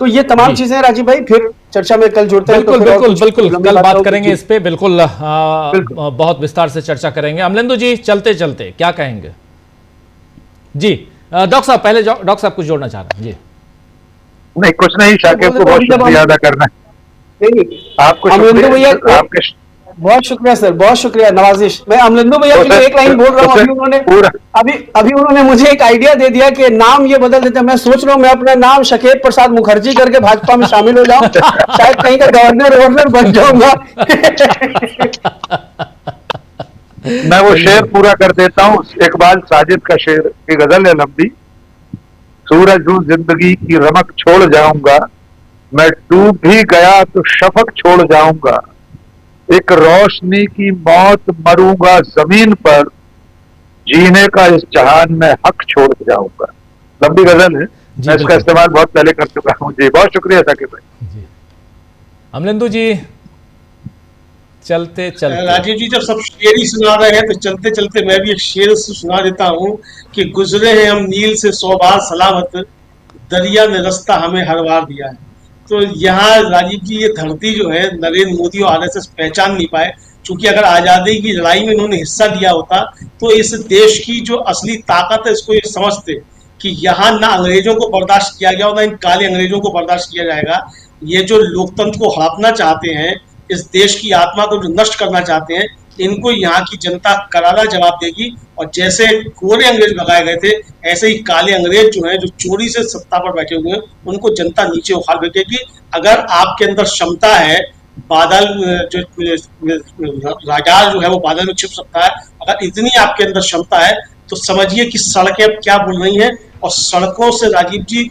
तो ये तमाम चीजें राजीव भाई फिर चर्चा में कल जुड़ते हैं। बिल्कुल कल बात करेंगे इस पे, बिल्कुल बहुत विस्तार से चर्चा करेंगे। अमलेंदु जी, चलते चलते क्या कहेंगे जी? डॉक्टर साहब, पहले डॉक्टर साहब कुछ जोड़ना चाह रहे हैं जी? नहीं, कुछ नहीं, शाकिब को बहुत शुक्रिया अदा करना है आपको। आपके बहुत शुक्रिया सर, बहुत शुक्रिया नवाजिश। मैं अमलेंदु भैया के लिए एक लाइन बोल रहा हूँ। अभी उन्होंने मुझे एक आइडिया दे दिया कि नाम ये बदल देते हैं। मैं सोच रहा हूँ मैं अपना नाम शकेब प्रसाद मुखर्जी करके भाजपा में शामिल हो जाऊं, शायद कहीं का गवर्नर बन जाऊंगा। मैं वो शेर पूरा कर देता हूँ, इकबाल साजिद का शेर की गजल है लंबी। सूरज हूँ जिंदगी की रमक छोड़ जाऊंगा, मैं डूब भी गया तो शफक छोड़ जाऊंगा, एक रोशनी की मौत मरूंगा जमीन पर, जीने का इस जहान में हक छोड़ जाऊंगा। लंबी गजल है, मैं इसका इस्तेमाल बहुत पहले कर चुका हूं जी। बहुत शुक्रिया साकिब भाई जी। अमलेंदु जी, चलते चलते राजीव जी जब सब शेर ही सुना रहे हैं तो चलते चलते मैं भी एक शेर सुना देता हूँ कि गुजरे हैं हम नील से 100 बार सलामत, दरिया ने रास्ता हमें हर बार दिया है। तो यहाँ राजीव जी ये धरती जो है नरेंद्र मोदी और आरएसएस पहचान नहीं पाए, क्योंकि अगर आजादी की लड़ाई में इन्होंने हिस्सा लिया होता तो इस देश की जो असली ताकत है इसको ये समझते कि यहाँ ना अंग्रेजों को बर्दाश्त किया गया और ना इन काले अंग्रेजों को बर्दाश्त किया जाएगा। ये जो लोकतंत्र को हड़पना चाहते हैं, इस देश की आत्मा को जो नष्ट करना चाहते हैं, इनको यहाँ की जनता करारा जवाब देगी। और जैसे गोरे अंग्रेज भगाए गए थे, ऐसे ही काले अंग्रेज जो हैं, जो चोरी से सत्ता पर बैठे हुए हैं, उनको जनता नीचे उखाड़ फेंकेगी। अगर आपके अंदर क्षमता है, बादल जो राजार जो है वो बादल में छिप सकता है, अगर इतनी आपके अंदर क्षमता है तो समझिए कि सड़कें अब क्या बोल रही हैं। और सड़कों से राजीव जी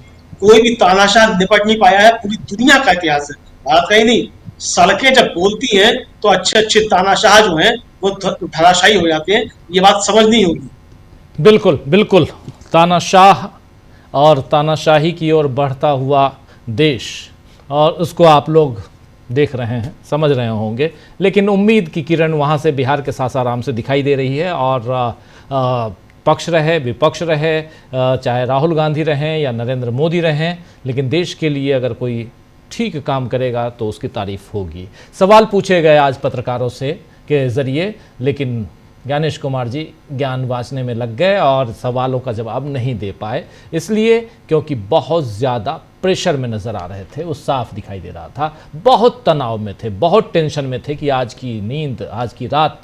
कोई भी तानाशाह निपट नहीं पाया है, पूरी दुनिया का इतिहास है, भारत का ही नहीं। सड़कें जब बोलती हैं तो अच्छे अच्छे तानाशाह जो हैं वो धराशायी हो जाते हैं। ये बात समझनी होगी। बिल्कुल बिल्कुल, तानाशाह और तानाशाही की ओर बढ़ता हुआ देश, और उसको आप लोग देख रहे हैं, समझ रहे होंगे। लेकिन उम्मीद की किरण वहाँ से बिहार के सासाराम से दिखाई दे रही है। और पक्ष रहे विपक्ष रहे, चाहे राहुल गांधी रहें या नरेंद्र मोदी रहें, लेकिन देश के लिए अगर कोई ठीक काम करेगा तो उसकी तारीफ होगी। सवाल पूछे गए आज पत्रकारों से के ज़रिए, लेकिन ज्ञानेश कुमार जी ज्ञान बांटने में लग गए और सवालों का जवाब नहीं दे पाए, इसलिए क्योंकि बहुत ज़्यादा प्रेशर में नज़र आ रहे थे। वो साफ दिखाई दे रहा था, बहुत तनाव में थे, बहुत टेंशन में थे कि आज की नींद, आज की रात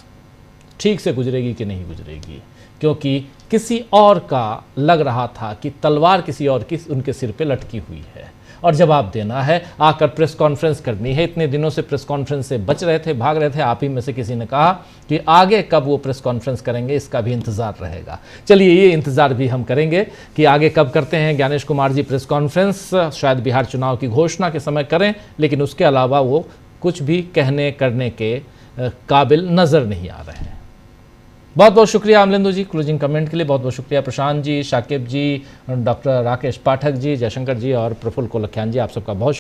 ठीक से गुजरेगी कि नहीं गुजरेगी, क्योंकि किसी और का लग रहा था कि तलवार किसी और की उनके सिर पे लटकी हुई है और जवाब देना है, आकर प्रेस कॉन्फ्रेंस करनी है। इतने दिनों से प्रेस कॉन्फ्रेंस से बच रहे थे, भाग रहे थे। आप ही में से किसी ने कहा कि आगे कब वो प्रेस कॉन्फ्रेंस करेंगे, इसका भी इंतज़ार रहेगा। चलिए, ये इंतज़ार भी हम करेंगे कि आगे कब करते हैं ज्ञानेश कुमार जी प्रेस कॉन्फ्रेंस। शायद बिहार चुनाव की घोषणा के समय करें, लेकिन उसके अलावा वो कुछ भी कहने करने के काबिल नज़र नहीं आ रहे हैं। बहुत बहुत शुक्रिया अमलेंदु जी क्लोजिंग कमेंट के लिए। बहुत बहुत शुक्रिया प्रशांत जी, शाकिब जी, डॉक्टर राकेश पाठक जी, जयशंकर जी और प्रफुल्ल कोलख्यान जी, आप सबका बहुत